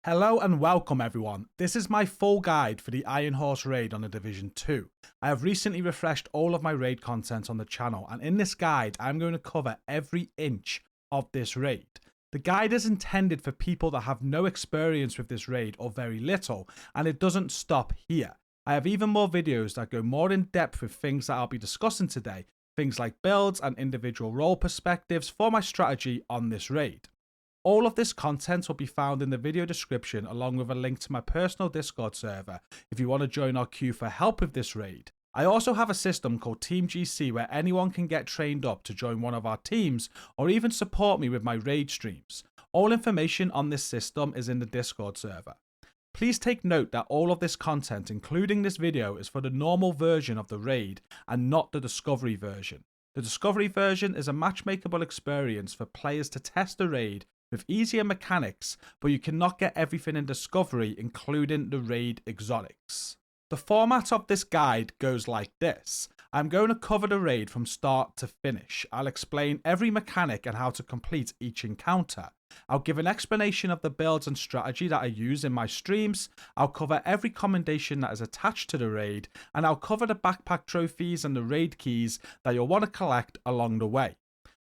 Hello and welcome everyone. This is my full guide for the Iron Horse raid on the Division 2. I have recently refreshed all of my raid content on the channel, and in this guide I'm going to cover every inch of this raid. The guide is intended for people that have no experience with this raid or very little, and it doesn't stop here. I have even more videos that go more in depth with things that I'll be discussing today, things like builds and individual role perspectives for my strategy on this raid. All of this content will be found in the video description, along with a link to my personal Discord server if you want to join our queue for help with this raid. I also have a system called Team GC where anyone can get trained up to join one of our teams or even support me with my raid streams. All information on this system is in the Discord server. Please take note that all of this content, including this video, is for the normal version of the raid and not the discovery version. The discovery version is a matchmakeable experience for players to test the raid with easier mechanics, but you cannot get everything in Discovery, including the raid exotics. The format of this guide goes like this. I'm going to cover the raid from start to finish. I'll explain every mechanic and how to complete each encounter. I'll give an explanation of the builds and strategy that I use in my streams. I'll cover every commendation that is attached to the raid, and I'll cover the backpack trophies and the raid keys that you'll want to collect along the way.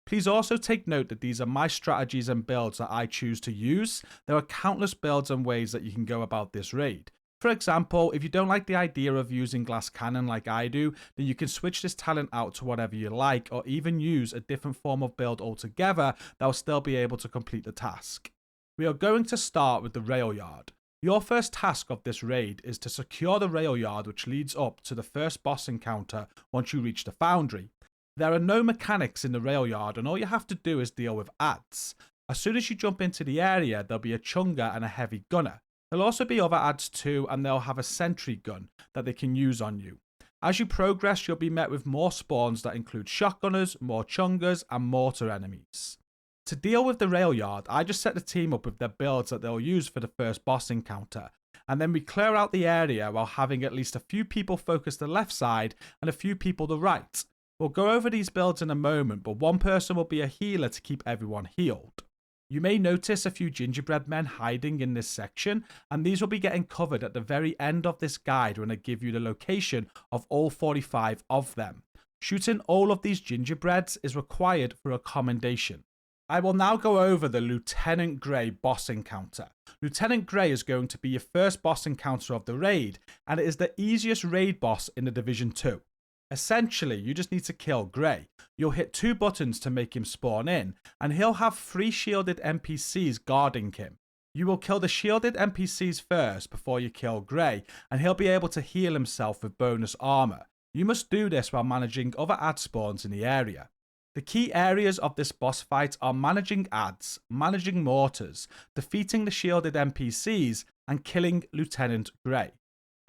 Please also take note that these are my strategies and builds that I choose to use. There are countless builds and ways that you can go about this raid. For example, if you don't like the idea of using glass cannon like I do, then you can switch this talent out to whatever you like, or even use a different form of build altogether that will still be able to complete the task. We are going to start with the rail yard. Your first task of this raid is to secure the rail yard, which leads up to the first boss encounter once you reach the foundry. There are no mechanics in the rail yard, and all you have to do is deal with adds. As soon as you jump into the area, there'll be a chunga and a heavy gunner. There'll also be other adds too, and they'll have a sentry gun that they can use on you. As you progress, you'll be met with more spawns that include shotgunners, more chungas, and mortar enemies. To deal with the rail yard, I just set the team up with their builds that they'll use for the first boss encounter, and then we clear out the area while having at least a few people focus the left side and a few people the right. We'll go over these builds in a moment, but one person will be a healer to keep everyone healed. You may notice a few gingerbread men hiding in this section, and these will be getting covered at the very end of this guide when I give you the location of all 45 of them. Shooting all of these gingerbreads is required for a commendation. I will now go over the Lieutenant Grey boss encounter. Lieutenant Grey is going to be your first boss encounter of the raid, and it is the easiest raid boss in the Division 2. Essentially, you just need to kill Grey. You'll hit 2 buttons to make him spawn in, and he'll have 3 shielded NPCs guarding him. You will kill the shielded NPCs first before you kill Grey, and he'll be able to heal himself with bonus armor. You must do this while managing other ad spawns in the area. The key areas of this boss fight are managing adds, managing mortars, defeating the shielded NPCs, and killing Lieutenant Grey.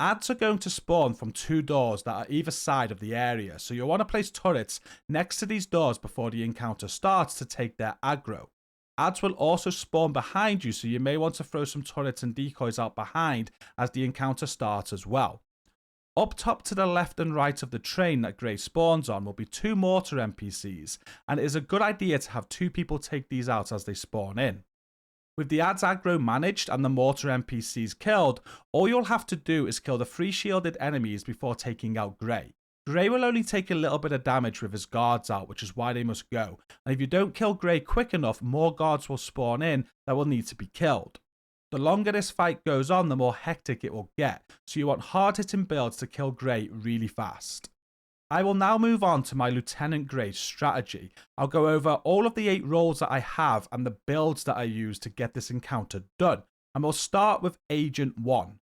Adds are going to spawn from 2 doors that are either side of the area, so you'll want to place turrets next to these doors before the encounter starts to take their aggro. Adds will also spawn behind you, so you may want to throw some turrets and decoys out behind as the encounter starts as well. Up top to the left and right of the train that Grey spawns on will be 2 mortar NPCs, and it is a good idea to have 2 people take these out as they spawn in. With the adds aggro managed and the mortar NPCs killed, all you'll have to do is kill the 3 shielded enemies before taking out Grey. Grey will only take a little bit of damage with his guards out, which is why they must go, and if you don't kill Grey quick enough, more guards will spawn in that will need to be killed. The longer this fight goes on, the more hectic it will get, so you want hard hitting builds to kill Grey really fast. I will now move on to my Lieutenant Grey strategy. I'll go over all of the 8 roles that I have and the builds that I use to get this encounter done. And we'll start with Agent 1.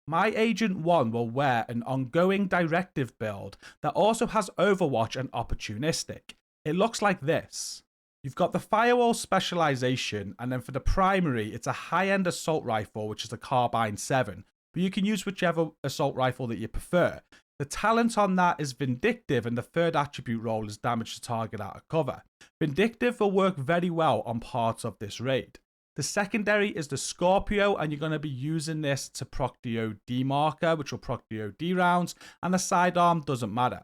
My Agent 1 will wear an ongoing directive build that also has Overwatch and Opportunistic. It looks like this. You've got the Firewall specialization, and then for the primary, it's a high-end assault rifle, which is the Carbine 7. But you can use whichever assault rifle that you prefer. The talent on that is Vindictive, and the third attribute role is Damage to Target out of cover. Vindictive will work very well on parts of this raid. The secondary is the Scorpio, and you're going to be using this to proc the OD marker, which will proc the OD rounds, and the sidearm doesn't matter.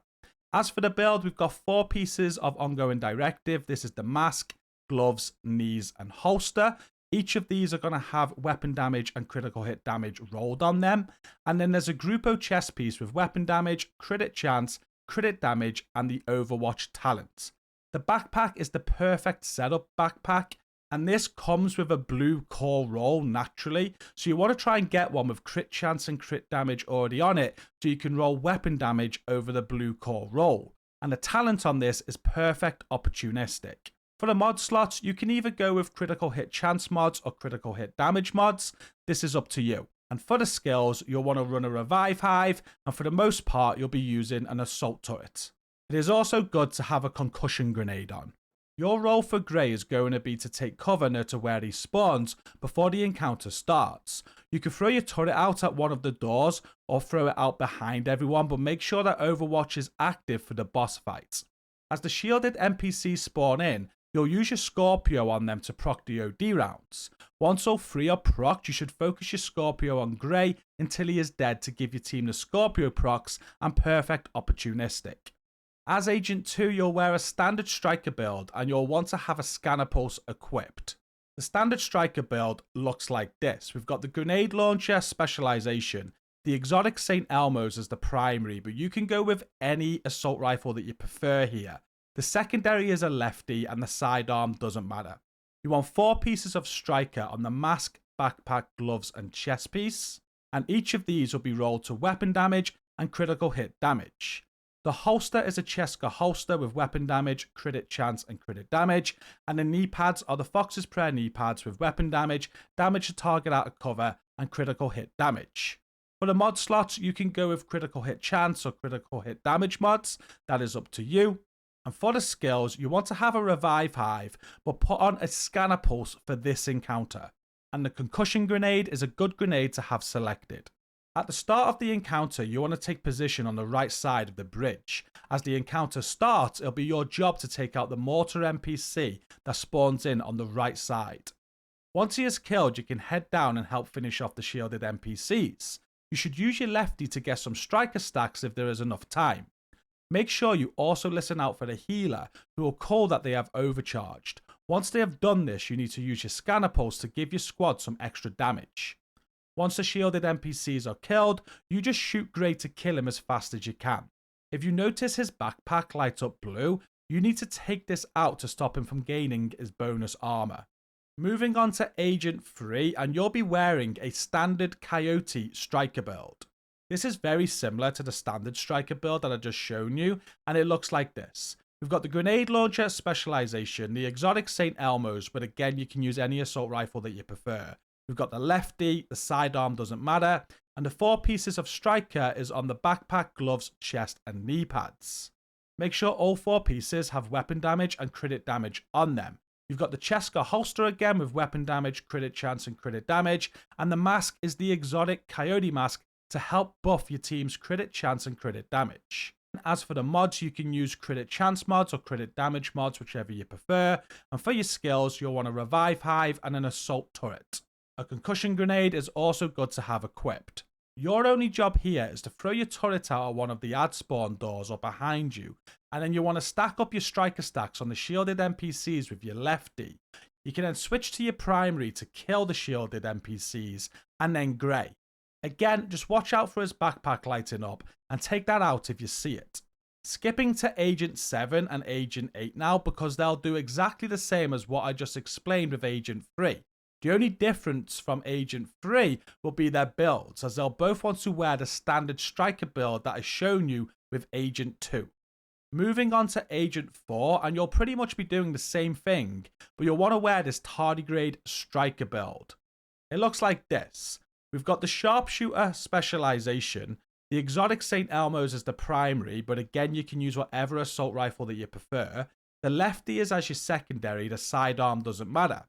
As for the build, we've got 4 pieces of ongoing directive. This is the mask, gloves, knees, and holster. Each of these are going to have weapon damage and critical hit damage rolled on them. And then there's a Grupo chest piece with weapon damage, crit chance, crit damage, and the Overwatch talent. The backpack is the perfect setup backpack, and this comes with a blue core roll naturally. So you want to try and get one with crit chance and crit damage already on it, so you can roll weapon damage over the blue core roll. And the talent on this is perfect opportunistic. For the mod slots, you can either go with critical hit chance mods or critical hit damage mods. This is up to you. And for the skills, you'll want to run a revive hive, and for the most part, you'll be using an assault turret. It is also good to have a concussion grenade on. Your role for Grey is going to be to take cover near to where he spawns before the encounter starts. You can throw your turret out at one of the doors or throw it out behind everyone, but make sure that Overwatch is active for the boss fight. As the shielded NPCs spawn in, you'll use your Scorpio on them to proc the OD rounds. Once all three are procced, you should focus your Scorpio on Grey until he is dead to give your team the Scorpio procs and perfect opportunistic. As Agent 2, you'll wear a standard striker build and you'll want to have a scanner pulse equipped. The standard striker build looks like this. We've got the grenade launcher specialization, the exotic St. Elmo's as the primary, but you can go with any assault rifle that you prefer here. The secondary is a lefty and the sidearm doesn't matter. You want 4 pieces of striker on the mask, backpack, gloves and chest piece, and each of these will be rolled to weapon damage and critical hit damage. The holster is a Cheska holster with weapon damage, crit chance and crit damage, and the knee pads are the Fox's Prayer knee pads with weapon damage, damage to target out of cover and critical hit damage. For the mod slots, you can go with critical hit chance or critical hit damage mods, that is up to you. And for the skills, you want to have a revive hive, but put on a scanner pulse for this encounter. And the concussion grenade is a good grenade to have selected. At the start of the encounter, you want to take position on the right side of the bridge. As the encounter starts, it'll be your job to take out the mortar NPC that spawns in on the right side. Once he is killed, you can head down and help finish off the shielded NPCs. You should use your lefty to get some striker stacks if there is enough time. Make sure you also listen out for the healer, who will call that they have overcharged. Once they have done this, you need to use your scanner pulse to give your squad some extra damage. Once the shielded NPCs are killed, you just shoot Grey to kill him as fast as you can. If you notice his backpack light up blue, you need to take this out to stop him from gaining his bonus armor. Moving on to Agent 3, and you'll be wearing a standard Coyote striker build. This is very similar to the standard striker build that I just shown you, and it looks like this. We've got the grenade launcher specialization, the exotic St. Elmo's, but again you can use any assault rifle that you prefer. We've got the lefty, the sidearm doesn't matter, and the 4 pieces of striker is on the backpack, gloves, chest and knee pads. Make sure all 4 pieces have weapon damage and crit damage on them. You've got the Cheska holster again with weapon damage, crit chance and crit damage, and the mask is the exotic Coyote mask to help buff your team's crit chance and crit damage. As for the mods, you can use crit chance mods or crit damage mods, whichever you prefer, and for your skills, you'll want a revive hive and an assault turret. A concussion grenade is also good to have equipped. Your only job here is to throw your turret out of one of the ad spawn doors or behind you, and then you want to stack up your striker stacks on the shielded NPCs with your lefty. You can then switch to your primary to kill the shielded NPCs, and then Grey. Again, just watch out for his backpack lighting up and take that out if you see it. Skipping to Agent 7 and Agent 8 now, because they'll do exactly the same as what I just explained with Agent 3. The only difference from Agent 3 will be their builds, as they'll both want to wear the standard striker build that I've shown you with Agent 2. Moving on to Agent 4, and you'll pretty much be doing the same thing, but you'll want to wear this tardigrade striker build. It looks like this. We've got the sharpshooter specialization, the exotic St. Elmo's is the primary, but again you can use whatever assault rifle that you prefer. The lefty is as your secondary, the sidearm doesn't matter.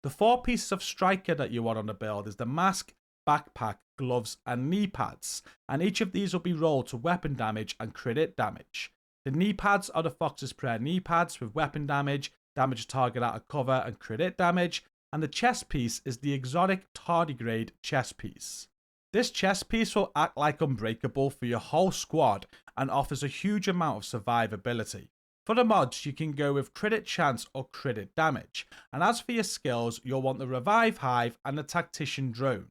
The 4 pieces of striker that you want on the build is the mask, backpack, gloves and knee pads, and each of these will be rolled to weapon damage and crit damage. The knee pads are the Fox's Prayer knee pads with weapon damage, damage to target out of cover and crit damage, and the chest piece is the exotic tardigrade chest piece. This chest piece will act like unbreakable for your whole squad and offers a huge amount of survivability. For the mods, you can go with crit chance or crit damage. And as for your skills, you'll want the Revive Hive and the Tactician Drone.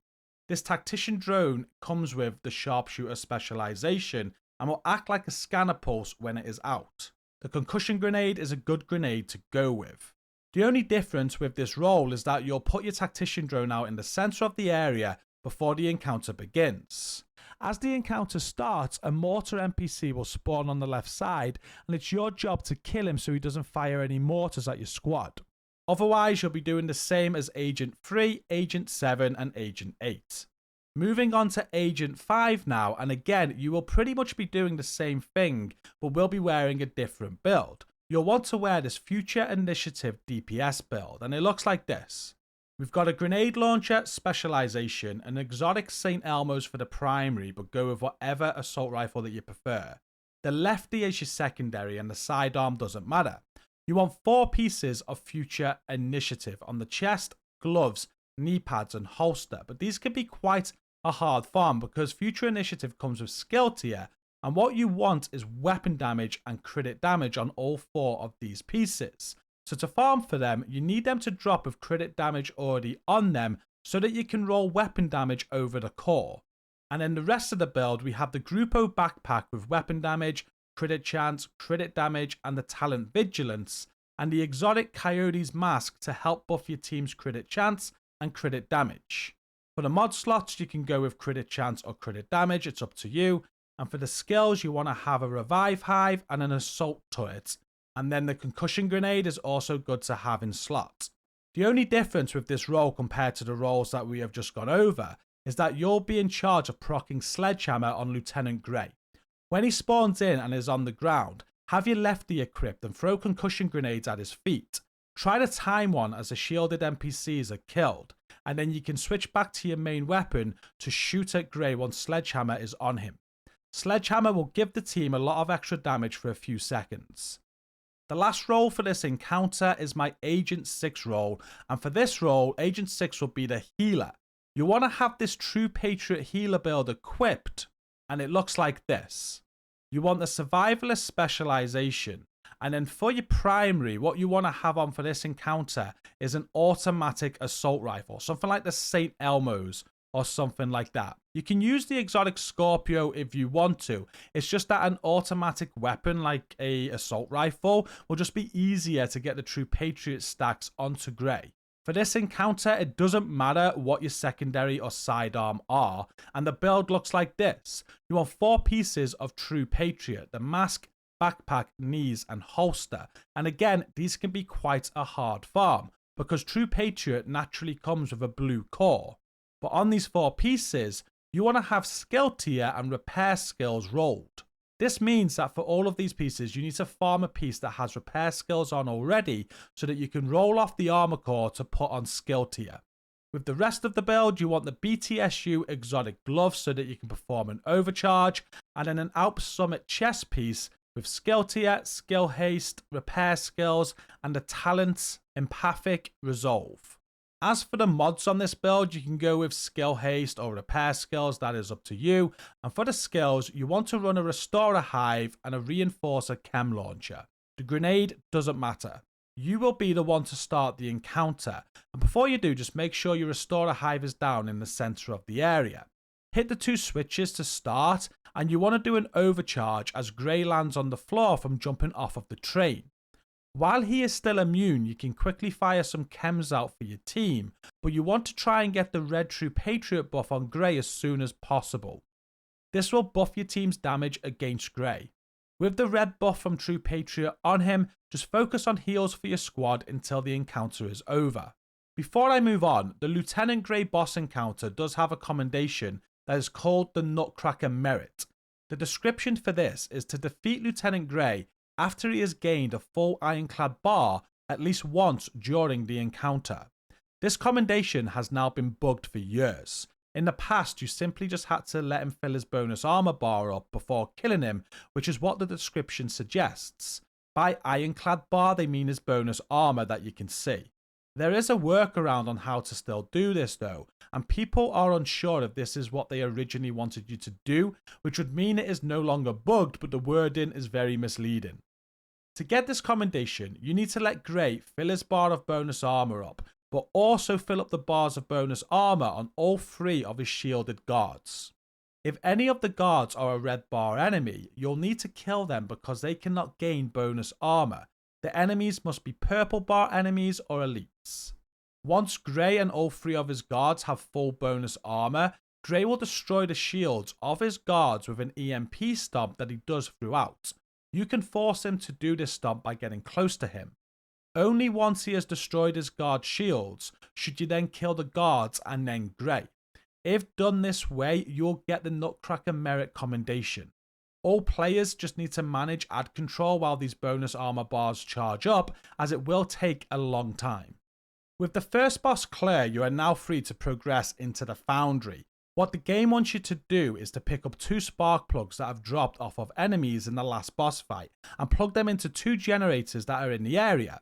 This Tactician Drone comes with the Sharpshooter specialization and will act like a scanner pulse when it is out. The Concussion Grenade is a good grenade to go with. The only difference with this role is that you'll put your Tactician Drone out in the center of the area before the encounter begins. As the encounter starts, a mortar NPC will spawn on the left side, and it's your job to kill him so he doesn't fire any mortars at your squad. Otherwise, you'll be doing the same as Agent 3, Agent 7, and Agent 8. Moving on to Agent 5 now, and again, you will pretty much be doing the same thing, but will be wearing a different build. You'll want to wear this Future Initiative DPS build, and it looks like this. We've got a grenade launcher specialization, an exotic St. Elmo's for the primary, but go with whatever assault rifle that you prefer. The lefty is your secondary, and the sidearm doesn't matter. You want 4 pieces of Future Initiative on the chest, gloves, knee pads, and holster, but these can be quite a hard farm because Future Initiative comes with skill tier, and what you want is weapon damage and crit damage on all 4 of these pieces. So to farm for them, you need them to drop with crit damage already on them so that you can roll weapon damage over the core. And in the rest of the build, we have the Gruppo backpack with weapon damage, crit chance, crit damage, and the talent Vigilance, and the exotic Coyote's mask to help buff your team's crit chance and crit damage. For the mod slots, you can go with crit chance or crit damage, it's up to you. And for the skills, you want to have a Revive Hive and an Assault Turret. And then the Concussion Grenade is also good to have in slots. The only difference with this role compared to the roles that we have just gone over is that you'll be in charge of proccing Sledgehammer on Lieutenant Grey. When he spawns in and is on the ground, have your lefty equipped and throw concussion grenades at his feet. Try to time one as the shielded NPCs are killed, and then you can switch back to your main weapon to shoot at Grey once Sledgehammer is on him. Sledgehammer will give the team a lot of extra damage for a few seconds. The last role for this encounter is my Agent 6 role, and for this role, Agent 6 will be the healer. You want to have this True Patriot healer build equipped, and it looks like this. You want the Survivalist specialization, and then for your primary, what you want to have on for this encounter is an automatic assault rifle, something like the St. Elmo's or something like that. You can use the exotic Scorpio if you want to. It's just that an automatic weapon like a assault rifle will just be easier to get the True Patriot stacks onto Grey. For this encounter, it doesn't matter what your secondary or sidearm are, and the build looks like this. You want 4 pieces of True Patriot, the mask, backpack, knees, and holster. And again, these can be quite a hard farm, because True Patriot naturally comes with a blue core. But on these 4 pieces, you want to have skill tier and repair skills rolled. This means that for all of these pieces, you need to farm a piece that has repair skills on already so that you can roll off the armor core to put on skill tier. With the rest of the build, you want the BTSU exotic gloves so that you can perform an overcharge, and then an Alp Summit chest piece with skill tier, skill haste, repair skills, and the talents Empathic Resolve. As for the mods on this build, you can go with skill haste or repair skills, that is up to you. And for the skills, you want to run a Restorer Hive and a Reinforcer Chem Launcher. The grenade doesn't matter. You will be the one to start the encounter. And before you do, just make sure your Restorer Hive is down in the center of the area. Hit the 2 switches to start, and you want to do an overcharge as Grey lands on the floor from jumping off of the train. While he is still immune, you can quickly fire some chems out for your team, but you want to try and get the red True Patriot buff on Grey as soon as possible. This will buff your team's damage against Grey. With the red buff from True Patriot on him, just focus on heals for your squad until the encounter is over. Before I move on, the Lieutenant Grey boss encounter does have a commendation that is called the Nutcracker Merit. The description for this is to defeat Lieutenant Grey after he has gained a full ironclad bar at least once during the encounter. This commendation has now been bugged for years. In the past, you simply just had to let him fill his bonus armor bar up before killing him, which is what the description suggests. By ironclad bar, they mean his bonus armor that you can see. There is a workaround on how to still do this though, and people are unsure if this is what they originally wanted you to do, which would mean it is no longer bugged, but the wording is very misleading. To get this commendation, you need to let Grey fill his bar of bonus armor up, but also fill up the bars of bonus armor on all 3 of his shielded guards. If any of the guards are a red bar enemy, you'll need to kill them because they cannot gain bonus armor. The enemies must be purple bar enemies or elites. Once Grey and all 3 of his guards have full bonus armor, Grey will destroy the shields of his guards with an EMP stomp that he does throughout. You can force him to do this stomp by getting close to him. Only once he has destroyed his guard shields should you then kill the guards and then Grey. If done this way, you'll get the Nutcracker Merit commendation. All players just need to manage ad control while these bonus armor bars charge up, as it will take a long time. With the first boss clear, you are now free to progress into the foundry. What the game wants you to do is to pick up 2 spark plugs that have dropped off of enemies in the last boss fight and plug them into 2 generators that are in the area.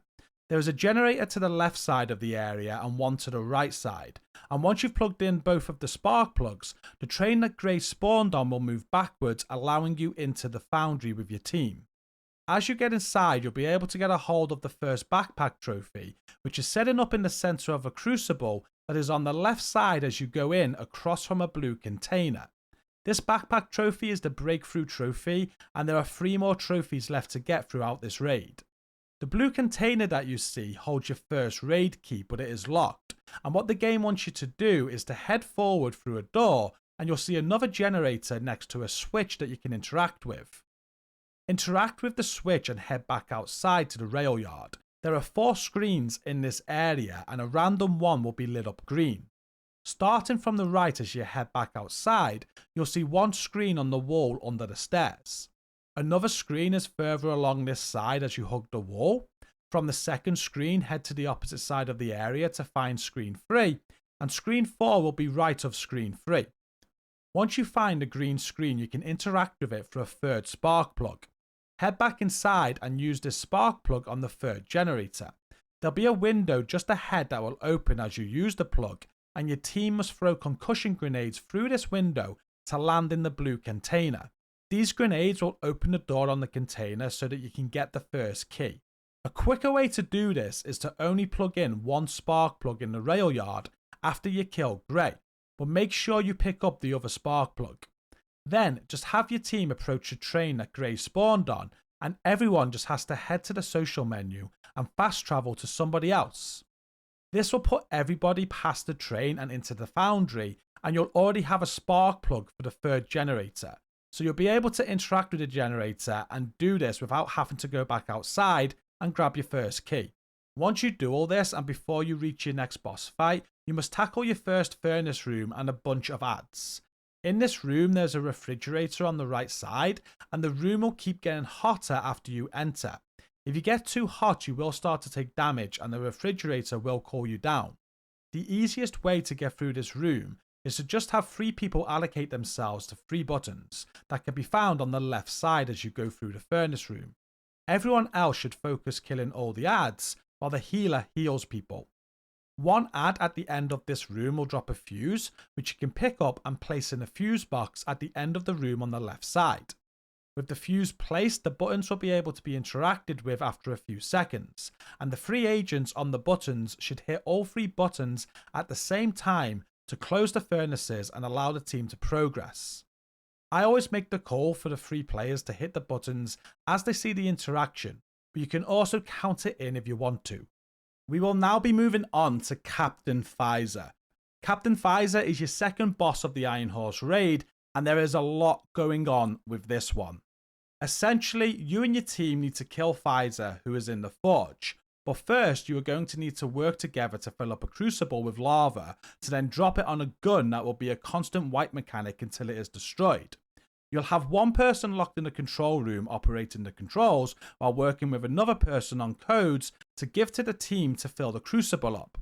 There is a generator to the left side of the area and one to the right side, and once you've plugged in both of the spark plugs, the train that Grey spawned on will move backwards, allowing you into the foundry with your team. As you get inside, you'll be able to get a hold of the first backpack trophy, which is setting up in the center of a crucible that is on the left side as you go in across from a blue container. This backpack trophy is the breakthrough trophy, and there are 3 more trophies left to get throughout this raid. The blue container that you see holds your first raid key, but it is locked, and what the game wants you to do is to head forward through a door and you'll see another generator next to a switch that you can interact with. Interact with the switch and head back outside to the rail yard. There are 4 screens in this area and a random one will be lit up green. Starting from the right as you head back outside, you'll see 1 screen on the wall under the stairs. Another screen is further along this side as you hug the wall. From the second screen, head to the opposite side of the area to find screen 3, and screen 4 will be right of screen 3. Once you find the green screen, you can interact with it for a 3rd spark plug. Head back inside and use this spark plug on the 3rd generator. There'll be a window just ahead that will open as you use the plug, and your team must throw concussion grenades through this window to land in the blue container. These grenades will open the door on the container so that you can get the first key. A quicker way to do this is to only plug in 1 spark plug in the rail yard after you kill Grey, but make sure you pick up the other spark plug. Then just have your team approach the train that Grey spawned on, and everyone just has to head to the social menu and fast travel to somebody else. This will put everybody past the train and into the foundry, and you'll already have a spark plug for the 3rd generator. So you'll be able to interact with the generator and do this without having to go back outside and grab your first key. Once you do all this and before you reach your next boss fight, you must tackle your first furnace room and a bunch of ads. In this room there's a refrigerator on the right side, and the room will keep getting hotter after you enter. If you get too hot you will start to take damage and the refrigerator will cool you down. The easiest way to get through this room is to just have 3 people allocate themselves to 3 buttons that can be found on the left side as you go through the furnace room. Everyone else should focus killing all the ads while the healer heals people. 1 ad at the end of this room will drop a fuse, which you can pick up and place in a fuse box at the end of the room on the left side. With the fuse placed, the buttons will be able to be interacted with after a few seconds, and the 3 agents on the buttons should hit all 3 buttons at the same time to close the furnaces and allow the team to progress. I always make the call for the 3 players to hit the buttons as they see the interaction, but you can also count it in if you want to. We will now be moving on to Captain Fieser. Captain Fieser is your second boss of the Iron Horse raid, and there is a lot going on with this one. Essentially, you and your team need to kill Fieser, who is in the forge. But first, you are going to need to work together to fill up a crucible with lava to then drop it on a gun that will be a constant wipe mechanic until it is destroyed. You'll have 1 person locked in the control room operating the controls while working with another person on codes to give to the team to fill the crucible up.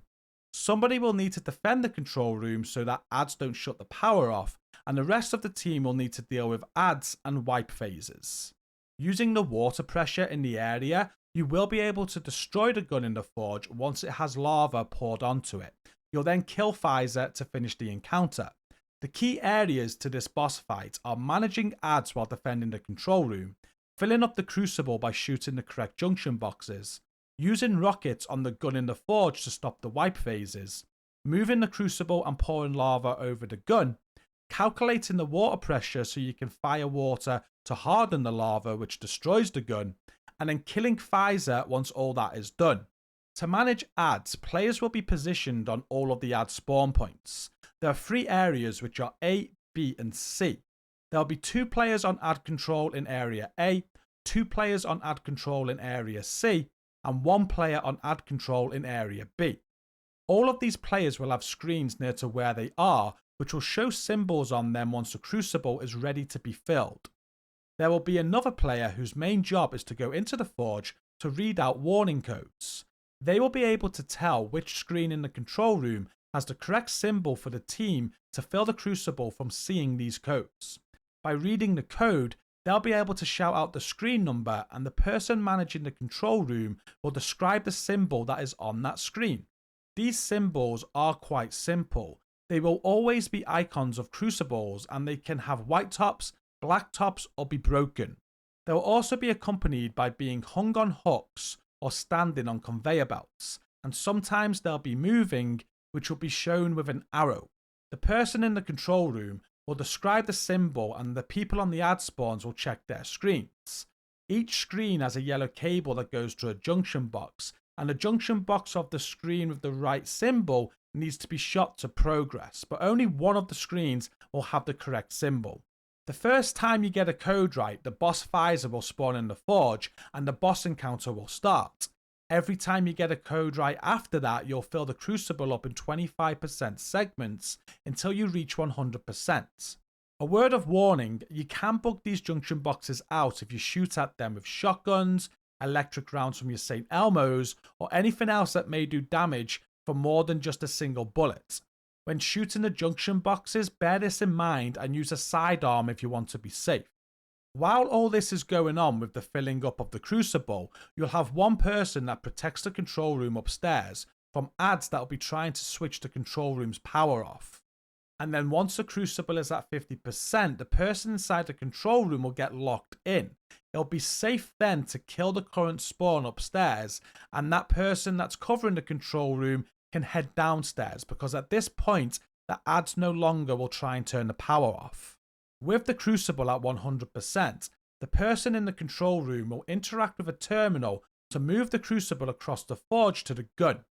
Somebody will need to defend the control room so that ads don't shut the power off, and the rest of the team will need to deal with ads and wipe phases. Using the water pressure in the area, you will be able to destroy the gun in the forge once it has lava poured onto it. You'll then kill Fieser to finish the encounter. The key areas to this boss fight are managing ads while defending the control room, filling up the crucible by shooting the correct junction boxes, using rockets on the gun in the forge to stop the wipe phases, moving the crucible and pouring lava over the gun, calculating the water pressure so you can fire water to harden the lava which destroys the gun, and then killing Fieser once all that is done. To manage ads, players will be positioned on all of the ad spawn points. There are 3 areas which are A, B and C. There will be 2 players on ad control in area A, 2 players on ad control in area C, and 1 player on ad control in area B. All of these players will have screens near to where they are, which will show symbols on them once the crucible is ready to be filled. There will be another player whose main job is to go into the forge to read out warning codes. They will be able to tell which screen in the control room has the correct symbol for the team to fill the crucible from seeing these codes. By reading the code, they'll be able to shout out the screen number, and the person managing the control room will describe the symbol that is on that screen. These symbols are quite simple. They will always be icons of crucibles, and they can have white tops, black tops, or be broken. They will also be accompanied by being hung on hooks or standing on conveyor belts, and sometimes they'll be moving, which will be shown with an arrow. The person in the control room will describe the symbol, and the people on the ad spawns will check their screens. Each screen has a yellow cable that goes to a junction box, and the junction box of the screen with the right symbol needs to be shot to progress, but only one of the screens will have the correct symbol. The first time you get a code right, the boss Fieser will spawn in the forge and the boss encounter will start. Every time you get a code right after that, you'll fill the crucible up in 25% segments until you reach 100%. A word of warning, you can bug these junction boxes out if you shoot at them with shotguns, electric rounds from your St. Elmo's, or anything else that may do damage for more than just a single bullet. When shooting the junction boxes, bear this in mind and use a sidearm if you want to be safe. While all this is going on with the filling up of the crucible, you'll have one person that protects the control room upstairs from ads that will be trying to switch the control room's power off. And then once the crucible is at 50%, the person inside the control room will get locked in. It'll be safe then to kill the current spawn upstairs, and that person that's covering the control room can head downstairs, because at this point the ads no longer will try and turn the power off. With the crucible at 100%, the person in the control room will interact with a terminal to move the crucible across the forge to the gun.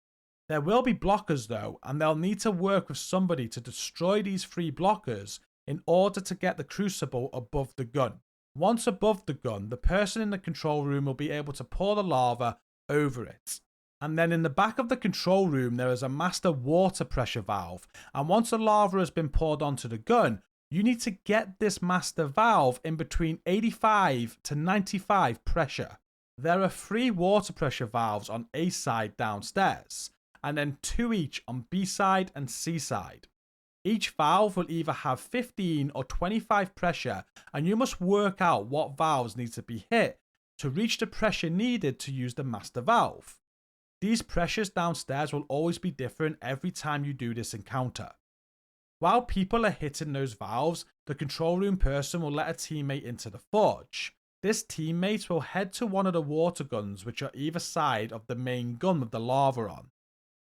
There will be blockers though, and they'll need to work with somebody to destroy these 3 blockers in order to get the crucible above the gun. Once above the gun, the person in the control room will be able to pour the lava over it. And then in the back of the control room, there is a master water pressure valve. And once the lava has been poured onto the gun, you need to get this master valve in between 85 to 95 pressure. There are 3 water pressure valves on A side downstairs, and then 2 each on B side and C side. Each valve will either have 15 or 25 pressure, and you must work out what valves need to be hit to reach the pressure needed to use the master valve. These pressures downstairs will always be different every time you do this encounter. While people are hitting those valves, the control room person will let a teammate into the forge. This teammate will head to one of the water guns which are either side of the main gun with the lava on.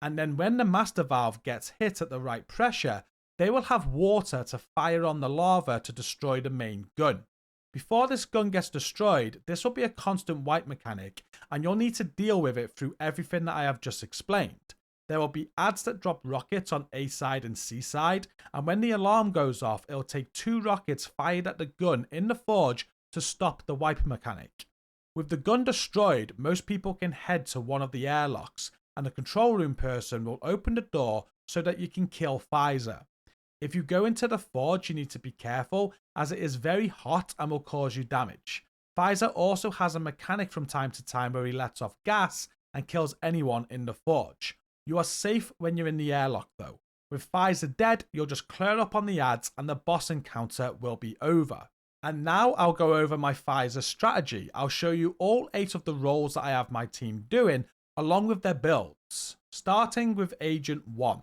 And then when the master valve gets hit at the right pressure, they will have water to fire on the lava to destroy the main gun. Before this gun gets destroyed, this will be a constant wipe mechanic, and you'll need to deal with it through everything that I have just explained. There will be ads that drop rockets on A side and C side, and when the alarm goes off, it'll take 2 rockets fired at the gun in the forge to stop the wipe mechanic. With the gun destroyed, most people can head to one of the airlocks, and the control room person will open the door so that you can kill Fieser. If you go into the forge, you need to be careful as it is very hot and will cause you damage. Fieser also has a mechanic from time to time where he lets off gas and kills anyone in the forge. You are safe when you're in the airlock though. With Fieser dead, you'll just clear up on the ads and the boss encounter will be over. And now I'll go over my Fieser strategy. I'll show you all 8 of the roles that I have my team doing along with their builds. Starting with Agent 1.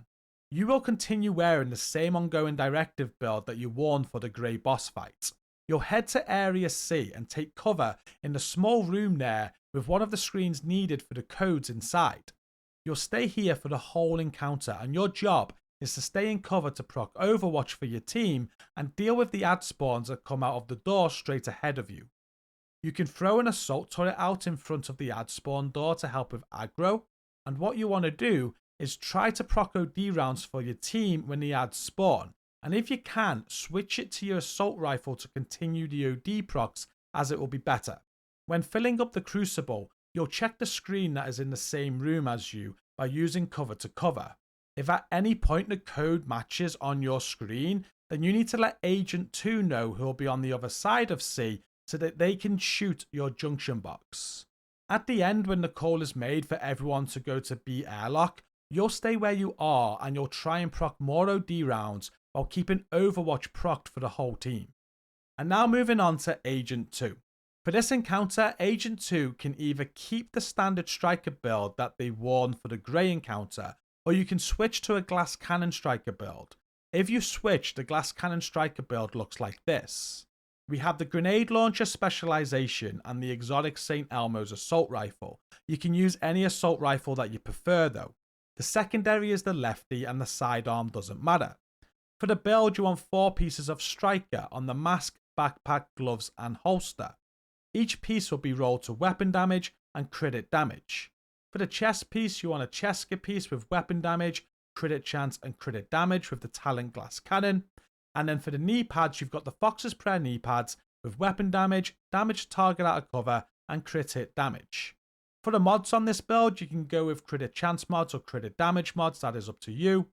You will continue wearing the same ongoing directive build that you worn for the grey boss fight. you'll head to Area C and take cover in the small room there with one of the screens needed for the codes inside. You'll stay here for the whole encounter, and your job is to stay in cover to proc Overwatch for your team and deal with the ad spawns that come out of the door straight ahead of you. You can throw an assault turret out in front of the ad spawn door to help with aggro, and what you want to do is try to proc OD rounds for your team when the ads spawn, and if you can, switch it to your assault rifle to continue the OD procs, as it will be better. When filling up the crucible, you'll check the screen that is in the same room as you by using cover to cover. If at any point the code matches on your screen, then you need to let Agent 2 know who will be on the other side of C so that they can shoot your junction box. At the end, when the call is made for everyone to go to B airlock, you'll stay where you are and you'll try and proc more OD rounds while keeping Overwatch procced for the whole team. And now moving on to Agent 2. For this encounter, Agent 2 can either keep the standard striker build that they worn for the grey encounter, or you can switch to a glass cannon striker build. If you switch, the glass cannon striker build looks like this. We have the grenade launcher specialization and the exotic St. Elmo's assault rifle. You can use any assault rifle that you prefer though. The secondary is the lefty and the sidearm doesn't matter. For the build, you want 4 pieces of striker on the mask, backpack, gloves and holster. Each piece will be rolled to weapon damage and crit damage. For the chest piece, you want a Cheska piece with weapon damage, crit chance and crit damage with the talent glass cannon. And then for the knee pads, you've got the Fox's Prayer knee pads with weapon damage, damage target out of cover and crit hit damage. For the mods on this build, you can go with crit chance mods or crit damage mods, that is up to you.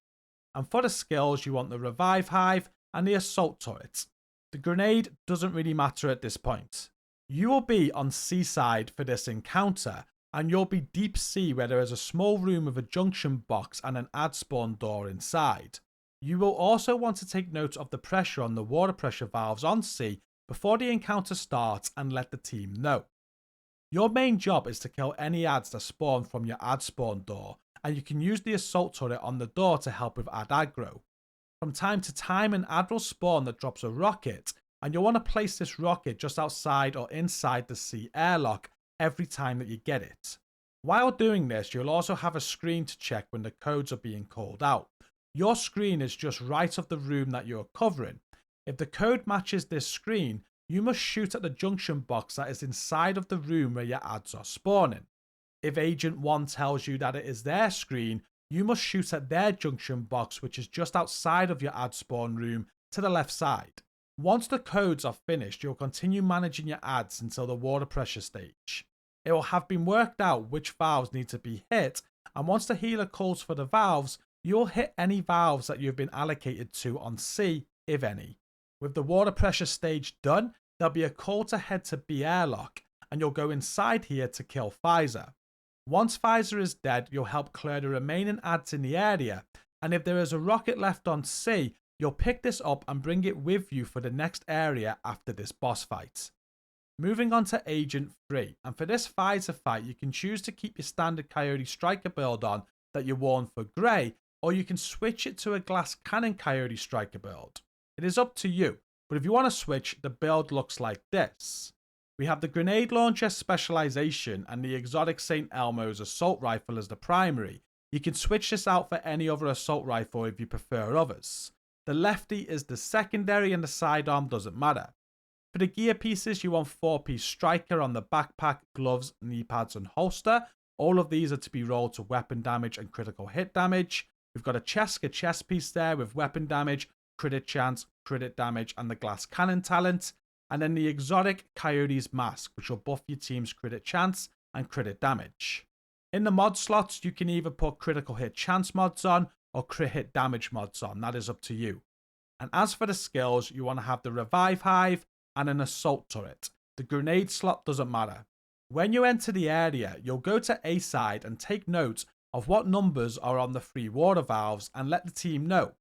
And for the skills, you want the Revive Hive and the Assault Turret. The grenade doesn't really matter at this point. You will be on Seaside for this encounter, and you'll be deep sea where there is a small room with a junction box and an ad spawn door inside. You will also want to take note of the pressure on the water pressure valves on C before the encounter starts and let the team know. Your main job is to kill any ads that spawn from your ad spawn door, and you can use the assault turret on the door to help with ad aggro. From time to time, an ad will spawn that drops a rocket, and you'll want to place this rocket just outside or inside the C airlock every time that you get it. While doing this, you'll also have a screen to check when the codes are being called out. Your screen is just right of the room that you're covering. If the code matches this screen, you must shoot at the junction box that is inside of the room where your ads are spawning. If Agent 1 tells you that it is their screen, you must shoot at their junction box, which is just outside of your ad spawn room to the left side. Once the codes are finished, you'll continue managing your ads until the water pressure stage. It will have been worked out which valves need to be hit, and once the healer calls for the valves, you'll hit any valves that you've been allocated to on C, if any. With the water pressure stage done, there'll be a call to head to B airlock, and you'll go inside here to kill Fieser. Once Fieser is dead, you'll help clear the remaining ads in the area, and if there is a rocket left on C, you'll pick this up and bring it with you for the next area after this boss fight. Moving on to Agent 3, and for this Fieser fight, you can choose to keep your standard Coyote Striker build on that you worn for Grey, or you can switch it to a glass cannon Coyote Striker build. It is up to you, but if you want to switch, the build looks like this. We have the grenade launcher specialization and the exotic St. Elmo's assault rifle as the primary. You can switch this out for any other assault rifle if you prefer others. The lefty is the secondary and the sidearm doesn't matter. For the gear pieces, you want 4-piece striker on the backpack, gloves, knee pads and holster. All of these are to be rolled to weapon damage and critical hit damage. We've got a Cheska chest piece there with weapon damage, crit chance, crit damage and the glass cannon talent. And then the exotic Coyote's mask, which will buff your team's crit chance and crit damage. In the mod slots, you can either put critical hit chance mods on or crit hit damage mods on. That is up to you. And as for the skills, you want to have the Revive Hive and an assault turret. The grenade slot doesn't matter. When you enter the area, you'll go to A side and take note of what numbers are on the 3 water valves and let the team know.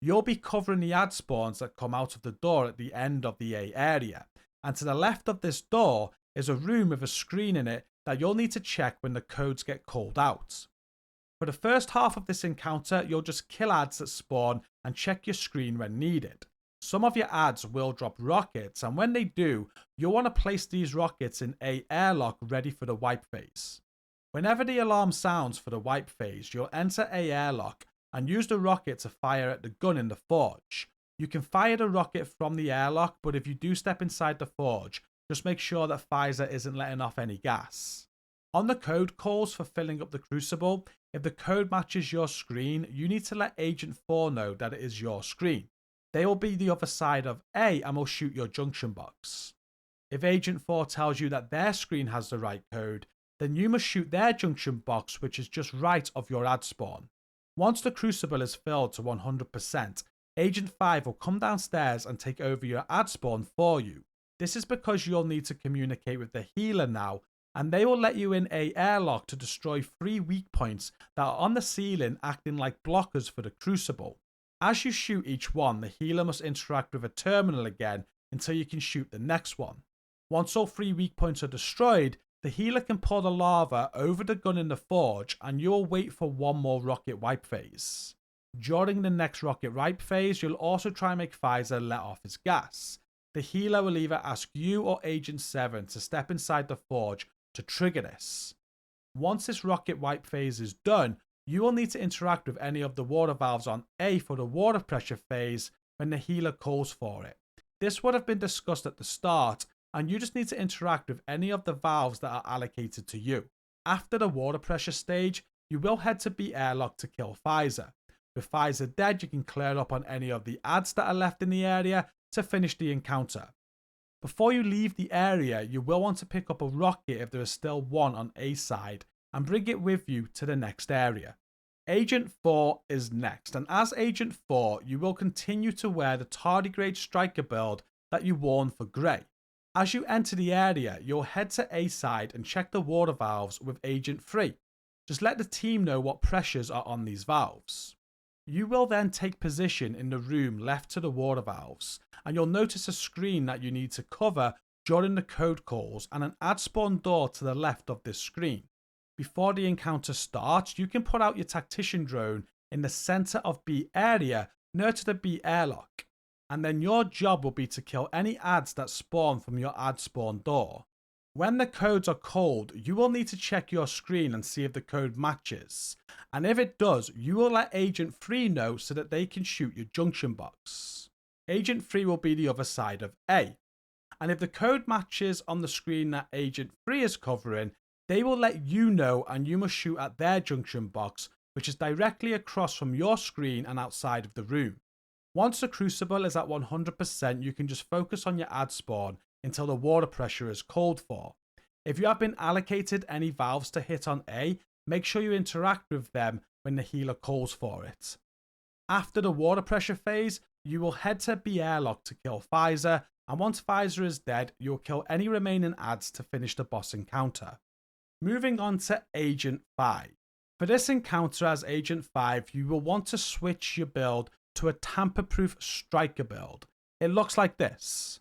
You'll be covering the ad spawns that come out of the door at the end of the A area. And to the left of this door is a room with a screen in it that you'll need to check when the codes get called out. For the first half of this encounter, you'll just kill ads that spawn and check your screen when needed. Some of your ads will drop rockets, and when they do, you'll want to place these rockets in a airlock ready for the wipe phase. Whenever the alarm sounds for the wipe phase, you'll enter a airlock and use the rocket to fire at the gun in the forge. You can fire the rocket from the airlock, but if you do step inside the forge, just make sure that Fieser isn't letting off any gas. On the code calls for filling up the crucible, if the code matches your screen, you need to let Agent 4 know that it is your screen. They will be the other side of A and will shoot your junction box. If Agent 4 tells you that their screen has the right code, then you must shoot their junction box, which is just right of your ad spawn. Once the crucible is filled to 100%, Agent 5 will come downstairs and take over your ad spawn for you. This is because you'll need to communicate with the healer now, and they will let you in a airlock to destroy 3 weak points that are on the ceiling acting like blockers for the crucible. As you shoot each one, the healer must interact with a terminal again until you can shoot the next one. Once all 3 weak points are destroyed, the healer can pour the lava over the gun in the forge and you'll wait for one more rocket wipe phase. During the next rocket wipe phase, you'll also try and make Fieser let off his gas. The healer will either ask you or Agent 7 to step inside the forge to trigger this. Once this rocket wipe phase is done, you will need to interact with any of the water valves on A for the water pressure phase when the healer calls for it. This would have been discussed at the start, and you just need to interact with any of the valves that are allocated to you. After the water pressure stage, you will head to B airlock to kill Fieser. With Fieser dead, you can clear up on any of the ads that are left in the area to finish the encounter. Before you leave the area, you will want to pick up a rocket if there is still one on A side and bring it with you to the next area. Agent 4 is next, and as Agent 4, you will continue to wear the tardigrade striker build that you worn for Grey. As you enter the area, you'll head to A side and check the water valves with Agent 3. Just let the team know what pressures are on these valves. You will then take position in the room left to the water valves, and you'll notice a screen that you need to cover during the code calls and an ad spawn door to the left of this screen. Before the encounter starts, you can put out your tactician drone in the center of B area near to the B airlock, and then your job will be to kill any ads that spawn from your ad spawn door. When the codes are called, you will need to check your screen and see if the code matches, and if it does, you will let Agent 3 know so that they can shoot your junction box. Agent 3 will be the other side of A, and if the code matches on the screen that Agent 3 is covering, they will let you know and you must shoot at their junction box, which is directly across from your screen and outside of the room. Once the crucible is at 100%, you can just focus on your ad spawn until the water pressure is called for. If you have been allocated any valves to hit on A, make sure you interact with them when the healer calls for it. After the water pressure phase, you will head to B airlock to kill Fieser, and once Fieser is dead, you will kill any remaining ads to finish the boss encounter. Moving on to Agent 5. For this encounter as Agent 5, you will want to switch your build to a tamper-proof striker build. It looks like this.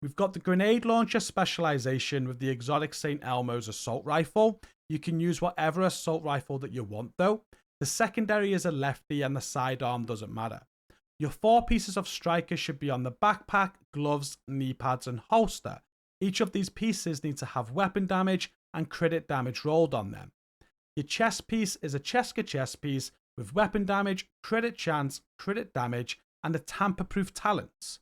We've got the grenade launcher specialization with the exotic St. Elmo's assault rifle. You can use whatever assault rifle that you want though. The secondary is a lefty and the sidearm doesn't matter. Your 4 pieces of striker should be on the backpack, gloves, knee pads and holster. Each of these pieces need to have weapon damage and crit damage rolled on them. Your chest piece is a Cheska chest piece with weapon damage, crit chance, crit damage and the tamper-proof talents.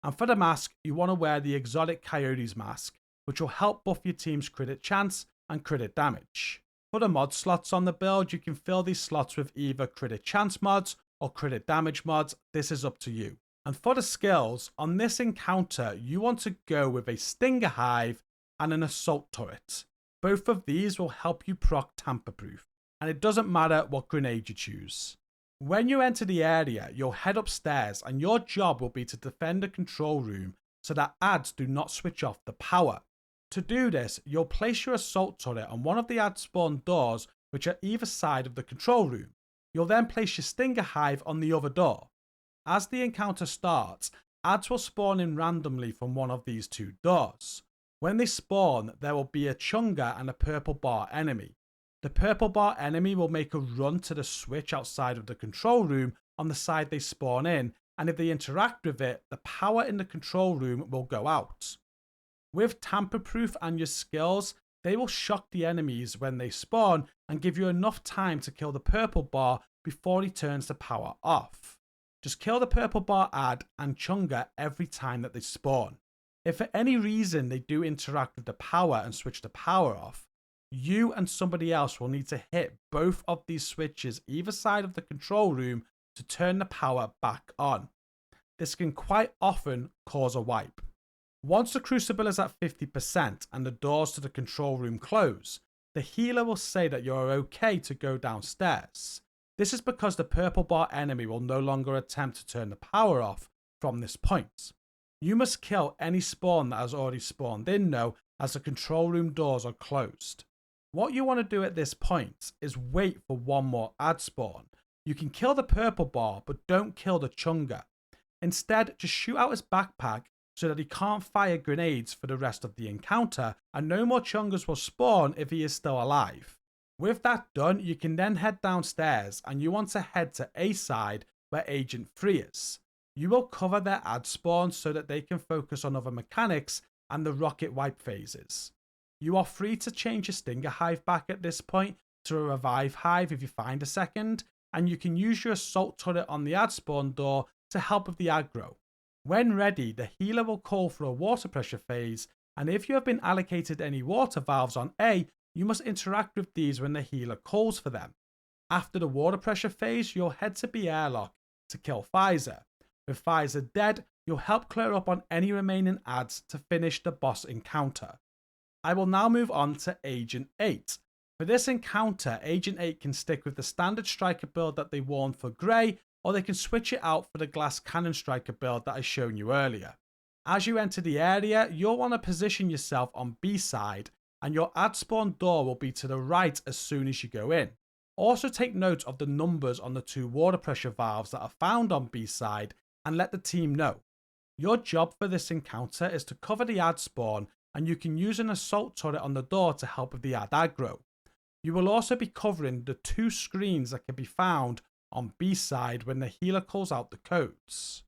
And for the mask, you want to wear the exotic Coyote's mask, which will help buff your team's crit chance and crit damage. For the mod slots on the build, you can fill these slots with either crit chance mods or crit damage mods. This is up to you. And for the skills, on this encounter, you want to go with a Stinger Hive and an Assault Turret. Both of these will help you proc tamper-proof, and it doesn't matter what grenade you choose. When you enter the area, you'll head upstairs and your job will be to defend the control room so that ads do not switch off the power. To do this, you'll place your assault turret on one of the ad spawn doors which are either side of the control room. You'll then place your Stinger Hive on the other door. As the encounter starts, ads will spawn in randomly from one of these 2 doors. When they spawn, there will be a Chunga and a purple bar enemy. The purple bar enemy will make a run to the switch outside of the control room on the side they spawn in, and if they interact with it, the power in the control room will go out. With tamper-proof and your skills, they will shock the enemies when they spawn and give you enough time to kill the purple bar before he turns the power off. Just kill the purple bar ad and chunga every time that they spawn. If for any reason they do interact with the power and switch the power off, you and somebody else will need to hit both of these switches either side of the control room to turn the power back on. This can quite often cause a wipe. Once the crucible is at 50% and the doors to the control room close, the healer will say that you are okay to go downstairs. This is because the purple bar enemy will no longer attempt to turn the power off from this point. You must kill any spawn that has already spawned in though, as the control room doors are closed. What you want to do at this point is wait for one more ad spawn. You can kill the purple bar, but don't kill the chunga. Instead, just shoot out his backpack so that he can't fire grenades for the rest of the encounter, and no more chungas will spawn if he is still alive. With that done, you can then head downstairs, and you want to head to A side where Agent 3 is. You will cover their ad spawns so that they can focus on other mechanics and the rocket wipe phases. You are free to change your Stinger Hive back at this point to a Revive Hive if you find a second, and you can use your Assault Turret on the ad spawn door to help with the aggro. When ready, the healer will call for a water pressure phase, and if you have been allocated any water valves on A, you must interact with these when the healer calls for them. After the water pressure phase, you'll head to B airlock to kill Fieser. With Fieser dead, you'll help clear up on any remaining ads to finish the boss encounter. I will now move on to Agent 8. For this encounter, Agent 8 can stick with the standard striker build that they worn for Grey, or they can switch it out for the glass cannon striker build that I shown you earlier. As you enter the area, you'll want to position yourself on B side, and your ad spawn door will be to the right as soon as you go in. Also take note of the numbers on the 2 water pressure valves that are found on B side and let the team know. Your job for this encounter is to cover the ad spawn, and you can use an assault turret on the door to help with the ad aggro. You will also be covering the 2 screens that can be found on B side when the healer calls out the codes.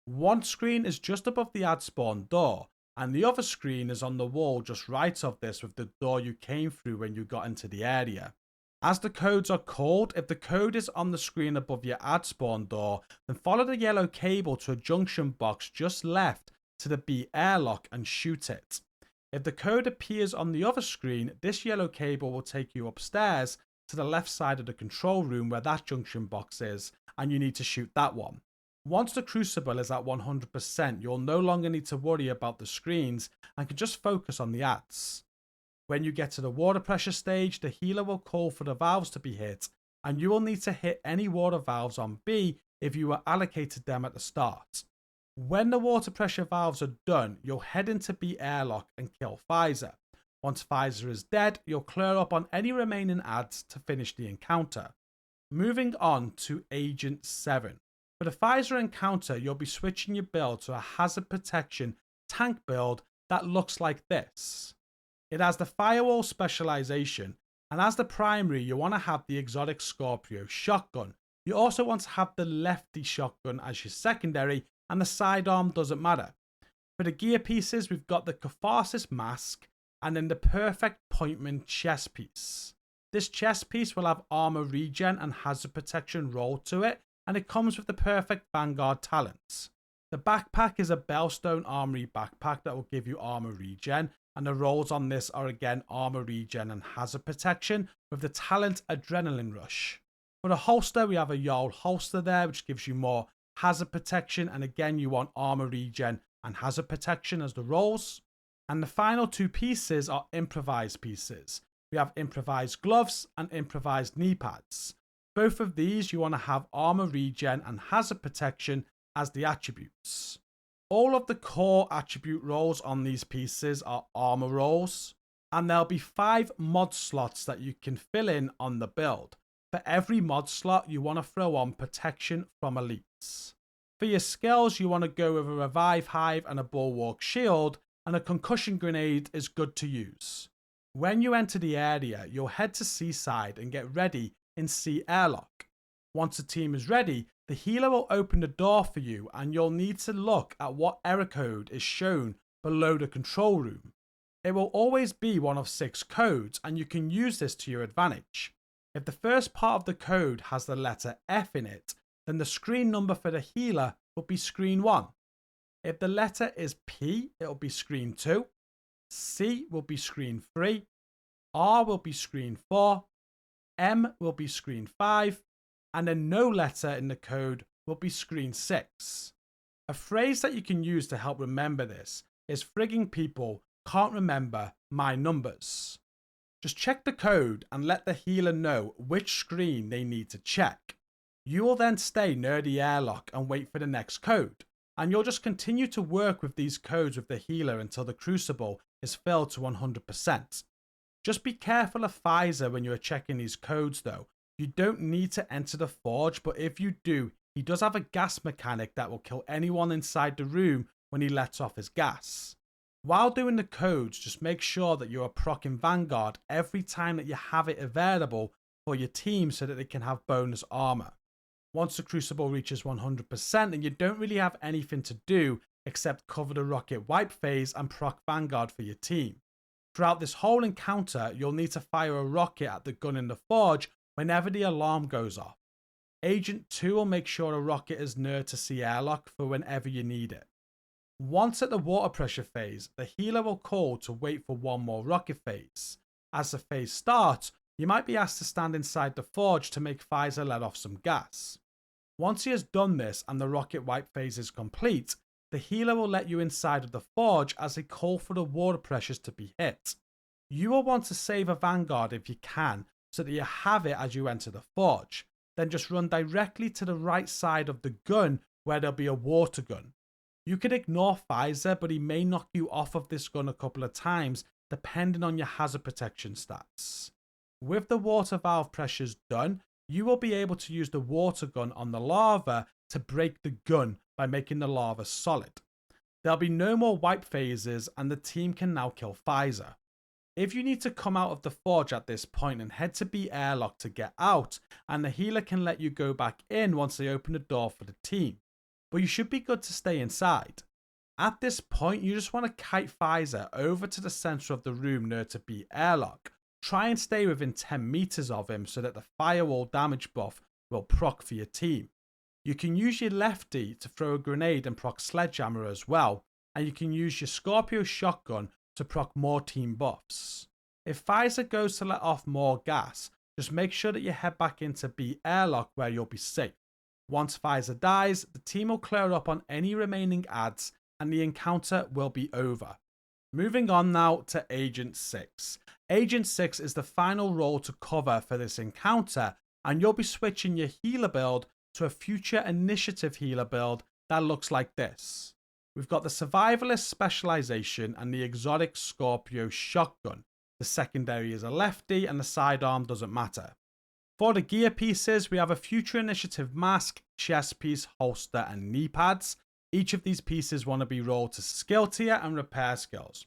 One screen is just above the ad spawn door, and the other screen is on the wall just right of this with the door you came through when you got into the area. As the codes are called, if the code is on the screen above your ad spawn door, then follow the yellow cable to a junction box just left to the B airlock and shoot it. If the code appears on the other screen, this yellow cable will take you upstairs to the left side of the control room where that junction box is, and you need to shoot that one. Once the crucible is at 100%, you'll no longer need to worry about the screens and can just focus on the ads. When you get to the water pressure stage, the healer will call for the valves to be hit, and you will need to hit any water valves on B if you were allocated them at the start. When the water pressure valves are done, you'll head into B airlock and kill Fieser. Once Fieser is dead, you'll clear up on any remaining ads to finish the encounter. Moving on to Agent 7. For the Fieser encounter, you'll be switching your build to a hazard protection tank build that looks like this. It has the firewall specialization, and as the primary, you want to have the exotic Scorpio shotgun. You also want to have the lefty shotgun as your secondary, and the sidearm doesn't matter. For the gear pieces, we've got the Catharsis mask, and then the perfect Pointman chest piece. This chest piece will have armor regen and hazard protection rolled to it, and it comes with the perfect Vanguard talents. The backpack is a Bellstone Armory backpack that will give you armor regen, and the rolls on this are again armor regen and hazard protection with the talent Adrenaline Rush. For the holster, we have a Yarl holster there, which gives you more hazard protection, and again you want armor regen and hazard protection as the rolls. And the final 2 pieces are improvised pieces. We have improvised gloves and improvised knee pads. Both of these you want to have armor regen and hazard protection as the attributes. All of the core attribute rolls on these pieces are armor rolls, and there'll be 5 mod slots that you can fill in on the build. For every mod slot, you want to throw on protection from elites. For your skills, you want to go with a Revive Hive and a Bulwark Shield, and a concussion grenade is good to use. When you enter the area, you'll head to Seaside and get ready in C airlock. Once the team is ready, The healer will open the door for you and you'll need to look at what error code is shown below the control room. It will always be one of 6 codes and you can use this to your advantage. If the first part of the code has the letter F in it, then the screen number for the healer will be screen 1. If the letter is P, it will be screen 2. C will be screen 3. R will be screen 4. M will be screen 5. And then no letter in the code will be screen 6. A phrase that you can use to help remember this is frigging people can't remember my numbers. Just check the code and let the healer know which screen they need to check. You will then stay near the airlock and wait for the next code. And you'll just continue to work with these codes with the healer until the crucible is filled to 100%. Just be careful of Fieser when you are checking these codes though. You don't need to enter the forge, but if you do, he does have a gas mechanic that will kill anyone inside the room when he lets off his gas. While doing the codes, just make sure that you are proccing Vanguard every time that you have it available for your team so that they can have bonus armor. Once the crucible reaches 100%, then you don't really have anything to do except cover the rocket wipe phase and proc Vanguard for your team. Throughout this whole encounter, you'll need to fire a rocket at the gun in the forge whenever the alarm goes off. Agent 2 will make sure a rocket is near to C airlock for whenever you need it. Once at the water pressure phase, the healer will call to wait for one more rocket phase. As the phase starts, you might be asked to stand inside the forge to make Fieser let off some gas. Once he has done this and the rocket wipe phase is complete, the healer will let you inside of the forge as they call for the water pressures to be hit. You will want to save a Vanguard if you can, so that you have it as you enter the forge. Then just run directly to the right side of the gun where there'll be a water gun. You could ignore Fieser, but he may knock you off of this gun a couple of times depending on your hazard protection stats. With the water valve pressures done, you will be able to use the water gun on the lava to break the gun by making the lava solid. There'll be no more wipe phases and the team can now kill Fieser. If you need to come out of the forge at this point and head to B airlock to get out, and the healer can let you go back in once they open the door for the team. But you should be good to stay inside. At this point, you just want to kite Fieser over to the center of the room near to B airlock. Try and stay within 10 meters of him so that the firewall damage buff will proc for your team. You can use your lefty to throw a grenade and proc sledgehammer as well, and you can use your Scorpio shotgun to proc more team buffs. If Fieser goes to let off more gas, just make sure that you head back into B airlock where you'll be safe. Once Fieser dies, the team will clear up on any remaining adds and the encounter will be over. Moving on now to Agent 6. Agent 6 is the final role to cover for this encounter, and you'll be switching your healer build to a future initiative healer build that looks like this. We've got the survivalist specialization and the exotic Scorpio shotgun. The secondary is a lefty and the sidearm doesn't matter. For the gear pieces, we have a future initiative mask, chest piece, holster and knee pads. Each of these pieces want to be rolled to skill tier and repair skills.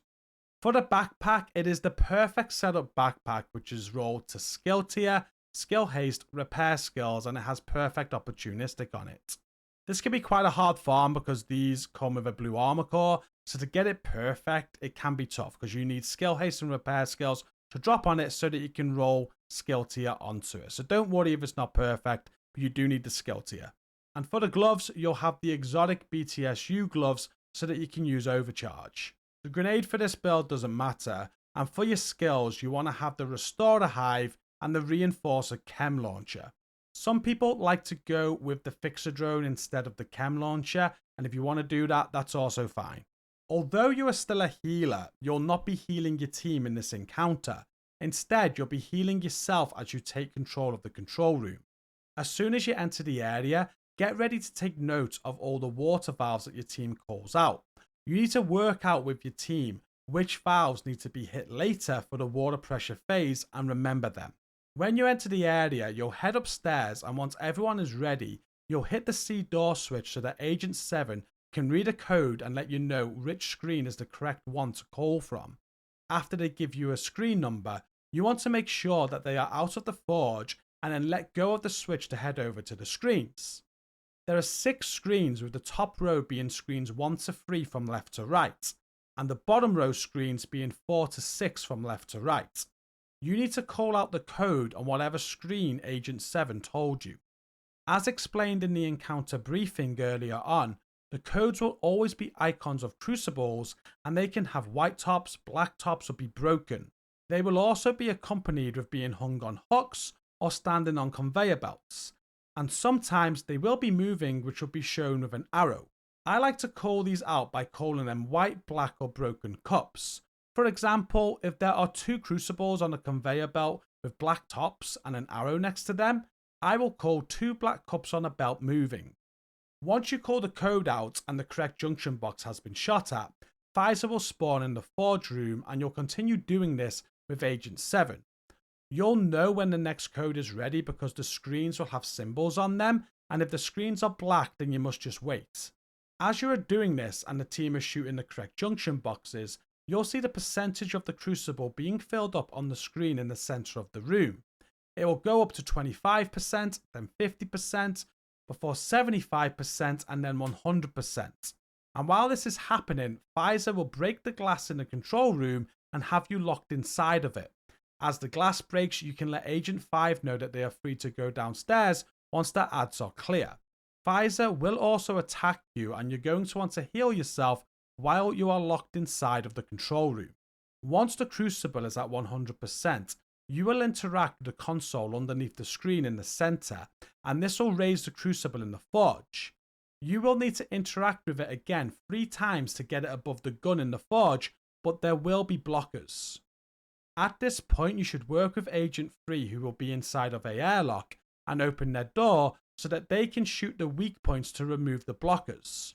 For the backpack, it is the perfect setup backpack which is rolled to skill tier, skill haste, repair skills, and it has perfect opportunistic on it. This can be quite a hard farm because these come with a blue armor core, so to get it perfect, it can be tough because you need skill haste and repair skills to drop on it so that you can roll skill tier onto it. So don't worry if it's not perfect, but you do need the skill tier. And for the gloves, you'll have the exotic BTSU gloves so that you can use overcharge. The grenade for this build doesn't matter, and for your skills, you want to have the Restorer Hive and the Reinforcer Chem Launcher. Some people like to go with the Fixer Drone instead of the Chem Launcher, and if you want to do that, that's also fine. Although you are still a healer, you'll not be healing your team in this encounter. Instead, you'll be healing yourself as you take control of the control room. As soon as you enter the area, get ready to take note of all the water valves that your team calls out. You need to work out with your team which valves need to be hit later for the water pressure phase and remember them. When you enter the area, you'll head upstairs and once everyone is ready, you'll hit the C door switch so that Agent 7 can read a code and let you know which screen is the correct one to call from. After they give you a screen number, you want to make sure that they are out of the forge and then let go of the switch to head over to the screens. There are 6 screens, with the top row being screens 1 to 3 from left to right, and the bottom row screens being 4 to 6 from left to right. You need to call out the code on whatever screen Agent 7 told you. As explained in the encounter briefing earlier on, the codes will always be icons of crucibles, and they can have white tops, black tops, or be broken. They will also be accompanied with being hung on hooks or standing on conveyor belts, and sometimes they will be moving, which will be shown with an arrow. I like to call these out by calling them white, black, or broken cups. For example, if there are 2 crucibles on a conveyor belt with black tops and an arrow next to them, I will call 2 black cups on a belt moving. Once you call the code out and the correct junction box has been shot at, Fieser will spawn in the forge room, and you'll continue doing this with Agent 7. You'll know when the next code is ready because the screens will have symbols on them, and if the screens are black, then you must just wait. As you are doing this and the team is shooting the correct junction boxes, you'll see the percentage of the crucible being filled up on the screen in the center of the room. It will go up to 25%, then 50%, before 75%, and then 100%. And while this is happening, Fieser will break the glass in the control room and have you locked inside of it. As the glass breaks, you can let Agent 5 know that they are free to go downstairs once their ads are clear. Fieser will also attack you, and you're going to want to heal yourself while you are locked inside of the control room. Once the crucible is at 100%, you will interact with the console underneath the screen in the center, and this will raise the crucible in the forge. You will need to interact with it again 3 times to get it above the gun in the forge, but there will be blockers. At this point, you should work with Agent 3, who will be inside of a airlock, and open their door so that they can shoot the weak points to remove the blockers.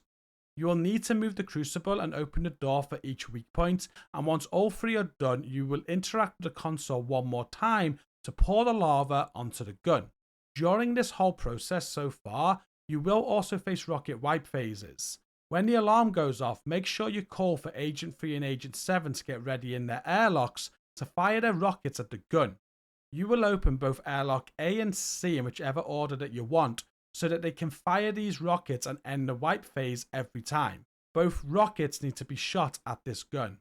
You will need to move the crucible and open the door for each weak point, and once all 3 are done, you will interact with the console one more time to pour the lava onto the gun. During this whole process so far, you will also face rocket wipe phases. When the alarm goes off, make sure you call for Agent 3 and Agent 7 to get ready in their airlocks to fire their rockets at the gun. You will open both airlock A and C in whichever order that you want, so that they can fire these rockets and end the wipe phase every time. Both rockets need to be shot at this gun.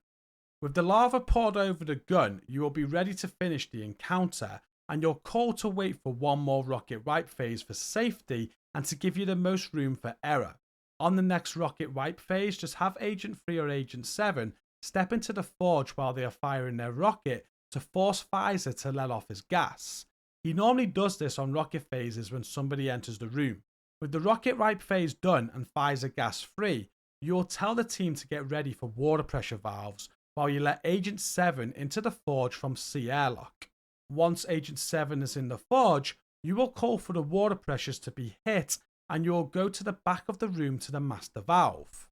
With the lava poured over the gun, you will be ready to finish the encounter, and you're called to wait for one more rocket wipe phase for safety and to give you the most room for error. On the next rocket wipe phase, just have Agent 3 or Agent 7 step into the forge while they are firing their rocket to force Fieser to let off his gas. He normally does this on rocket phases when somebody enters the room. With the rocket wipe phase done and Fieser gas free, you will tell the team to get ready for water pressure valves while you let Agent 7 into the forge from C airlock. Once Agent 7 is in the forge, you will call for the water pressures to be hit, and you will go to the back of the room to the master valve.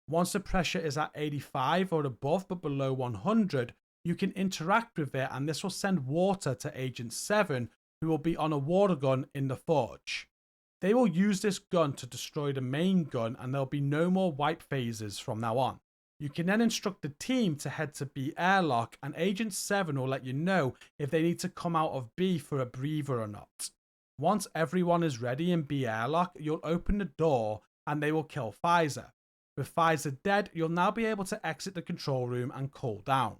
Once the pressure is at 85 or above but below 100, you can interact with it, and this will send water to Agent 7, who will be on a water gun in the forge. They will use this gun to destroy the main gun, and there will be no more wipe phases from now on. You can then instruct the team to head to B airlock, and Agent 7 will let you know if they need to come out of B for a breather or not. Once everyone is ready in B airlock, you'll open the door and they will kill Fieser. With Fieser dead, you'll now be able to exit the control room and cool down.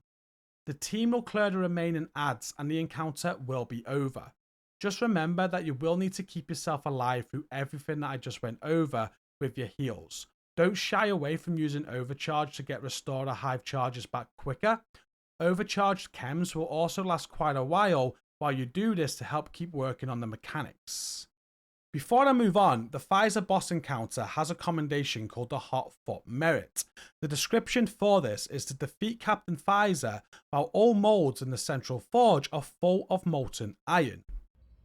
The team will clear the remaining ads and the encounter will be over. Just remember that you will need to keep yourself alive through everything that I just went over with your heals. Don't shy away from using overcharge to get restorer hive charges back quicker. Overcharged chems will also last quite a while you do this to help keep working on the mechanics. Before I move on, the Fieser boss encounter has a commendation called the Hot Foot Merit. The description for this is to defeat Captain Fieser while all molds in the central forge are full of molten iron.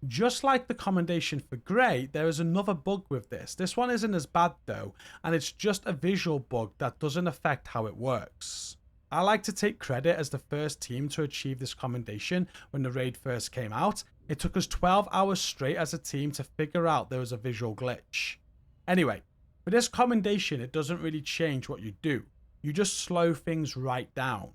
Just like the commendation for Grey, there is another bug with this. This one isn't as bad though, and it's just a visual bug that doesn't affect how it works. I like to take credit as the first team to achieve this commendation when the raid first came out. It took us 12 hours straight as a team to figure out there was a visual glitch. Anyway, with this commendation, it doesn't really change what you do. You just slow things right down.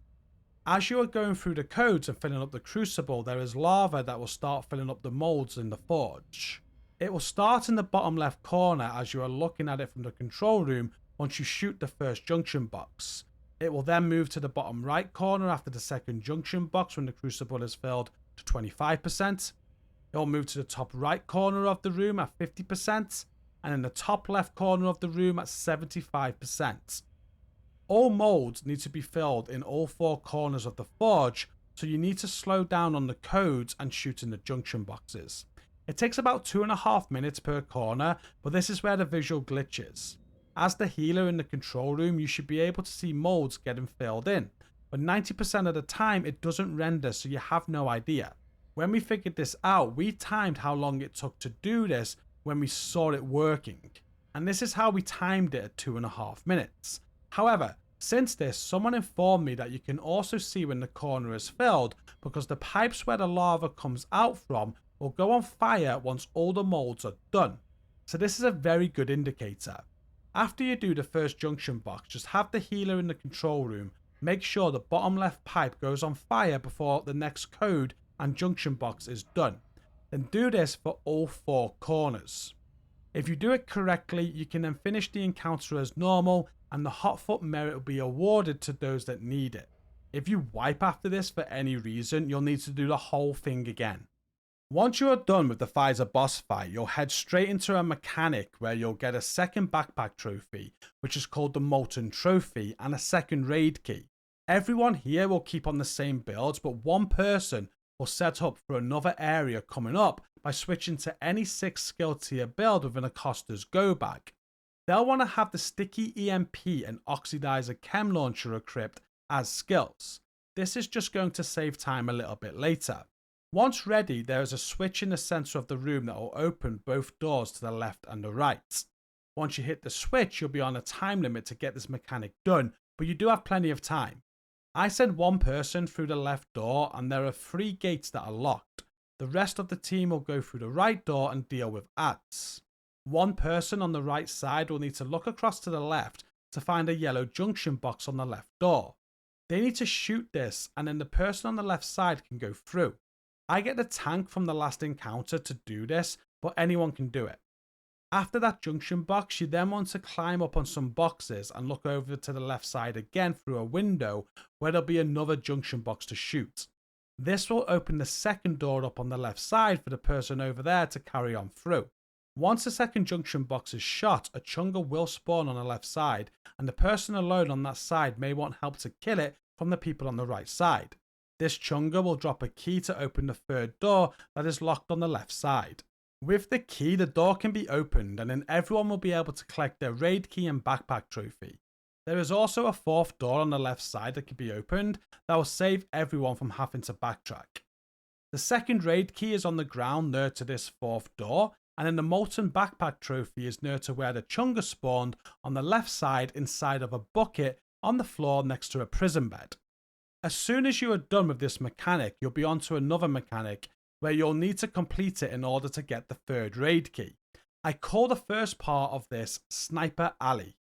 As you are going through the codes and filling up the crucible, there is lava that will start filling up the molds in the forge. It will start in the bottom left corner as you are looking at it from the control room once you shoot the first junction box. It will then move to the bottom right corner after the second junction box when the crucible is filled to 25%. It will move to the top right corner of the room at 50%, and in the top left corner of the room at 75%. All molds need to be filled in all 4 corners of the forge, so you need to slow down on the codes and shoot in the junction boxes. It takes about 2.5 minutes per corner, but this is where the visual glitches. As the healer in the control room, you should be able to see molds getting filled in, but 90% of the time it doesn't render, so you have no idea. When we figured this out, we timed how long it took to do this when we saw it working, and this is how we timed it at 2.5 minutes. However, since this, someone informed me that you can also see when the corner is filled because the pipes where the lava comes out from will go on fire once all the molds are done. So this is a very good indicator. After you do the first junction box, just have the healer in the control room make sure the bottom left pipe goes on fire before the next code and junction box is done. Then do this for all 4 corners. If you do it correctly, you can then finish the encounter as normal and the Hotfoot Merit will be awarded to those that need it. If you wipe after this for any reason, you'll need to do the whole thing again. Once you are done with the Fieser boss fight, you'll head straight into a mechanic where you'll get a second backpack trophy, which is called the Molten trophy, and a second raid key. Everyone here will keep on the same builds, but one person will set up for another area coming up by switching to any 6 skill tier build within Acosta's go bag. They'll want to have the sticky EMP and oxidizer chem launcher equipped as skills. This is just going to save time a little bit later. Once ready, there is a switch in the center of the room that will open both doors to the left and the right. Once you hit the switch, you'll be on a time limit to get this mechanic done, but you do have plenty of time. I send one person through the left door and there are 3 gates that are locked. The rest of the team will go through the right door and deal with ads. One person on the right side will need to look across to the left to find a yellow junction box on the left door. They need to shoot this and then the person on the left side can go through. I get the tank from the last encounter to do this, but anyone can do it. After that junction box, you then want to climb up on some boxes and look over to the left side again through a window where there'll be another junction box to shoot. This will open the second door up on the left side for the person over there to carry on through. Once the second junction box is shot, a chunga will spawn on the left side, and the person alone on that side may want help to kill it from the people on the right side. This chunga will drop a key to open the third door that is locked on the left side. With the key, the door can be opened and then everyone will be able to collect their raid key and backpack trophy. There is also a 4th door on the left side that can be opened that will save everyone from having to backtrack. The second raid key is on the ground near to this 4th door, and then the Molten backpack trophy is near to where the chunga spawned on the left side inside of a bucket on the floor next to a prison bed. As soon as you are done with this mechanic, you'll be onto another mechanic where you'll need to complete it in order to get the 3rd raid key. I call the first part of this Sniper Alley.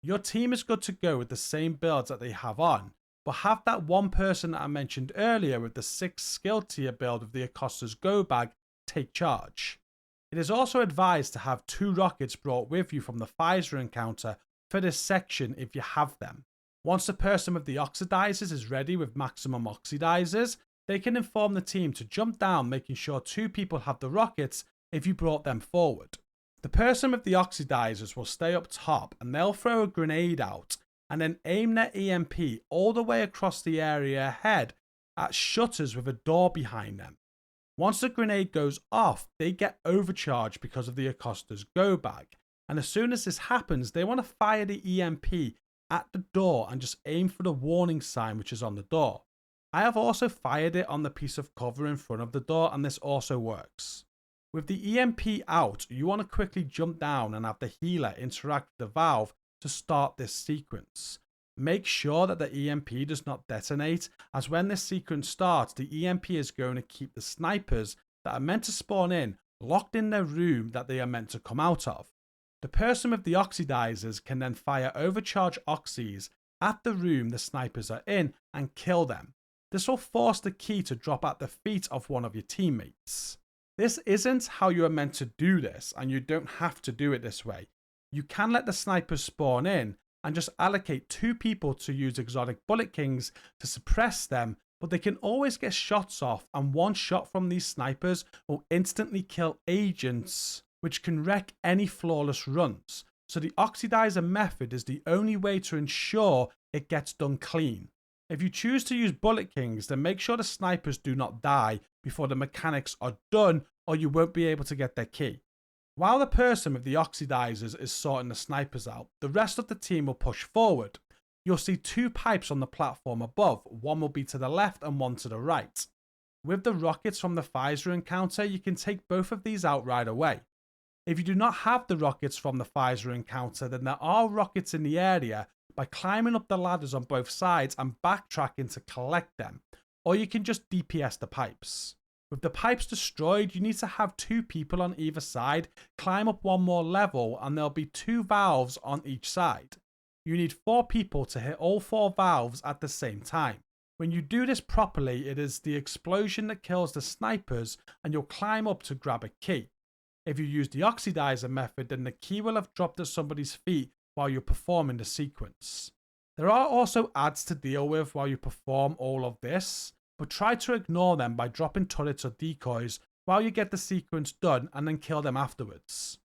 Your team is good to go with the same builds that they have on, but have that one person that I mentioned earlier with the 6 skill tier build of the Acosta's go bag take charge. It is also advised to have 2 rockets brought with you from the Fieser encounter for this section if you have them. Once the person with the oxidizers is ready with maximum oxidizers, they can inform the team to jump down, making sure 2 people have the rockets if you brought them forward. The person with the oxidizers will stay up top and they'll throw a grenade out and then aim their EMP all the way across the area ahead at shutters with a door behind them. Once the grenade goes off, they get overcharged because of the Acosta's go bag, and as soon as this happens, they want to fire the EMP at the door and just aim for the warning sign which is on the door. I have also fired it on the piece of cover in front of the door and this also works. With the EMP out, you want to quickly jump down and have the healer interact with the valve to start this sequence. Make sure that the EMP does not detonate, as when this sequence starts, the EMP is going to keep the snipers that are meant to spawn in locked in their room that they are meant to come out of. The person with the oxidizers can then fire overcharged oxys at the room the snipers are in and kill them. This will force the key to drop at the feet of one of your teammates. This isn't how you are meant to do this, and you don't have to do it this way. You can let the snipers spawn in and just allocate 2 people to use exotic bullet kings to suppress them, but they can always get shots off, and one shot from these snipers will instantly kill agents, which can wreck any flawless runs. So the oxidizer method is the only way to ensure it gets done clean. If you choose to use bullet kings, then make sure the snipers do not die before the mechanics are done, or you won't be able to get their key. While the person with the oxidizers is sorting the snipers out, the rest of the team will push forward. You'll see 2 pipes on the platform above, one will be to the left and one to the right. With the rockets from the Fieser encounter, you can take both of these out right away. If you do not have the rockets from the Fieser encounter, then there are rockets in the area by climbing up the ladders on both sides and backtracking to collect them, or you can just DPS the pipes. With the pipes destroyed, you need to have 2 people on either side climb up one more level, and there'll be 2 valves on each side. You need 4 people to hit all 4 valves at the same time. When you do this properly, it is the explosion that kills the snipers, and you'll climb up to grab a key. If you use the oxidizer method, then the key will have dropped at somebody's feet while you're performing the sequence. There are also ads to deal with while you perform all of this, but try to ignore them by dropping turrets or decoys while you get the sequence done and then kill them afterwards.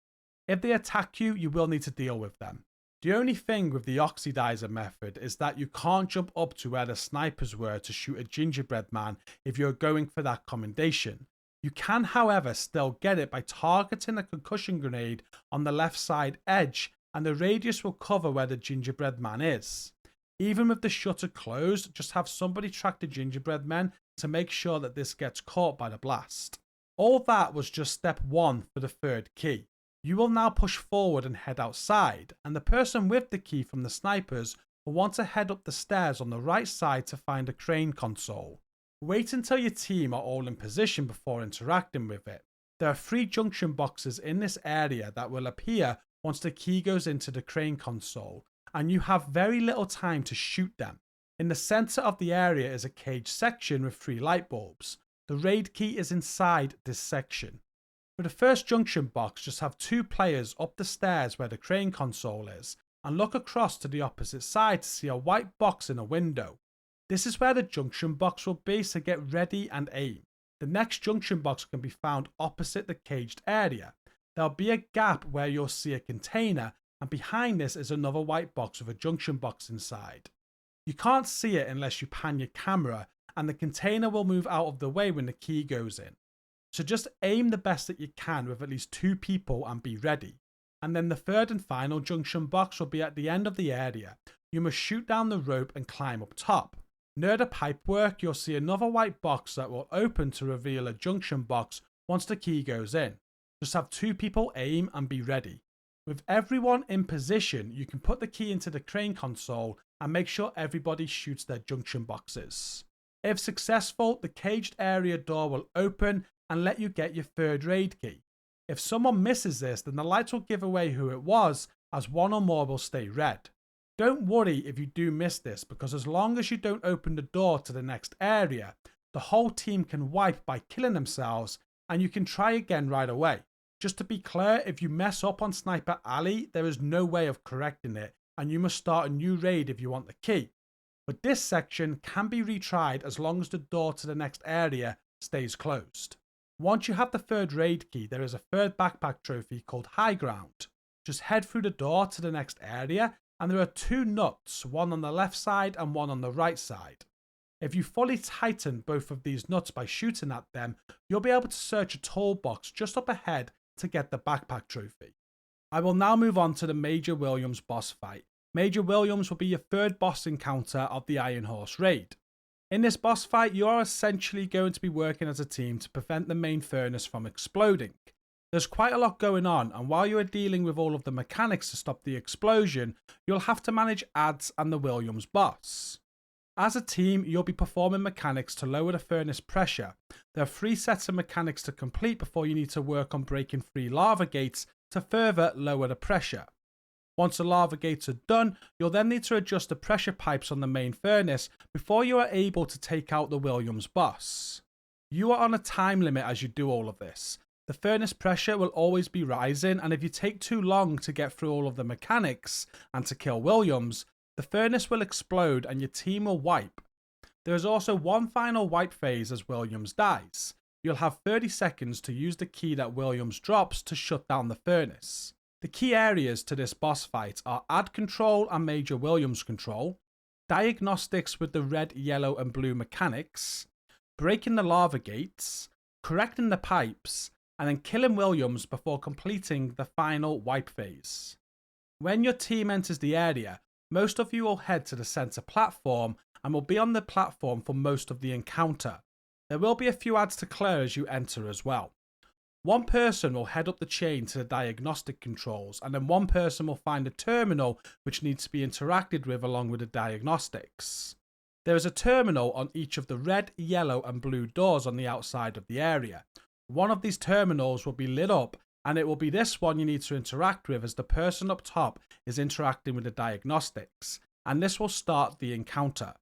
If they attack you, you will need to deal with them. The only thing with the oxidizer method is that you can't jump up to where the snipers were to shoot a gingerbread man if you're going for that commendation. You can, however, still get it by targeting a concussion grenade on the left side edge, and the radius will cover where the gingerbread man is. Even with the shutter closed, just have somebody track the gingerbread men to make sure that this gets caught by the blast. All that was just step 1 for the 3rd key. You will now push forward and head outside, and the person with the key from the snipers will want to head up the stairs on the right side to find a crane console. Wait until your team are all in position before interacting with it. There are 3 junction boxes in this area that will appear once the key goes into the crane console, and you have very little time to shoot them. In the center of the area is a cage section with 3 light bulbs. The raid key is inside this section. For the first junction box, just have 2 players up the stairs where the crane console is, and look across to the opposite side to see a white box in a window. This is where the junction box will be, so get ready and aim. The next junction box can be found opposite the caged area. There'll be a gap where you'll see a container, and behind this is another white box with a junction box inside. You can't see it unless you pan your camera, and the container will move out of the way when the key goes in. So just aim the best that you can with at least 2 people and be ready. And then the 3rd and final junction box will be at the end of the area. You must shoot down the rope and climb up top. Near the pipework, you'll see another white box that will open to reveal a junction box once the key goes in. Just have 2 people aim and be ready. With everyone in position, you can put the key into the crane console and make sure everybody shoots their junction boxes. If successful, the caged area door will open and let you get your 3rd raid key. If someone misses this, then the lights will give away who it was, as 1 or more will stay red. Don't worry if you do miss this, because as long as you don't open the door to the next area, the whole team can wipe by killing themselves, and you can try again right away. Just to be clear, if you mess up on Sniper Alley, there is no way of correcting it, and you must start a new raid if you want the key. But this section can be retried as long as the door to the next area stays closed. Once you have the 3rd raid key, there is a 3rd backpack trophy called High Ground. Just head through the door to the next area, and there are 2 nuts, one on the left side and one on the right side. If you fully tighten both of these nuts by shooting at them, you'll be able to search a toolbox just up ahead to get the backpack trophy. I will now move on to the Major Williams boss fight. Major Williams will be your 3rd boss encounter of the Iron Horse raid. In this boss fight, you are essentially going to be working as a team to prevent the main furnace from exploding. There's quite a lot going on, and while you are dealing with all of the mechanics to stop the explosion, you'll have to manage ads and the Williams boss. As a team, you'll be performing mechanics to lower the furnace pressure. There are 3 sets of mechanics to complete before you need to work on breaking 3 lava gates to further lower the pressure. Once the lava gates are done, you'll then need to adjust the pressure pipes on the main furnace before you are able to take out the Williams boss. You are on a time limit as you do all of this. The furnace pressure will always be rising, and if you take too long to get through all of the mechanics and to kill Williams, the furnace will explode and your team will wipe. There is also one final wipe phase as Williams dies. You'll have 30 seconds to use the key that Williams drops to shut down the furnace. The key areas to this boss fight are Ad Control and Major Williams Control, Diagnostics with the red, yellow and blue mechanics, breaking the lava gates, correcting the pipes, and then killing Williams before completing the final wipe phase. When your team enters the area, most of you will head to the center platform and will be on the platform for most of the encounter. There will be a few ads to clear as you enter as well. One person will head up the chain to the diagnostic controls, and then one person will find a terminal which needs to be interacted with along with the diagnostics. There is a terminal on each of the red, yellow and blue doors on the outside of the area. One of these terminals will be lit up, and it will be this one you need to interact with as the person up top is interacting with the diagnostics, and this will start the encounter.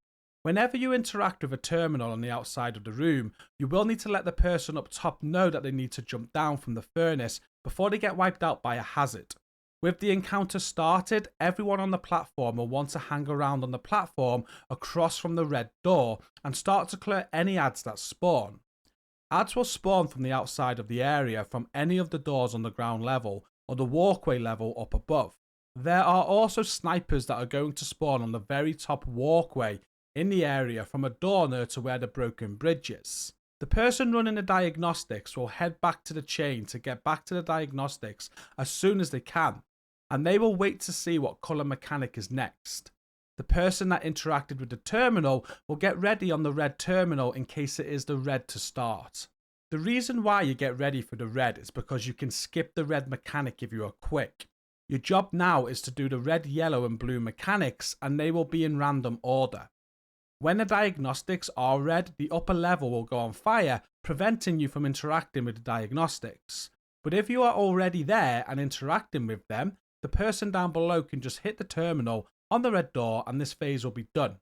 Whenever you interact with a terminal on the outside of the room, you will need to let the person up top know that they need to jump down from the furnace before they get wiped out by a hazard. With the encounter started, everyone on the platform will want to hang around on the platform across from the red door and start to clear any ads that spawn. Ads will spawn from the outside of the area from any of the doors on the ground level or the walkway level up above. There are also snipers that are going to spawn on the very top walkway in the area from a door near to where the broken bridge is. The person running the diagnostics will head back to the chain to get back to the diagnostics as soon as they can, and they will wait to see what colour mechanic is next. The person that interacted with the terminal will get ready on the red terminal in case it is the red to start. The reason why you get ready for the red is because you can skip the red mechanic if you are quick. Your job now is to do the red, yellow and blue mechanics, and they will be in random order. When the diagnostics are red, the upper level will go on fire, preventing you from interacting with the diagnostics. But if you are already there and interacting with them, the person down below can just hit the terminal on the red door and this phase will be done.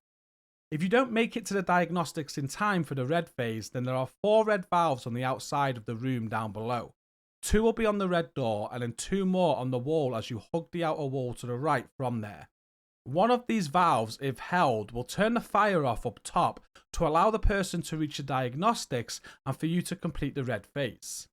If you don't make it to the diagnostics in time for the red phase, then there are 4 red valves on the outside of the room down below. 2 will be on the red door and then 2 more on the wall as you hug the outer wall to the right from there. One of these valves, if held, will turn the fire off up top to allow the person to reach the diagnostics and for you to complete the red phase.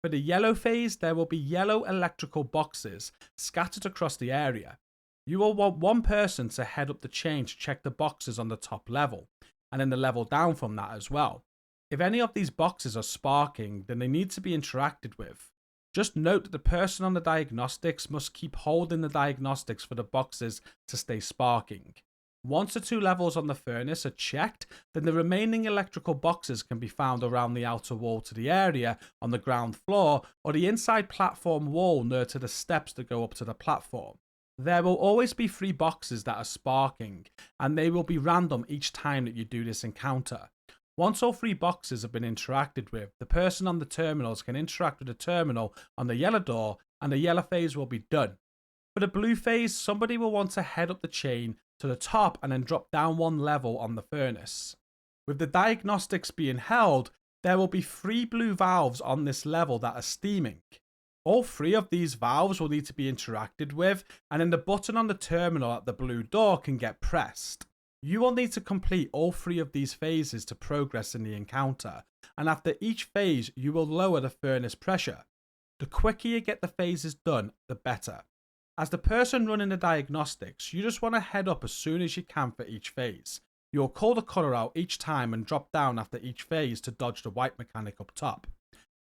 For the yellow phase, there will be yellow electrical boxes scattered across the area. You will want one person to head up the chain to check the boxes on the top level, and then the level down from that as well. If any of these boxes are sparking, then they need to be interacted with. Just note that the person on the diagnostics must keep holding the diagnostics for the boxes to stay sparking. Once the 2 levels on the furnace are checked, then the remaining electrical boxes can be found around the outer wall to the area on the ground floor or the inside platform wall near to the steps that go up to the platform. There will always be 3 boxes that are sparking, and they will be random each time that you do this encounter. Once all 3 boxes have been interacted with, the person on the terminals can interact with the terminal on the yellow door and the yellow phase will be done. For the blue phase, somebody will want to head up the chain to the top and then drop down 1 level on the furnace. With the diagnostics being held, there will be 3 blue valves on this level that are steaming. All 3 of these valves will need to be interacted with, and then the button on the terminal at the blue door can get pressed. You will need to complete all 3 of these phases to progress in the encounter, and after each phase you will lower the furnace pressure. The quicker you get the phases done, the better. As the person running the diagnostics, you just want to head up as soon as you can for each phase. You will call the colour out each time and drop down after each phase to dodge the wipe mechanic up top.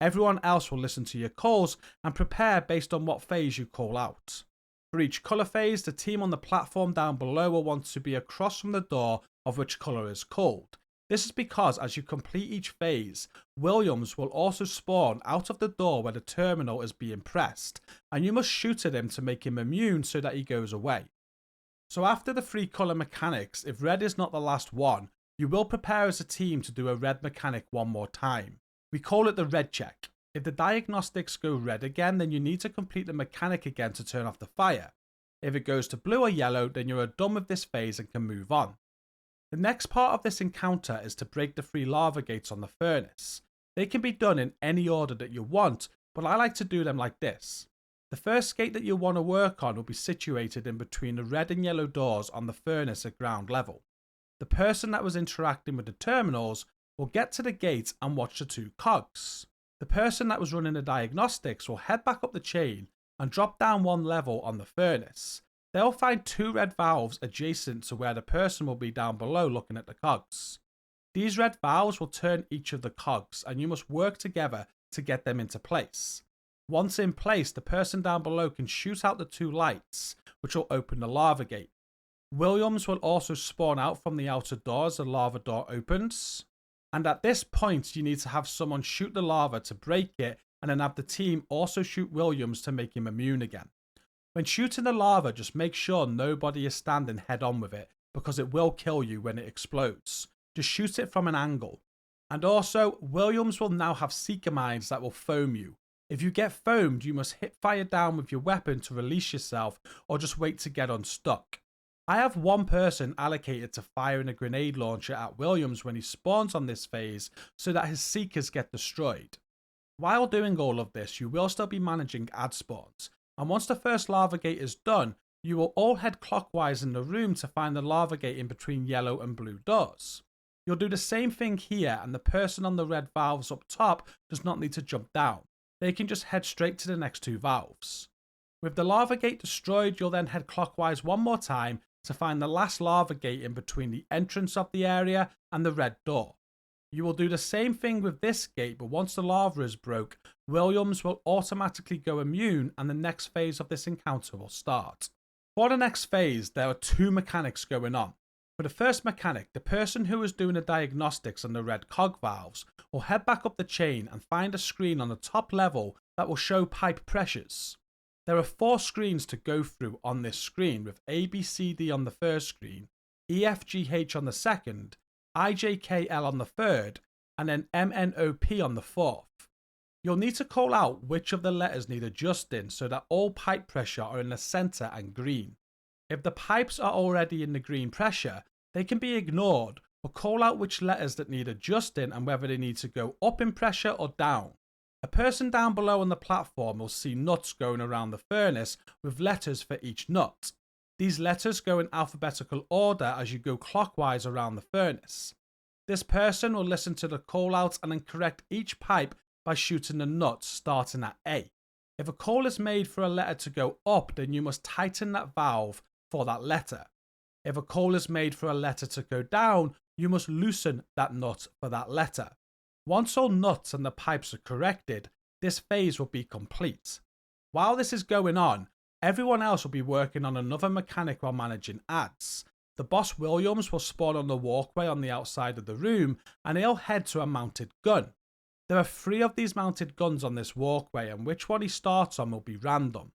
Everyone else will listen to your calls and prepare based on what phase you call out. For each colour phase, the team on the platform down below will want to be across from the door of which colour is called. This is because as you complete each phase, Williams will also spawn out of the door where the terminal is being pressed, and you must shoot at him to make him immune so that he goes away. So after the 3 colour mechanics, if red is not the last one, you will prepare as a team to do a red mechanic one more time. We call it the red check. If the diagnostics go red again, then you need to complete the mechanic again to turn off the fire. If it goes to blue or yellow, then you are done with this phase and can move on. The next part of this encounter is to break the 3 lava gates on the furnace. They can be done in any order that you want, but I like to do them like this. The first gate that you'll want to work on will be situated in between the red and yellow doors on the furnace at ground level. The person that was interacting with the terminals will get to the gate and watch the two cogs. The person that was running the diagnostics will head back up the chain and drop down one level on the furnace. They'll find two red valves adjacent to where the person will be down below looking at the cogs. These red valves will turn each of the cogs, and you must work together to get them into place. Once in place, the person down below can shoot out the two lights, which will open the lava gate. Williams will also spawn out from the outer door as the lava door opens. And at this point, you need to have someone shoot the lava to break it, and then have the team also shoot Williams to make him immune again. When shooting the lava, just make sure nobody is standing head on with it, because it will kill you when it explodes. Just shoot it from an angle. And also, Williams will now have seeker mines that will foam you. If you get foamed, you must hit fire down with your weapon to release yourself, or just wait to get unstuck. I have one person allocated to firing a grenade launcher at Williams when he spawns on this phase, so that his seekers get destroyed. While doing all of this, you will still be managing ad spawns, and once the first lava gate is done, you will all head clockwise in the room to find the lava gate in between yellow and blue doors. You'll do the same thing here, and the person on the red valves up top does not need to jump down. They can just head straight to the next two valves. With the lava gate destroyed, you'll then head clockwise one more time to find the last lava gate in between the entrance of the area and the red door. You will do the same thing with this gate, but once the lava is broke, Williams will automatically go immune, and the next phase of this encounter will start. For the next phase, there are two mechanics going on. For the first mechanic, the person who is doing the diagnostics on the red cog valves will head back up the chain and find a screen on the top level that will show pipe pressures. There are 4 screens to go through on this screen, with A, B, C, D on the first screen, E, F, G, H on the second, I, J, K, L on the third, and then M, N, O, P on the fourth. You'll need to call out which of the letters need adjusting so that all pipe pressure are in the center and green. If the pipes are already in the green pressure, they can be ignored, or call out which letters that need adjusting and whether they need to go up in pressure or down. A person down below on the platform will see nuts going around the furnace with letters for each nut. These letters go in alphabetical order as you go clockwise around the furnace. This person will listen to the call outs and then correct each pipe by shooting the nuts starting at A. If a call is made for a letter to go up, then you must tighten that valve for that letter. If a call is made for a letter to go down, you must loosen that nut for that letter. Once all nuts and the pipes are corrected, this phase will be complete. While this is going on, everyone else will be working on another mechanic while managing ads. The boss Williams will spawn on the walkway on the outside of the room, and he'll head to a mounted gun. There are 3 of these mounted guns on this walkway, and which one he starts on will be random.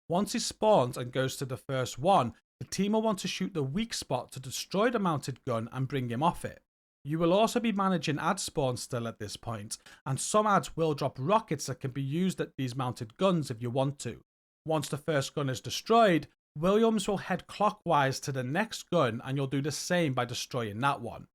Once he spawns and goes to the first one, the team will want to shoot the weak spot to destroy the mounted gun and bring him off it. You will also be managing ad spawns still at this point, and some ads will drop rockets that can be used at these mounted guns if you want to. Once the first gun is destroyed, Williams will head clockwise to the next gun, and you'll do the same by destroying that one.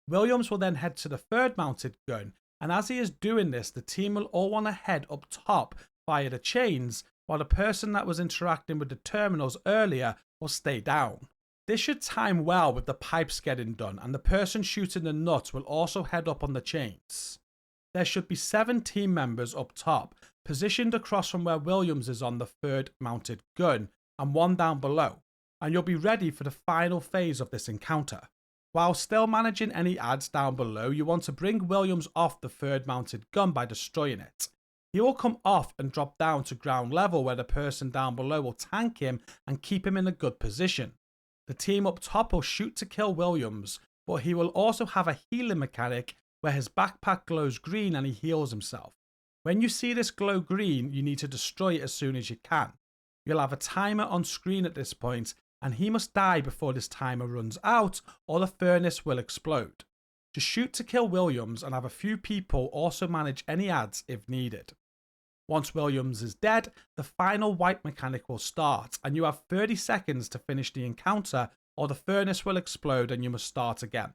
Williams will then head to the third mounted gun, and as he is doing this, the team will all want to head up top via the chains, while the person that was interacting with the terminals earlier will stay down. This should time well with the pipes getting done, and the person shooting the nuts will also head up on the chains. There should be 7 team members up top, positioned across from where Williams is on the third mounted gun, and 1 down below, and you'll be ready for the final phase of this encounter. While still managing any ads down below, you want to bring Williams off the third mounted gun by destroying it. He will come off and drop down to ground level, where the person down below will tank him and keep him in a good position. The team up top will shoot to kill Williams, but he will also have a healing mechanic where his backpack glows green and he heals himself. When you see this glow green, you need to destroy it as soon as you can. You'll have a timer on screen at this point, and he must die before this timer runs out, or the furnace will explode. Just shoot to kill Williams and have a few people also manage any ads if needed. Once Williams is dead, the final wipe mechanic will start, and you have 30 seconds to finish the encounter, or the furnace will explode and you must start again.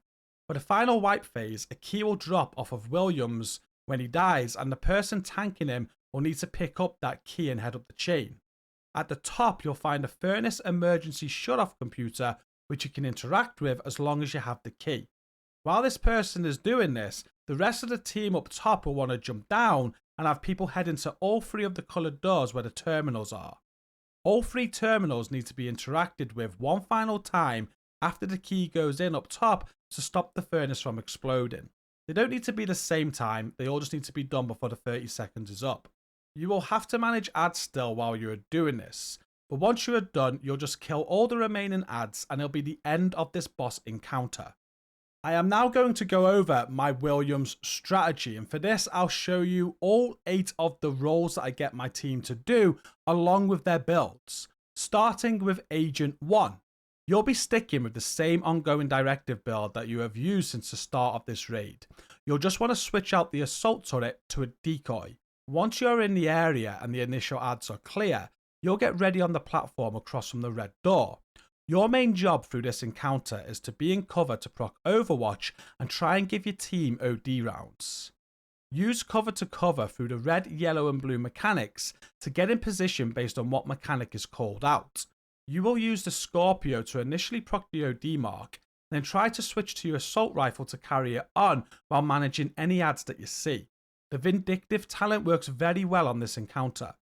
For the final wipe phase, a key will drop off of Williams when he dies, and the person tanking him will need to pick up that key and head up the chain. At the top, you'll find a furnace emergency shutoff computer, which you can interact with as long as you have the key. While this person is doing this, the rest of the team up top will want to jump down and have people head into all 3 of the coloured doors where the terminals are. All 3 terminals need to be interacted with one final time after the key goes in up top to stop the furnace from exploding. They don't need to be the same time, they all just need to be done before the 30 seconds is up. You will have to manage ads still while you are doing this, but once you are done, you'll just kill all the remaining ads and it'll be the end of this boss encounter. I am now going to go over my Williams strategy, and for this I'll show you all 8 of the roles that I get my team to do along with their builds. Starting with Agent 1. You'll be sticking with the same ongoing directive build that you have used since the start of this raid. You'll just want to switch out the assault turret to a decoy. Once you're in the area and the initial ads are clear, you'll get ready on the platform across from the red door. Your main job through this encounter is to be in cover to proc Overwatch and try and give your team OD rounds. Use cover to cover through the red, yellow and blue mechanics to get in position based on what mechanic is called out. You will use the Scorpio to initially proc the OD mark, then try to switch to your assault rifle to carry it on while managing any ads that you see. The Vindictive talent works very well on this encounter.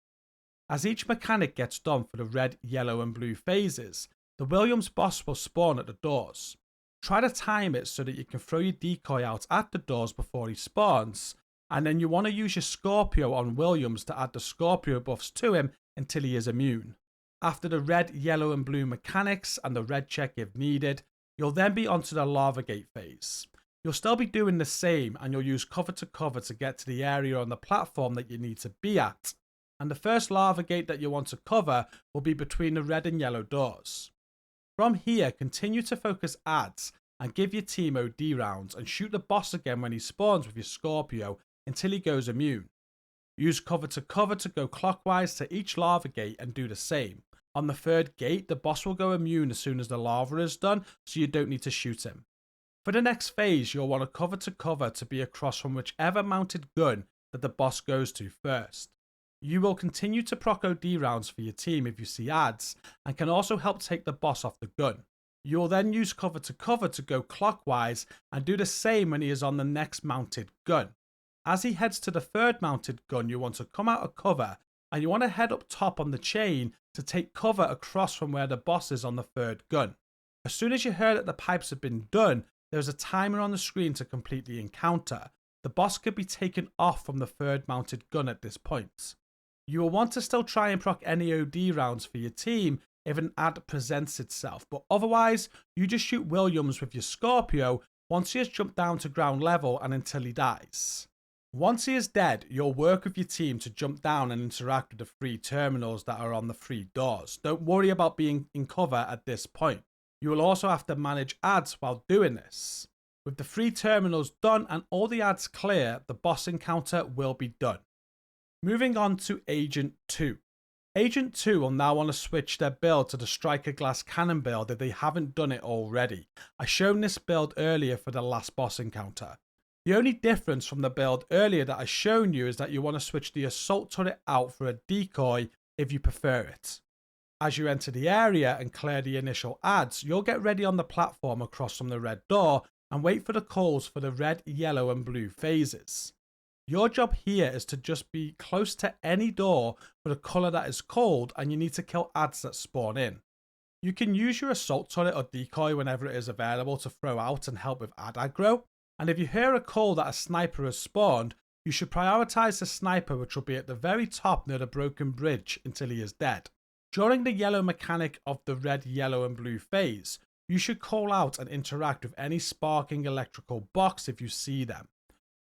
As each mechanic gets done for the red, yellow and blue phases, the Williams boss will spawn at the doors. Try to time it so that you can throw your decoy out at the doors before he spawns, and then you want to use your Scorpio on Williams to add the Scorpio buffs to him until he is immune. After the red, yellow and blue mechanics and the red check if needed, you'll then be onto the lava gate phase. You'll still be doing the same and you'll use cover to get to the area on the platform that you need to be at. And the first lava gate that you want to cover will be between the red and yellow doors. From here, continue to focus ads and give your team OD rounds and shoot the boss again when he spawns with your Scorpio until he goes immune. Use cover to go clockwise to each lava gate and do the same. On the third gate, the boss will go immune as soon as the lava is done, so you don't need to shoot him. For the next phase, you'll want to cover to be across from whichever mounted gun that the boss goes to first. You will continue to proc OD rounds for your team if you see ads, and can also help take the boss off the gun. You will then use cover to go clockwise and do the same when he is on the next mounted gun. As he heads to the third mounted gun, you want to come out of cover and you want to head up top on the chain to take cover across from where the boss is on the third gun. As soon as you hear that the pipes have been done, there's a timer on the screen to complete the encounter. The boss could be taken off from the third mounted gun at this point. You will want to still try and proc any OD rounds for your team if an ad presents itself, but otherwise you just shoot Williams with your Scorpio once he has jumped down to ground level and until he dies. Once he is dead, you'll work with your team to jump down and interact with the 3 terminals that are on the 3 doors. Don't worry about being in cover at this point. You will also have to manage ads while doing this. With the 3 terminals done and all the ads clear, the boss encounter will be done. Moving on to Agent 2. Agent 2 will now want to switch their build to the Striker Glass Cannon build if they haven't done it already. I shown this build earlier for the last boss encounter. The only difference from the build earlier that I shown you is that you want to switch the assault turret out for a decoy if you prefer it. As you enter the area and clear the initial ads, you'll get ready on the platform across from the red door and wait for the calls for the red, yellow and blue phases. Your job here is to just be close to any door for the colour that is called, and you need to kill ads that spawn in. You can use your assault turret or decoy whenever it is available to throw out and help with ad aggro. And if you hear a call that a sniper has spawned, you should prioritise the sniper, which will be at the very top near the broken bridge until he is dead. During the yellow mechanic of the red, yellow and blue phase, you should call out and interact with any sparking electrical box if you see them.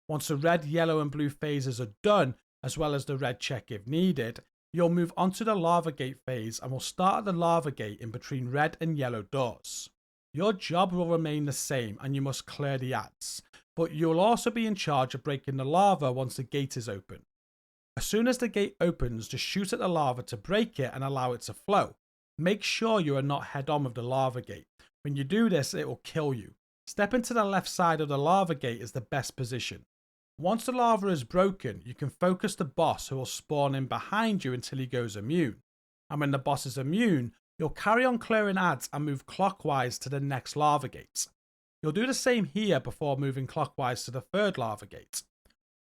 Once the red, yellow and blue phases are done, as well as the red check if needed, you'll move onto the lava gate phase and will start at the lava gate in between red and yellow doors. Your job will remain the same and you must clear the ads, but you'll also be in charge of breaking the lava once the gate is open. As soon as the gate opens, just shoot at the lava to break it and allow it to flow. Make sure you are not head on with the lava gate. When you do this, it will kill you. Stepping to the left side of the lava gate is the best position. Once the lava is broken, you can focus the boss who will spawn in behind you until he goes immune. And when the boss is immune, you'll carry on clearing adds and move clockwise to the next lava gate. You'll do the same here before moving clockwise to the third lava gate.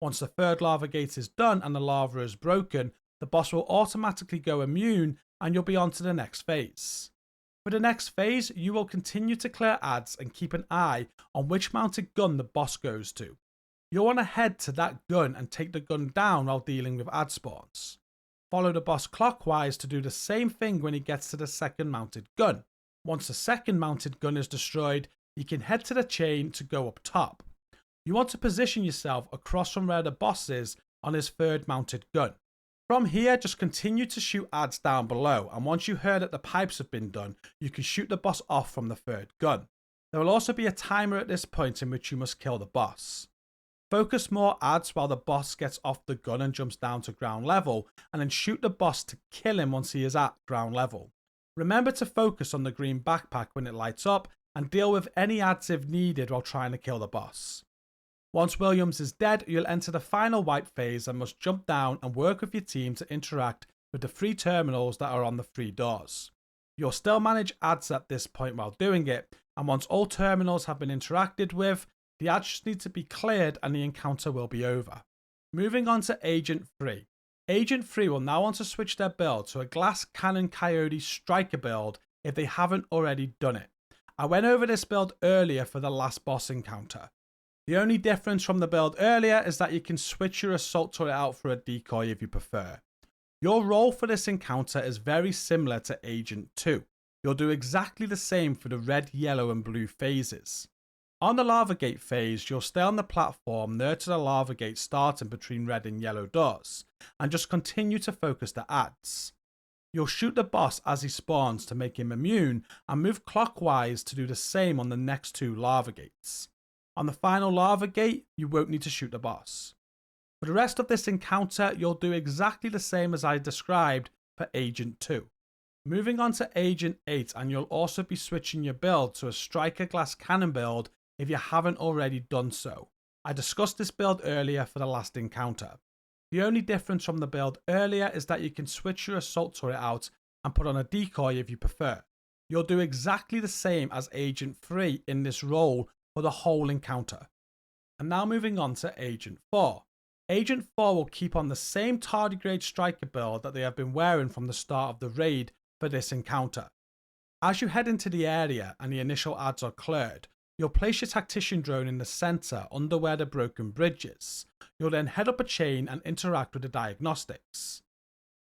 Once the third lava gate is done and the lava is broken, the boss will automatically go immune and you'll be on to the next phase. For the next phase, you will continue to clear adds and keep an eye on which mounted gun the boss goes to. You'll want to head to that gun and take the gun down while dealing with add spawns. Follow the boss clockwise to do the same thing when he gets to the second mounted gun. Once the second mounted gun is destroyed, you can head to the chain to go up top. You want to position yourself across from where the boss is on his third mounted gun. From here, just continue to shoot adds down below, and once you hear that the pipes have been done, you can shoot the boss off from the third gun. There will also be a timer at this point in which you must kill the boss. Focus more adds while the boss gets off the gun and jumps down to ground level, and then shoot the boss to kill him once he is at ground level. Remember to focus on the green backpack when it lights up, and deal with any adds if needed while trying to kill the boss. Once Williams is dead, you'll enter the final wipe phase and must jump down and work with your team to interact with the 3 terminals that are on the 3 doors. You'll still manage adds at this point while doing it, and once all terminals have been interacted with, the adds just need to be cleared and the encounter will be over. Moving on to Agent 3. Agent 3 will now want to switch their build to a Glass Cannon Coyote Striker build if they haven't already done it. I went over this build earlier for the last boss encounter. The only difference from the build earlier is that you can switch your assault turret out for a decoy if you prefer. Your role for this encounter is very similar to Agent 2. You'll do exactly the same for the red, yellow and blue phases. On the lava gate phase, you'll stay on the platform near to the lava gate starting between red and yellow doors, and just continue to focus the adds. You'll shoot the boss as he spawns to make him immune, and move clockwise to do the same on the next 2 lava gates. On the final lava gate, you won't need to shoot the boss. For the rest of this encounter, you'll do exactly the same as I described for Agent 2. Moving on to Agent 8, and you'll also be switching your build to a Striker Glass Cannon build if you haven't already done so. I discussed this build earlier for the last encounter. The only difference from the build earlier is that you can switch your assault turret out and put on a decoy if you prefer. You'll do exactly the same as Agent 3 in this role for the whole encounter. And now moving on to Agent 4. Agent 4 will keep on the same tardigrade striker build that they have been wearing from the start of the raid for this encounter. As you head into the area and the initial adds are cleared, you'll place your tactician drone in the center under where the broken bridge is. You'll then head up a chain and interact with the diagnostics.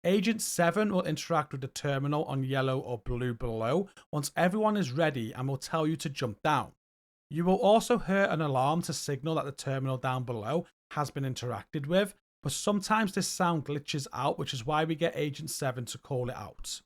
Agent 7 will interact with the terminal on yellow or blue below once everyone is ready and will tell you to jump down. You will also hear an alarm to signal that the terminal down below has been interacted with, but sometimes this sound glitches out, which is why we get Agent 7 to call it out.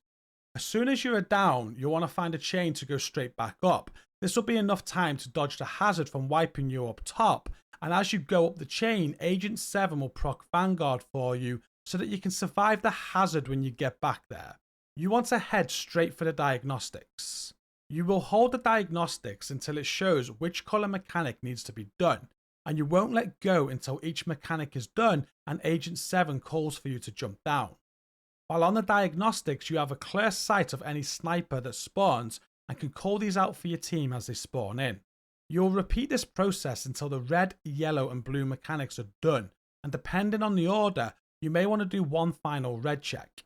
As soon as you are down, you'll want to find a chain to go straight back up. This will be enough time to dodge the hazard from wiping you up top, and as you go up the chain, Agent 7 will proc Vanguard for you so that you can survive the hazard when you get back there. You want to head straight for the diagnostics. You will hold the diagnostics until it shows which colour mechanic needs to be done, and you won't let go until each mechanic is done and Agent 7 calls for you to jump down. While on the diagnostics, you have a clear sight of any sniper that spawns and can call these out for your team as they spawn in. You'll repeat this process until the red, yellow and blue mechanics are done, and depending on the order, you may want to do one final red check.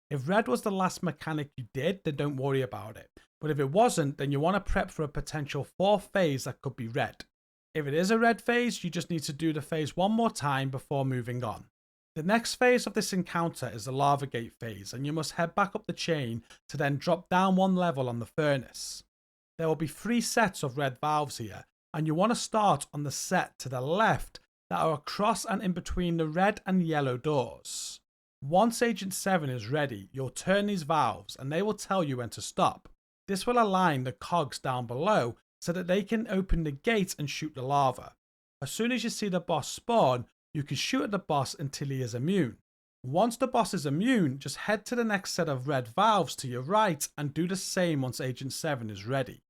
If red was the last mechanic you did, then don't worry about it. But if it wasn't, then you want to prep for a potential 4th phase that could be red. If it is a red phase, you just need to do the phase one more time before moving on. The next phase of this encounter is the lava gate phase, and you must head back up the chain to then drop down 1 level on the furnace. There will be 3 sets of red valves here, and you want to start on the set to the left that are across and in between the red and yellow doors. Once Agent 7 is ready, you'll turn these valves and they will tell you when to stop. This will align the cogs down below so that they can open the gate and shoot the lava. As soon as you see the boss spawn, you can shoot at the boss until he is immune. Once the boss is immune, just head to the next set of red valves to your right and do the same once Agent 7 is ready.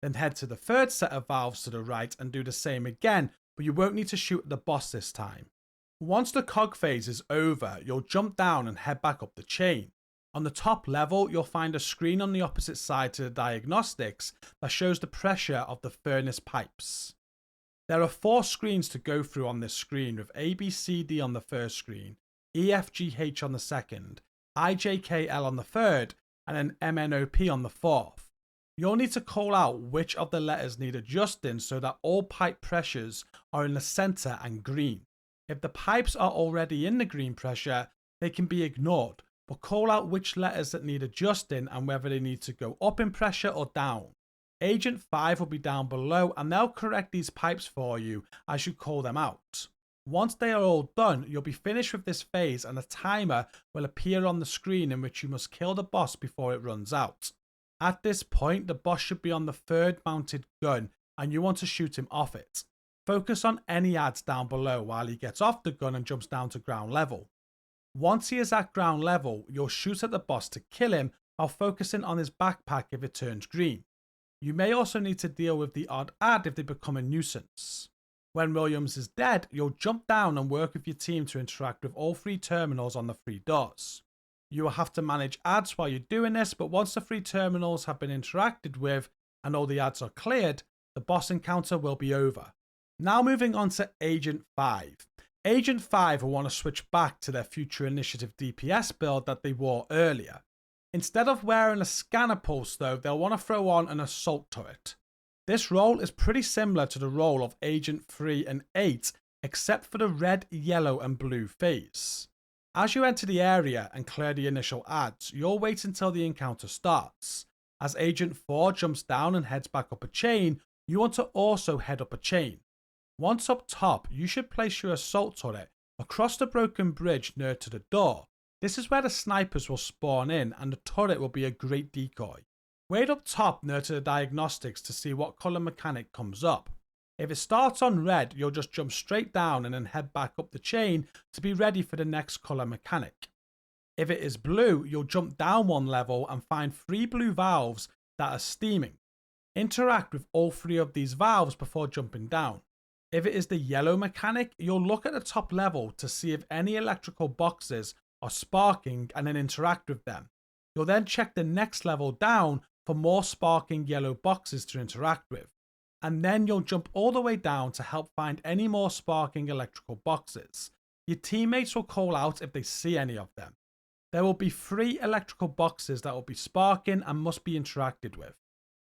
Then head to the 3rd set of valves to the right and do the same again but you won't need to shoot at the boss this time. Once the cog phase is over, you'll jump down and head back up the chain. On the top level, you'll find a screen on the opposite side to the diagnostics that shows the pressure of the furnace pipes. There are 4 screens to go through on this screen, with A, B, C, D on the first screen, E, F, G, H on the second, I, J, K, L on the third, and then M, N, O, P on the fourth. You'll need to call out which of the letters need adjusting so that all pipe pressures are in the center and green. If the pipes are already in the green pressure, they can be ignored, but call out which letters that need adjusting and whether they need to go up in pressure or down. Agent 5 will be down below and they'll correct these pipes for you as you call them out. Once they are all done, you'll be finished with this phase and a timer will appear on the screen in which you must kill the boss before it runs out. At this point, the boss should be on the 3rd mounted gun and you want to shoot him off it. Focus on any ads down below while he gets off the gun and jumps down to ground level. Once he is at ground level, you'll shoot at the boss to kill him while focusing on his backpack if it turns green. You may also need to deal with the odd ad if they become a nuisance. When Williams is dead, you'll jump down and work with your team to interact with all 3 terminals on the 3 doors. You will have to manage ads while you're doing this, but once the 3 terminals have been interacted with and all the ads are cleared, the boss encounter will be over. Now moving on to Agent 5. Agent 5 will want to switch back to their Future Initiative DPS build that they wore earlier. Instead of wearing a scanner pulse though, they'll want to throw on an assault turret. This role is pretty similar to the role of Agent 3 and 8, except for the red, yellow and blue phase. As you enter the area and clear the initial ads, you'll wait until the encounter starts. As Agent 4 jumps down and heads back up a chain, you want to also head up a chain. Once up top, you should place your assault turret across the broken bridge near to the door. This is where the snipers will spawn in and the turret will be a great decoy. Wait up top near to the diagnostics to see what colour mechanic comes up. If it starts on red, you'll just jump straight down and then head back up the chain to be ready for the next colour mechanic. If it is blue, you'll jump down 1 level and find 3 blue valves that are steaming. Interact with all 3 of these valves before jumping down. If it is the yellow mechanic, you'll look at the top level to see if any electrical boxes are sparking and then interact with them. You'll then check the next level down for more sparking yellow boxes to interact with. And then you'll jump all the way down to help find any more sparking electrical boxes. Your teammates will call out if they see any of them. There will be 3 electrical boxes that will be sparking and must be interacted with.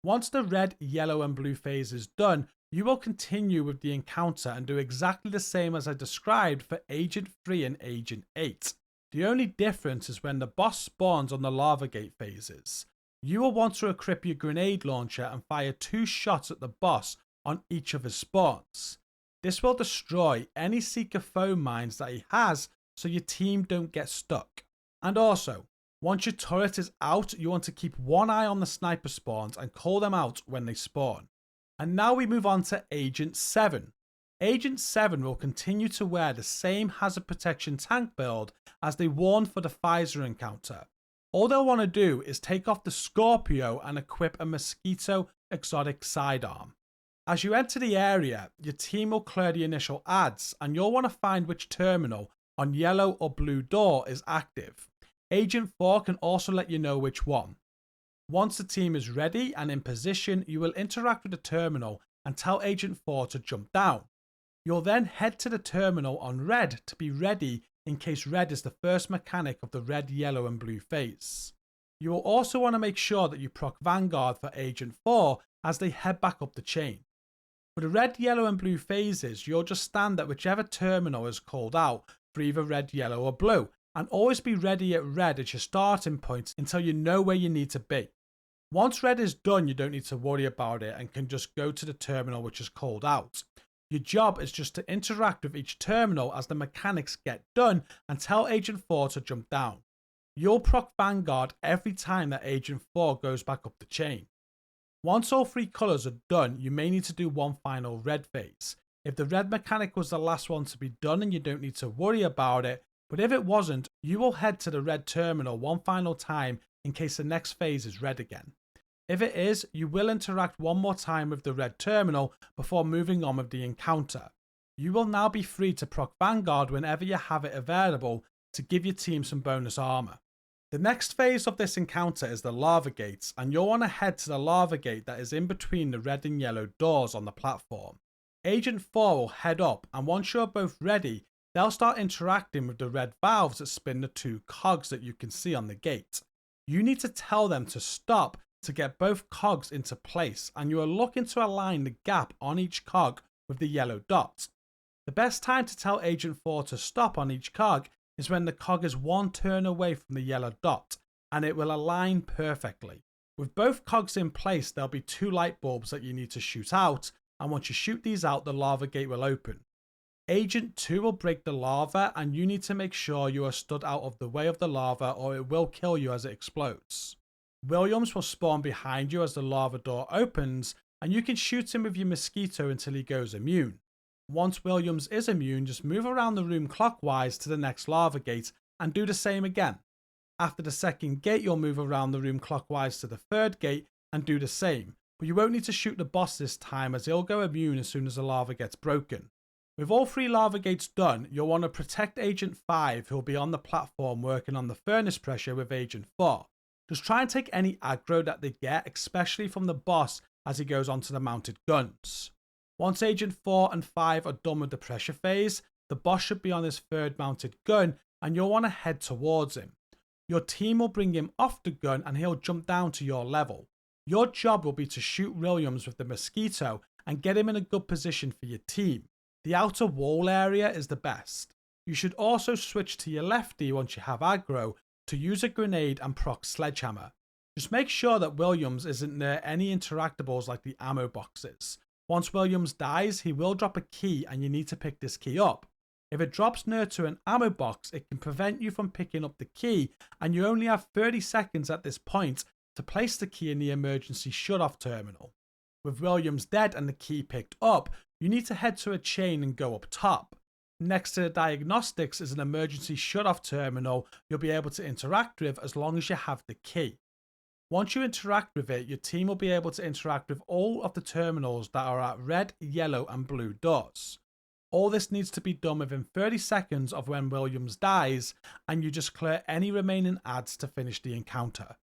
Once the red, yellow and blue phase is done, you will continue with the encounter and do exactly the same as I described for Agent 3 and Agent 8. The only difference is when the boss spawns on the lava gate phases. You will want to equip your grenade launcher and fire 2 shots at the boss on each of his spawns. This will destroy any Seeker foam mines that he has so your team don't get stuck. And also, once your turret is out, you want to keep 1 eye on the sniper spawns and call them out when they spawn. And now we move on to Agent 7. Agent 7 will continue to wear the same hazard protection tank build as they worn for the Fieser encounter. All they'll want to do is take off the Scorpio and equip a Mosquito exotic sidearm. As you enter the area, your team will clear the initial ads and you'll want to find which terminal on yellow or blue door is active. Agent 4 can also let you know which one. Once the team is ready and in position, you will interact with the terminal and tell Agent 4 to jump down. You'll then head to the terminal on red to be ready in case red is the first mechanic of the red, yellow and blue phase. You will also want to make sure that you proc Vanguard for Agent 4 as they head back up the chain. For the red, yellow and blue phases, you'll just stand at whichever terminal is called out for either red, yellow or blue, and always be ready at red as your starting point until you know where you need to be. Once red is done, you don't need to worry about it and can just go to the terminal which is called out. Your job is just to interact with each terminal as the mechanics get done and tell Agent 4 to jump down. You'll proc Vanguard every time that Agent 4 goes back up the chain. Once all 3 colours are done, you may need to do 1 final red phase. If the red mechanic was the last one to be done and you don't need to worry about it, but if it wasn't, you will head to the red terminal 1 final time in case the next phase is red again. If it is, you will interact 1 more time with the red terminal before moving on with the encounter. You will now be free to proc Vanguard whenever you have it available to give your team some bonus armor. The next phase of this encounter is the lava gates, and you'll want to head to the lava gate that is in between the red and yellow doors on the platform. Agent 4 will head up, and once you're both ready, they'll start interacting with the red valves that spin the 2 cogs that you can see on the gate. You need to tell them to stop to get both cogs into place, and you are looking to align the gap on each cog with the yellow dot. The best time to tell Agent 4 to stop on each cog is when the cog is 1 turn away from the yellow dot, and it will align perfectly. With both cogs in place, there'll be 2 light bulbs that you need to shoot out, and once you shoot these out, the lava gate will open. Agent 2 will break the lava, and you need to make sure you are stood out of the way of the lava or it will kill you as it explodes. Williams will spawn behind you as the lava door opens, and you can shoot him with your mosquito until he goes immune. Once Williams is immune, just move around the room clockwise to the next lava gate and do the same again. After the second gate, you'll move around the room clockwise to the third gate and do the same, but you won't need to shoot the boss this time as he'll go immune as soon as the lava gets broken. With all 3 lava gates done, you'll want to protect Agent 5 who'll be on the platform working on the furnace pressure with Agent 4. Just try and take any aggro that they get, especially from the boss as he goes onto the mounted guns. Once Agent 4 and 5 are done with the pressure phase, the boss should be on his 3rd mounted gun and you'll want to head towards him. Your team will bring him off the gun and he'll jump down to your level. Your job will be to shoot Williams with the mosquito and get him in a good position for your team. The outer wall area is the best. You should also switch to your lefty once you have aggro to use a grenade and proc sledgehammer. Just make sure that Williams isn't near any interactables like the ammo boxes. Once Williams dies, he will drop a key and you need to pick this key up. If it drops near to an ammo box, it can prevent you from picking up the key, and you only have 30 seconds at this point to place the key in the emergency shut-off terminal. With Williams dead and the key picked up, you need to head to a chain and go up top. Next to the diagnostics is an emergency shut-off terminal you'll be able to interact with as long as you have the key. Once you interact with it, your team will be able to interact with all of the terminals that are at red, yellow and blue doors. All this needs to be done within 30 seconds of when Williams dies, and you just clear any remaining ads to finish the encounter.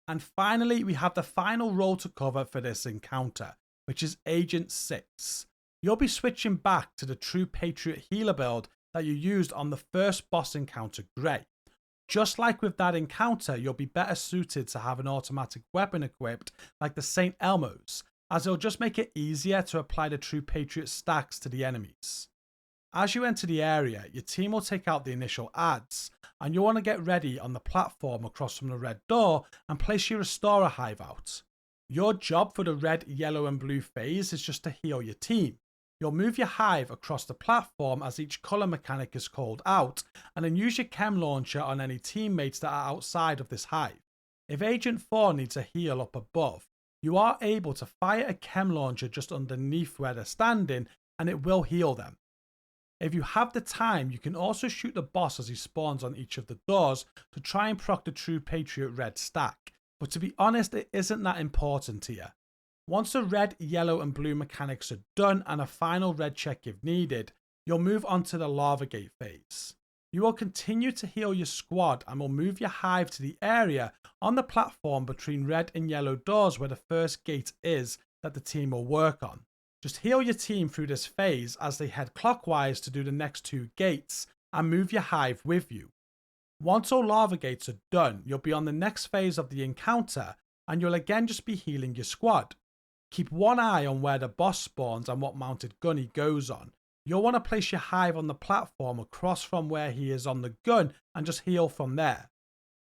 And finally, we have the final role to cover for this encounter, which is Agent 6. You'll be switching back to the True Patriot healer build that you used on the first boss encounter, Grey. Just like with that encounter, you'll be better suited to have an automatic weapon equipped like the St. Elmo's, as it'll just make it easier to apply the True Patriot stacks to the enemies. As you enter the area, your team will take out the initial ads, and you'll want to get ready on the platform across from the red door and place your Restorer Hive out. Your job for the red, yellow and blue phase is just to heal your team. You'll move your hive across the platform as each colour mechanic is called out, and then use your chem launcher on any teammates that are outside of this hive. If Agent 4 needs a heal up above, you are able to fire a chem launcher just underneath where they're standing and it will heal them. If you have the time, you can also shoot the boss as he spawns on each of the doors to try and proc the True Patriot red stack, but to be honest, it isn't that important here. Once the red, yellow and blue mechanics are done and a final red check if needed, you'll move on to the lava gate phase. You will continue to heal your squad and will move your hive to the area on the platform between red and yellow doors where the first gate is that the team will work on. Just heal your team through this phase as they head clockwise to do the next 2 gates and move your hive with you. Once all lava gates are done, you'll be on the next phase of the encounter and you'll again just be healing your squad. Keep one eye on where the boss spawns and what mounted gun he goes on. You'll want to place your hive on the platform across from where he is on the gun and just heal from there.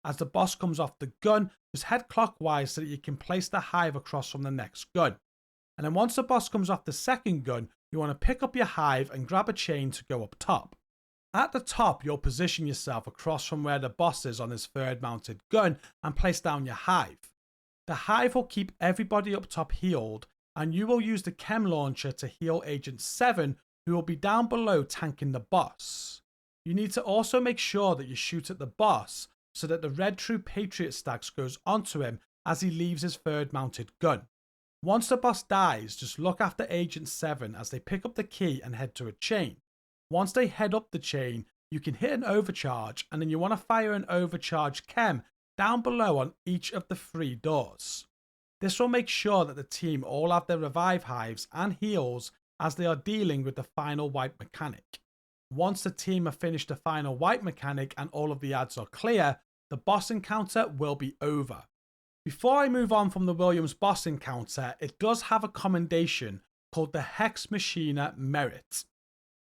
As the boss comes off the gun, just head clockwise so that you can place the hive across from the next gun. And then once the boss comes off the second gun, you want to pick up your hive and grab a chain to go up top. At the top, you'll position yourself across from where the boss is on his 3rd mounted gun and place down your hive. The hive will keep everybody up top healed, and you will use the chem launcher to heal Agent 7, who will be down below tanking the boss. You need to also make sure that you shoot at the boss so that the red True Patriot stacks goes onto him as he leaves his 3rd mounted gun. Once the boss dies, just look after Agent 7 as they pick up the key and head to a chain. Once they head up the chain, you can hit an overcharge, and then you want to fire an overcharge chem down below on each of the 3 doors. This will make sure that the team all have their revive hives and heals as they are dealing with the final wipe mechanic. Once the team have finished the final wipe mechanic and all of the ads are clear, the boss encounter will be over. Before I move on from the Williams boss encounter, it does have a commendation called the Hex Machina Merit.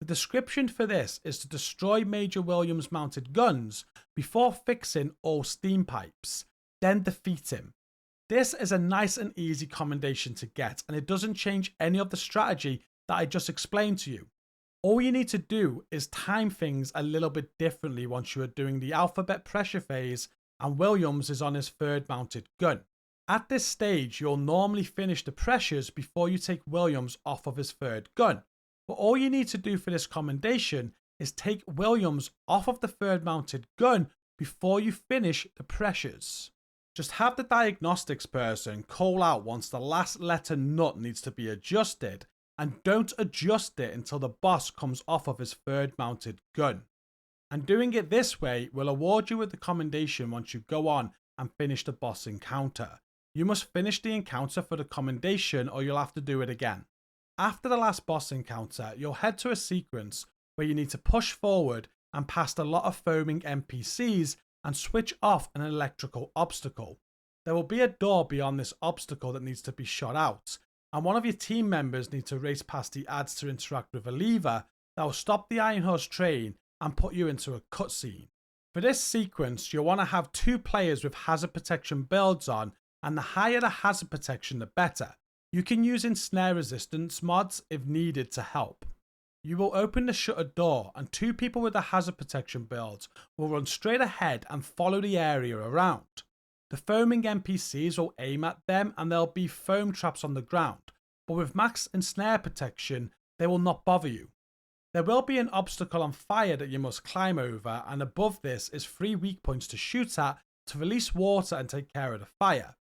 The description for this is to destroy Major Williams mounted guns before fixing all steam pipes, then defeat him. This is a nice and easy commendation to get, and it doesn't change any of the strategy that I just explained to you. All you need to do is time things a little bit differently once you are doing the alphabet pressure phase and Williams is on his 3rd mounted gun. At this stage, you'll normally finish the pressures before you take Williams off of his 3rd gun. But all you need to do for this commendation is take Williams off of the 3rd mounted gun before you finish the pressures. Just have the diagnostics person call out once the last letter nut needs to be adjusted, and don't adjust it until the boss comes off of his 3rd mounted gun. And doing it this way will award you with the commendation once you go on and finish the boss encounter. You must finish the encounter for the commendation or you'll have to do it again. After the last boss encounter, you'll head to a sequence where you need to push forward and past a lot of foaming NPCs and switch off an electrical obstacle. There will be a door beyond this obstacle that needs to be shot out, and one of your team members needs to race past the ads to interact with a lever that will stop the Iron Horse train and put you into a cutscene. For this sequence, you'll want to have 2 players with hazard protection builds on, and the higher the hazard protection the better. You can use ensnare resistance mods if needed to help. You will open the shutter door and 2 people with the hazard protection builds will run straight ahead and follow the area around. The foaming NPCs will aim at them and there'll be foam traps on the ground, but with max ensnare protection, they will not bother you. There will be an obstacle on fire that you must climb over, and above this is 3 weak points to shoot at to release water and take care of the fire.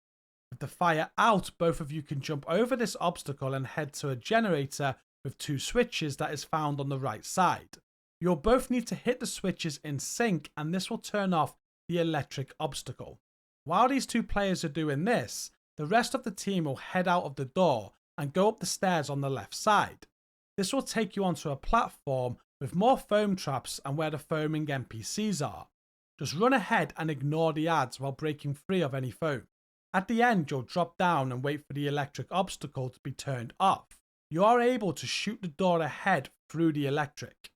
With the fire out, both of you can jump over this obstacle and head to a generator with 2 switches that is found on the right side. You'll both need to hit the switches in sync and this will turn off the electric obstacle. While these 2 players are doing this, the rest of the team will head out of the door and go up the stairs on the left side. This will take you onto a platform with more foam traps and where the foaming NPCs are. Just run ahead and ignore the ads while breaking free of any foam. At the end, you'll drop down and wait for the electric obstacle to be turned off. You are able to shoot the door ahead through the electric.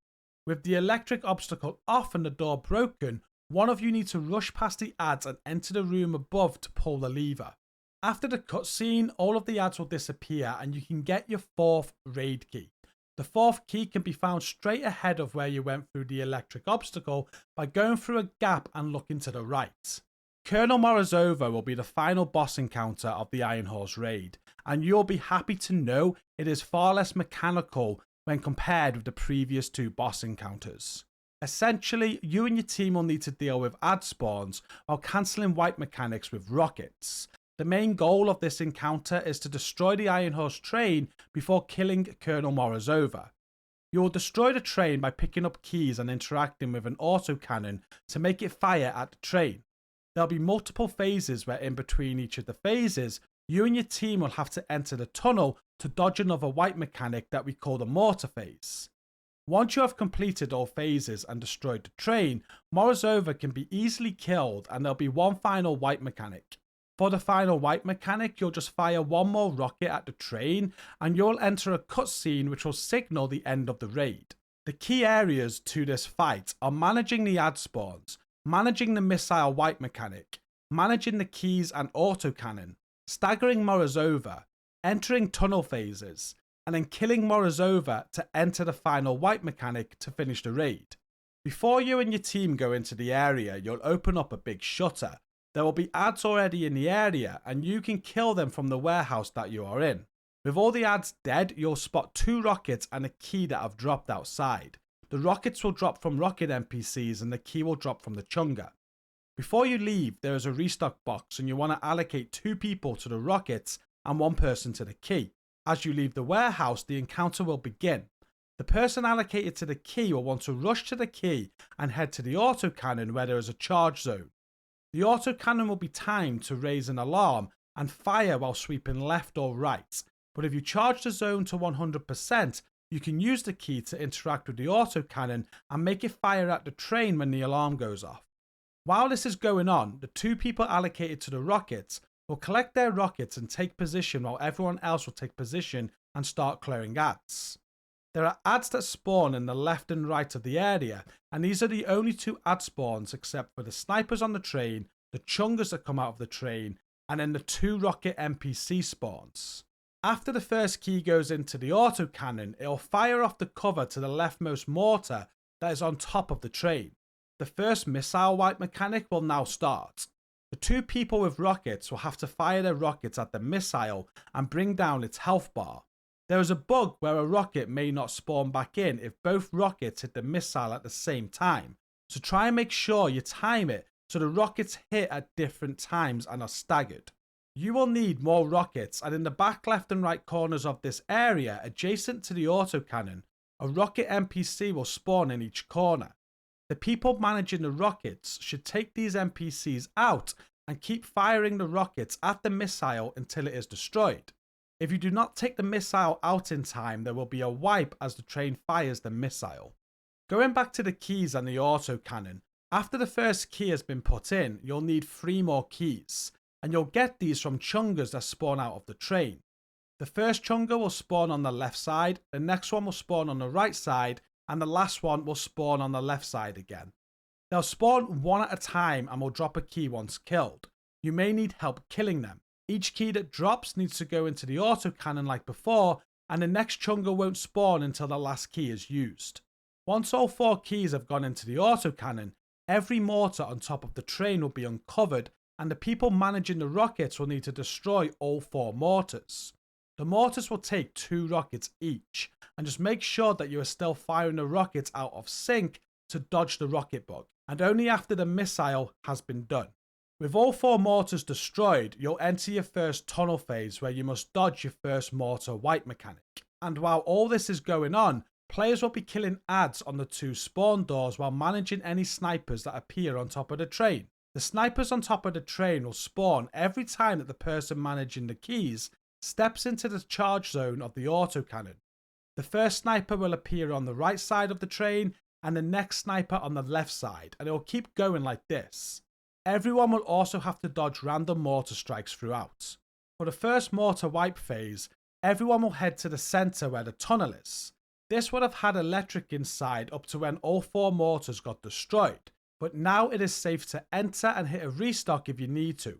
With the electric obstacle off and the door broken, one of you needs to rush past the ads and enter the room above to pull the lever. After the cutscene, all of the ads will disappear and you can get your 4th raid key. The 4th key can be found straight ahead of where you went through the electric obstacle by going through a gap and looking to the right. Colonel Morozova will be the final boss encounter of the Iron Horse raid, and you'll be happy to know it is far less mechanical when compared with the previous 2 boss encounters. Essentially, you and your team will need to deal with ad spawns while cancelling wipe mechanics with rockets. The main goal of this encounter is to destroy the Iron Horse train before killing Colonel Morozova. You will destroy the train by picking up keys and interacting with an autocannon to make it fire at the train. There'll be multiple phases where in between each of the phases, you and your team will have to enter the tunnel to dodge another wipe mechanic that we call the mortar phase. Once you have completed all phases and destroyed the train, Morozova can be easily killed and there'll be one final wipe mechanic. For the final wipe mechanic, you'll just fire one more rocket at the train and you'll enter a cutscene which will signal the end of the raid. The key areas to this fight are managing the ad spawns, managing the missile wipe mechanic, managing the keys and autocannon, staggering Morozova, entering tunnel phases, and then killing Morozova to enter the final wipe mechanic to finish the raid. Before you and your team go into the area, you'll open up a big shutter. There will be ads already in the area and you can kill them from the warehouse that you are in. With all the ads dead, you'll spot 2 rockets and a key that have dropped outside. The rockets will drop from rocket NPCs and the key will drop from the chunga. Before you leave, there is a restock box and you want to allocate 2 people to the rockets and 1 person to the key. As you leave the warehouse, the encounter will begin. The person allocated to the key will want to rush to the key and head to the autocannon where there is a charge zone. The autocannon will be timed to raise an alarm and fire while sweeping left or right, but if you charge the zone to 100%, you can use the key to interact with the autocannon and make it fire at the train when the alarm goes off. While this is going on, the 2 people allocated to the rockets will collect their rockets and take position while everyone else will take position and start clearing ads. There are ads that spawn in the left and right of the area, and these are the only 2 ad spawns except for the snipers on the train, the chungers that come out of the train, and then the 2 rocket NPC spawns. After the first key goes into the autocannon, it will fire off the cover to the leftmost mortar that is on top of the train. The first missile wipe mechanic will now start. The 2 people with rockets will have to fire their rockets at the missile and bring down its health bar. There is a bug where a rocket may not spawn back in if both rockets hit the missile at the same time, so try and make sure you time it so the rockets hit at different times and are staggered. You will need more rockets, and in the back left and right corners of this area adjacent to the autocannon, a rocket NPC will spawn in each corner. The people managing the rockets should take these NPCs out and keep firing the rockets at the missile until it is destroyed. If you do not take the missile out in time, there will be a wipe as the train fires the missile. Going back to the keys and the autocannon, after the first key has been put in, you'll need 3 more keys, and you'll get these from chungers that spawn out of the train. The first chunger will spawn on the left side, the next one will spawn on the right side, and the last one will spawn on the left side again. They'll spawn one at a time and will drop a key once killed. You may need help killing them. Each key that drops needs to go into the autocannon like before, and the next chunga won't spawn until the last key is used. Once all 4 keys have gone into the autocannon, every mortar on top of the train will be uncovered, and the people managing the rockets will need to destroy all 4 mortars. The mortars will take 2 rockets each, and just make sure that you are still firing the rockets out of sync to dodge the rocket bug, and only after the missile has been done. With all 4 mortars destroyed, you'll enter your first tunnel phase where you must dodge your first mortar wipe mechanic. And while all this is going on, players will be killing ads on the 2 spawn doors while managing any snipers that appear on top of the train. The snipers on top of the train will spawn every time that the person managing the keys steps into the charge zone of the autocannon. The first sniper will appear on the right side of the train and the next sniper on the left side, and it will keep going like this. Everyone will also have to dodge random mortar strikes throughout. For the first mortar wipe phase, everyone will head to the center where the tunnel is. This would have had electric inside up to when all 4 mortars got destroyed, but now it is safe to enter and hit a restock if you need to.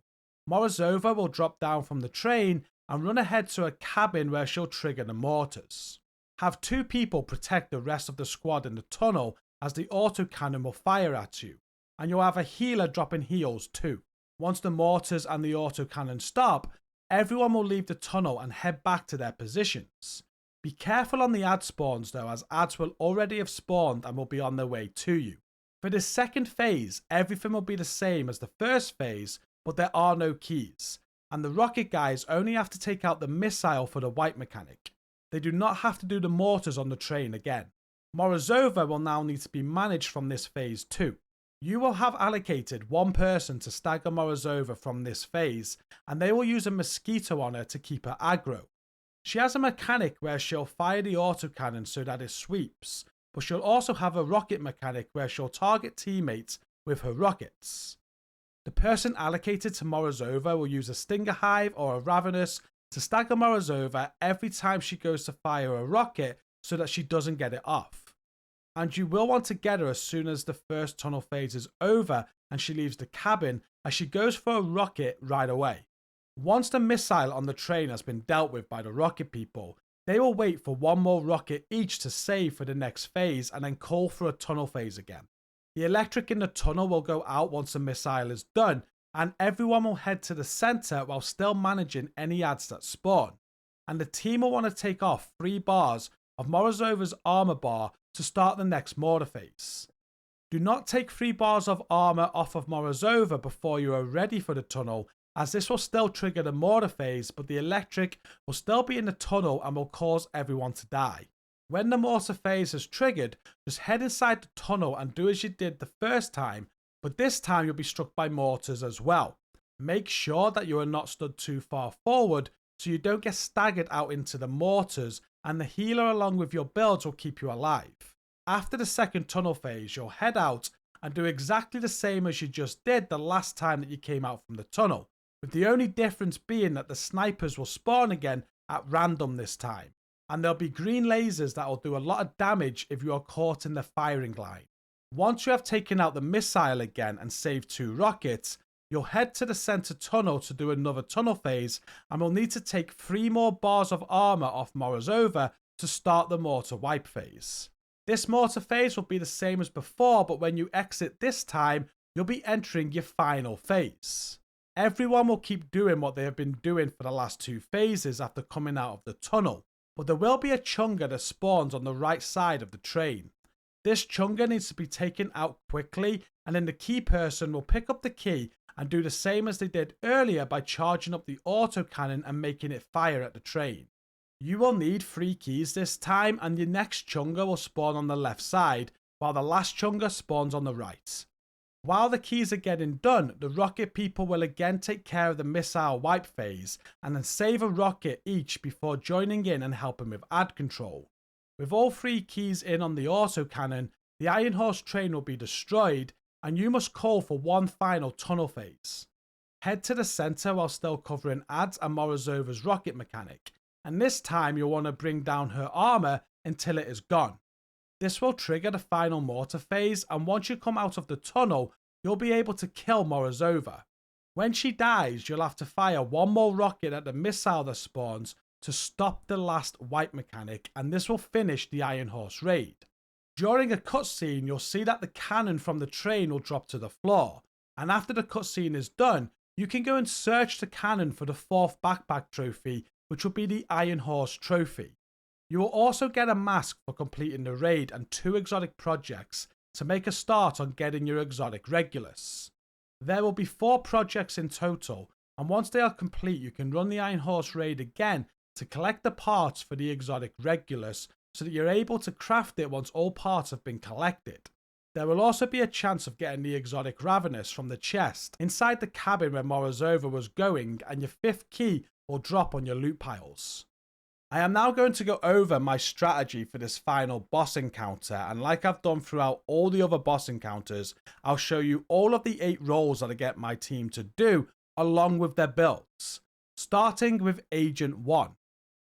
Morozova will drop down from the train and run ahead to a cabin where she'll trigger the mortars. Have 2 people protect the rest of the squad in the tunnel as the autocannon will fire at you, and you'll have a healer dropping heals too. Once the mortars and the autocannon stop, everyone will leave the tunnel and head back to their positions. Be careful on the ad spawns though, as ads will already have spawned and will be on their way to you. For this second phase, everything will be the same as the first phase, but there are no keys, and the rocket guys only have to take out the missile for the wipe mechanic. They do not have to do the mortars on the train again. Morozova will now need to be managed from this phase too. You will have allocated 1 person to stagger Morozova from this phase, and they will use a mosquito on her to keep her aggro. She has a mechanic where she'll fire the autocannon so that it sweeps, but she'll also have a rocket mechanic where she'll target teammates with her rockets. The person allocated to Morozova will use a Stinger Hive or a Ravenous to stagger Morozova every time she goes to fire a rocket so that she doesn't get it off. And you will want to get her as soon as the first tunnel phase is over and she leaves the cabin, as she goes for a rocket right away. Once the missile on the train has been dealt with by the rocket people, they will wait for 1 more rocket each to save for the next phase and then call for a tunnel phase again. The electric in the tunnel will go out once the missile is done, and everyone will head to the center while still managing any ads that spawn. And the team will want to take off 3 bars of Morozova's armor bar to start the next mortar phase. Do not take 3 bars of armor off of Morozova before you are ready for the tunnel, as this will still trigger the mortar phase, but the electric will still be in the tunnel and will cause everyone to die. When the mortar phase is triggered, just head inside the tunnel and do as you did the first time, but this time you'll be struck by mortars as well. Make sure that you are not stood too far forward so you don't get staggered out into the mortars, and the healer along with your builds will keep you alive. After the second tunnel phase, you'll head out and do exactly the same as you just did the last time that you came out from the tunnel, with the only difference being that the snipers will spawn again at random this time, and there'll be green lasers that will do a lot of damage if you are caught in the firing line. Once you have taken out the missile again and saved 2 rockets, you'll head to the center tunnel to do another tunnel phase, and will need to take 3 more bars of armor off Morozova to start the mortar wipe phase. This mortar phase will be the same as before, but when you exit this time, you'll be entering your final phase. Everyone will keep doing what they have been doing for the last 2 phases after coming out of the tunnel, but there will be a chunga that spawns on the right side of the train. This chunga needs to be taken out quickly, and then the key person will pick up the key and do the same as they did earlier by charging up the autocannon and making it fire at the train. You will need 3 keys this time, and your next chunga will spawn on the left side, while the last chunga spawns on the right. While the keys are getting done, the rocket people will again take care of the missile wipe phase, and then save a rocket each before joining in and helping with ad control. With all 3 keys in on the autocannon, the Iron Horse train will be destroyed, and you must call for one final tunnel phase. Head to the center while still covering ads and Morozova's rocket mechanic, and this time you'll want to bring down her armor until it is gone. This will trigger the final mortar phase, and once you come out of the tunnel, you'll be able to kill Morozova. When she dies, you'll have to fire 1 more rocket at the missile that spawns to stop the last wipe mechanic, and this will finish the Iron Horse raid. During a cutscene, you'll see that the cannon from the train will drop to the floor, and after the cutscene is done, you can go and search the cannon for the 4th backpack trophy, which will be the Iron Horse trophy. You will also get a mask for completing the raid and 2 exotic projects to make a start on getting your exotic Regulus. There will be 4 projects in total, and once they are complete, you can run the Iron Horse raid again to collect the parts for the exotic Regulus, so that you're able to craft it once all parts have been collected. There will also be a chance of getting the exotic Ravenous from the chest inside the cabin where Morozova was going, and your 5th key will drop on your loot piles. I am now going to go over my strategy for this final boss encounter, and like I've done throughout all the other boss encounters, I'll show you all of the 8 roles that I get my team to do along with their builds, starting with Agent 1.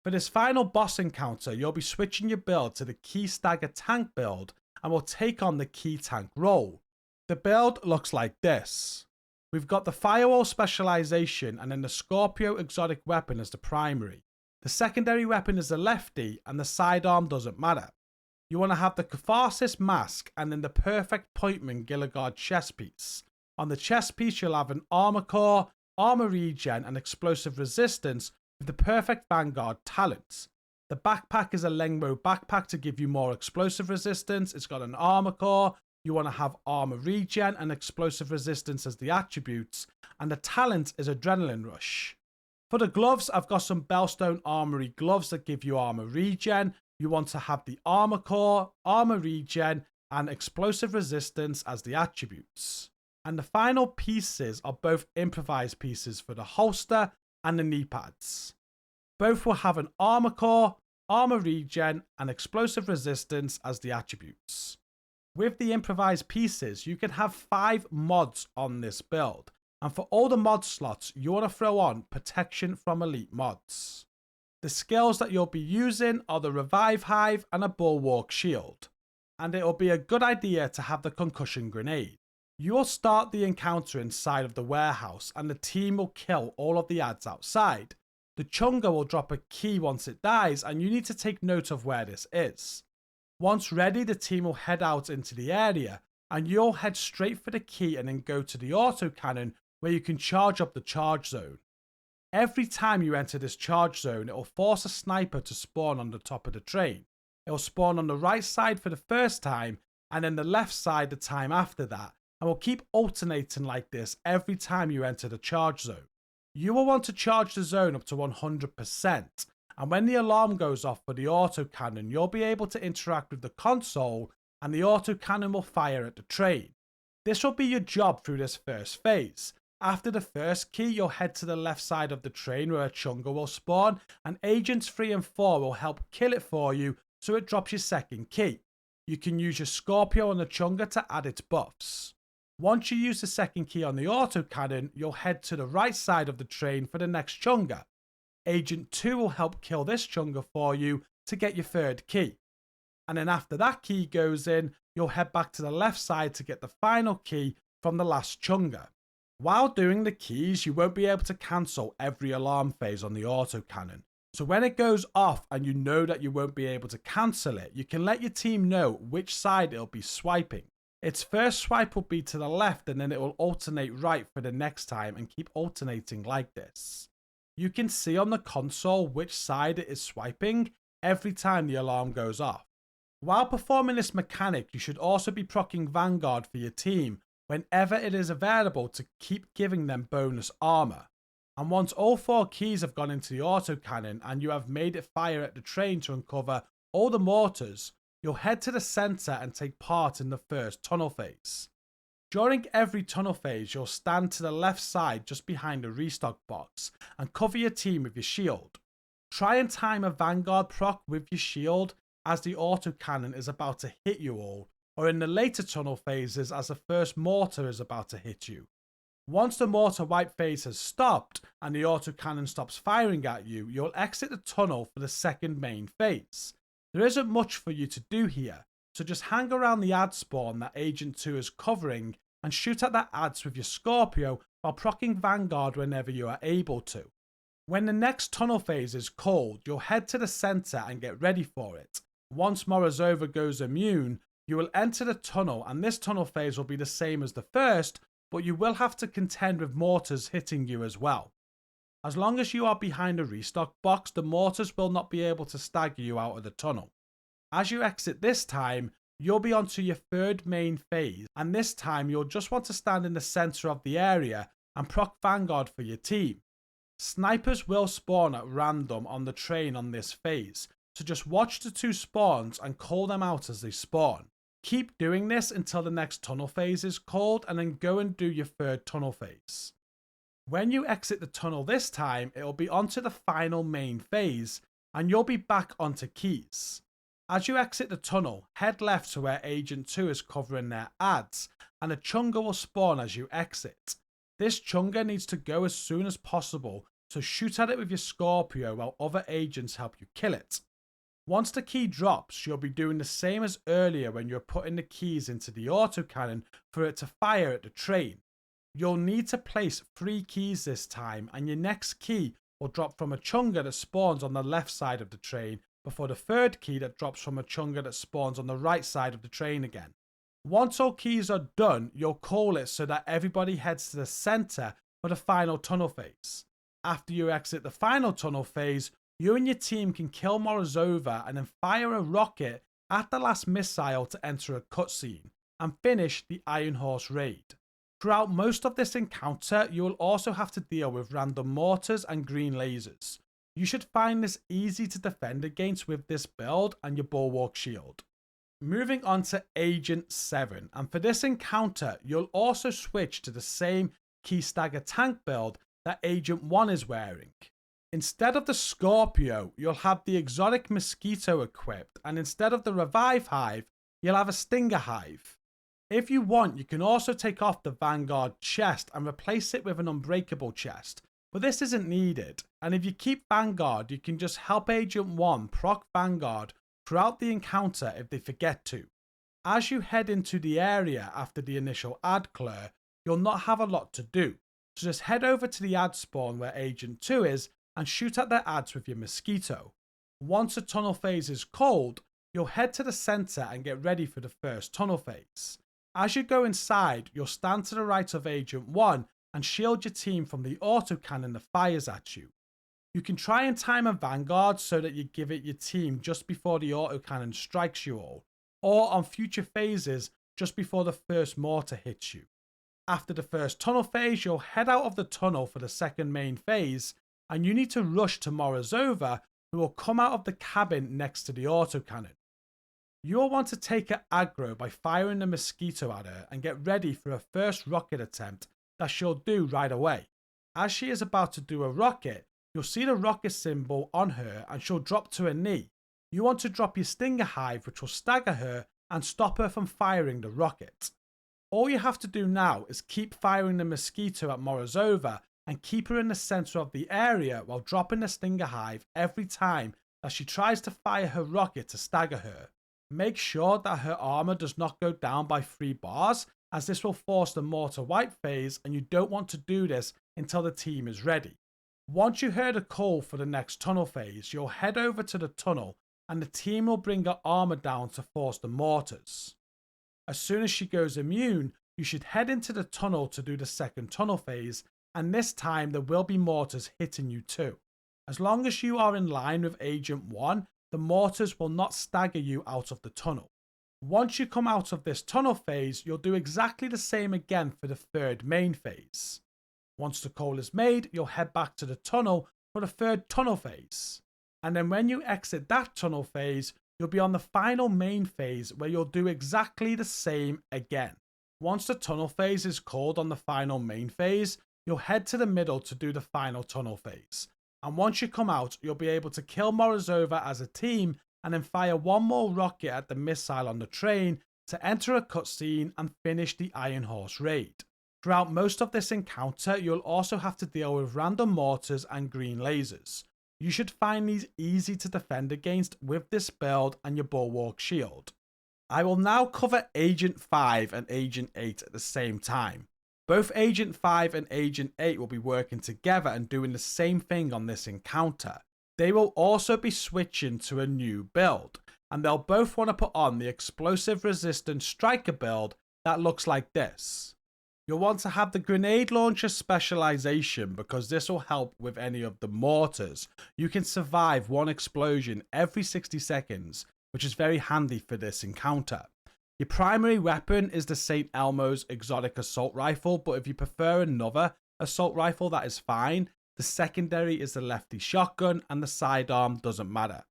For this final boss encounter, you'll be switching your build to the Key Stagger Tank build and will take on the Key Tank role. The build looks like this. We've got the Firewall specialization and then the Scorpio exotic weapon as the primary. The secondary weapon is the lefty, and the sidearm doesn't matter. You want to have the Catharsis mask and then the perfect Pointman Gilligard chest piece. On the chest piece you'll have an armor core, armor regen and explosive resistance with the perfect Vanguard talents. The backpack is a Lengmo backpack to give you more explosive resistance. It's got an armor core. You want to have armor regen and explosive resistance as the attributes, and the talent is Adrenaline Rush. For the gloves, I've got some Bellstone Armory gloves that give you armor regen. You want to have the armor core, armor regen, and explosive resistance as the attributes. And the final pieces are both improvised pieces for the holster and the knee pads. Both will have an armor core, armor regen, and explosive resistance as the attributes. With the improvised pieces, you can have 5 mods on this build. And for all the mod slots, you want to throw on protection from elite mods. The skills that you'll be using are the Revive Hive and a Bulwark Shield. And it will be a good idea to have the Concussion Grenade. You will start the encounter inside of the warehouse, and the team will kill all of the ads outside. The Chunga will drop a key once it dies, and you need to take note of where this is. Once ready, the team will head out into the area, and you'll head straight for the key and then go to the autocannon where you can charge up the charge zone. Every time you enter this charge zone, it will force a sniper to spawn on the top of the train. It will spawn on the right side for the first time, and then the left side the time after that, and will keep alternating like this every time you enter the charge zone. You will want to charge the zone up to 100%, and when the alarm goes off for the autocannon, you'll be able to interact with the console and the autocannon will fire at the train. This will be your job through this first phase. After the first key, you'll head to the left side of the train where a chunga will spawn, and Agents 3 and 4 will help kill it for you so it drops your second key. You can use your Scorpio on the chunga to add its buffs. Once you use the second key on the autocannon, you'll head to the right side of the train for the next chunga. Agent 2 will help kill this chunga for you to get your third key. And then after that key goes in, you'll head back to the left side to get the final key from the last chunga. While doing the keys, you won't be able to cancel every alarm phase on the autocannon. So when it goes off and you know that you won't be able to cancel it, you can let your team know which side it'll be swiping. Its first swipe will be to the left and then it will alternate right for the next time and keep alternating like this. You can see on the console which side it is swiping every time the alarm goes off. While performing this mechanic, you should also be proccing Vanguard for your team whenever it is available to keep giving them bonus armor. And once all 4 keys have gone into the autocannon and you have made it fire at the train to uncover all the mortars, you'll head to the center and take part in the first tunnel phase. During every tunnel phase, you'll stand to the left side just behind the restock box and cover your team with your shield. Try and time a Vanguard proc with your shield as the autocannon is about to hit you all, or in the later tunnel phases as the first mortar is about to hit you. Once the mortar wipe phase has stopped and the autocannon stops firing at you, you'll exit the tunnel for the second main phase. There isn't much for you to do here, so just hang around the ad spawn that Agent 2 is covering and shoot at the ads with your Scorpio while proccing Vanguard whenever you are able to. When the next tunnel phase is called, you'll head to the center and get ready for it. Once Morozova goes immune, you will enter the tunnel, and this tunnel phase will be the same as the first, but you will have to contend with mortars hitting you as well. As long as you are behind a restock box, the mortars will not be able to stagger you out of the tunnel. As you exit this time, you'll be onto your third main phase, and this time you'll just want to stand in the center of the area and proc Vanguard for your team. Snipers will spawn at random on the train on this phase, so just watch the 2 spawns and call them out as they spawn. Keep doing this until the next tunnel phase is called, and then go and do your third tunnel phase. When you exit the tunnel this time, it will be onto the final main phase, and you'll be back onto keys. As you exit the tunnel, head left to where Agent 2 is covering their ads, and a chunga will spawn as you exit. This chunga needs to go as soon as possible, so shoot at it with your Scorpio while other agents help you kill it. Once the key drops, you'll be doing the same as earlier when you're putting the keys into the autocannon for it to fire at the train. You'll need to place 3 keys this time, and your next key will drop from a chunga that spawns on the left side of the train before the third key that drops from a chunga that spawns on the right side of the train again. Once all keys are done, you'll call it so that everybody heads to the center for the final tunnel phase. After you exit the final tunnel phase, you and your team can kill Morozova and then fire a rocket at the last missile to enter a cutscene and finish the Iron Horse raid. Throughout most of this encounter, you will also have to deal with random mortars and green lasers. You should find this easy to defend against with this build and your Bulwark shield. Moving on to Agent 7, and for this encounter, you'll also switch to the same Key Stagger tank build that Agent 1 is wearing. Instead of the Scorpio, you'll have the exotic Mosquito equipped, and instead of the Revive Hive, you'll have a Stinger Hive. If you want, you can also take off the Vanguard chest and replace it with an Unbreakable chest, but this isn't needed, and if you keep Vanguard, you can just help Agent 1 proc Vanguard throughout the encounter if they forget to. As you head into the area after the initial ad clear, you'll not have a lot to do, so just head over to the ad spawn where Agent 2 is and shoot at their ads with your Mosquito. Once a tunnel phase is called, you'll head to the center and get ready for the first tunnel phase. As you go inside, you'll stand to the right of Agent 1 and shield your team from the autocannon that fires at you. You can try and time a Vanguard so that you give it your team just before the autocannon strikes you all, or on future phases just before the first mortar hits you. After the first tunnel phase, you'll head out of the tunnel for the second main phase, and you need to rush to Morozova, who will come out of the cabin next to the autocannon. You'll want to take her aggro by firing the mosquito at her and get ready for her first rocket attempt that she'll do right away. As she is about to do a rocket, you'll see the rocket symbol on her and she'll drop to her knee. You want to drop your stinger hive, which will stagger her and stop her from firing the rocket. All you have to do now is keep firing the mosquito at Morozova and keep her in the center of the area while dropping the stinger hive every time that she tries to fire her rocket to stagger her. Make sure that her armor does not go down by 3 bars, as this will force the mortar wipe phase, and you don't want to do this until the team is ready. Once you heard a call for the next tunnel phase, you'll head over to the tunnel and the team will bring her armor down to force the mortars. As soon as she goes immune, you should head into the tunnel to do the second tunnel phase, and this time there will be mortars hitting you too. As long as you are in line with Agent 1, the mortars will not stagger you out of the tunnel. Once you come out of this tunnel phase, you'll do exactly the same again for the third main phase. Once the call is made, you'll head back to the tunnel for the third tunnel phase. And then when you exit that tunnel phase, you'll be on the final main phase where you'll do exactly the same again. Once the tunnel phase is called on the final main phase, you'll head to the middle to do the final tunnel phase. And once you come out, you'll be able to kill Morozova as a team and then fire one more rocket at the missile on the train to enter a cutscene and finish the Iron Horse raid. Throughout most of this encounter, you'll also have to deal with random mortars and green lasers. You should find these easy to defend against with this build and your bulwark shield. I will now cover Agent 5 and Agent 8 at the same time. Both Agent 5 and Agent 8 will be working together and doing the same thing on this encounter. They will also be switching to a new build, and they'll both want to put on the explosive resistant striker build that looks like this. You'll want to have the grenade launcher specialization because this will help with any of the mortars. You can survive one explosion every 60 seconds, which is very handy for this encounter. Your primary weapon is the St. Elmo's exotic assault rifle, but if you prefer another assault rifle, that is fine. The secondary is the lefty shotgun and the sidearm doesn't matter.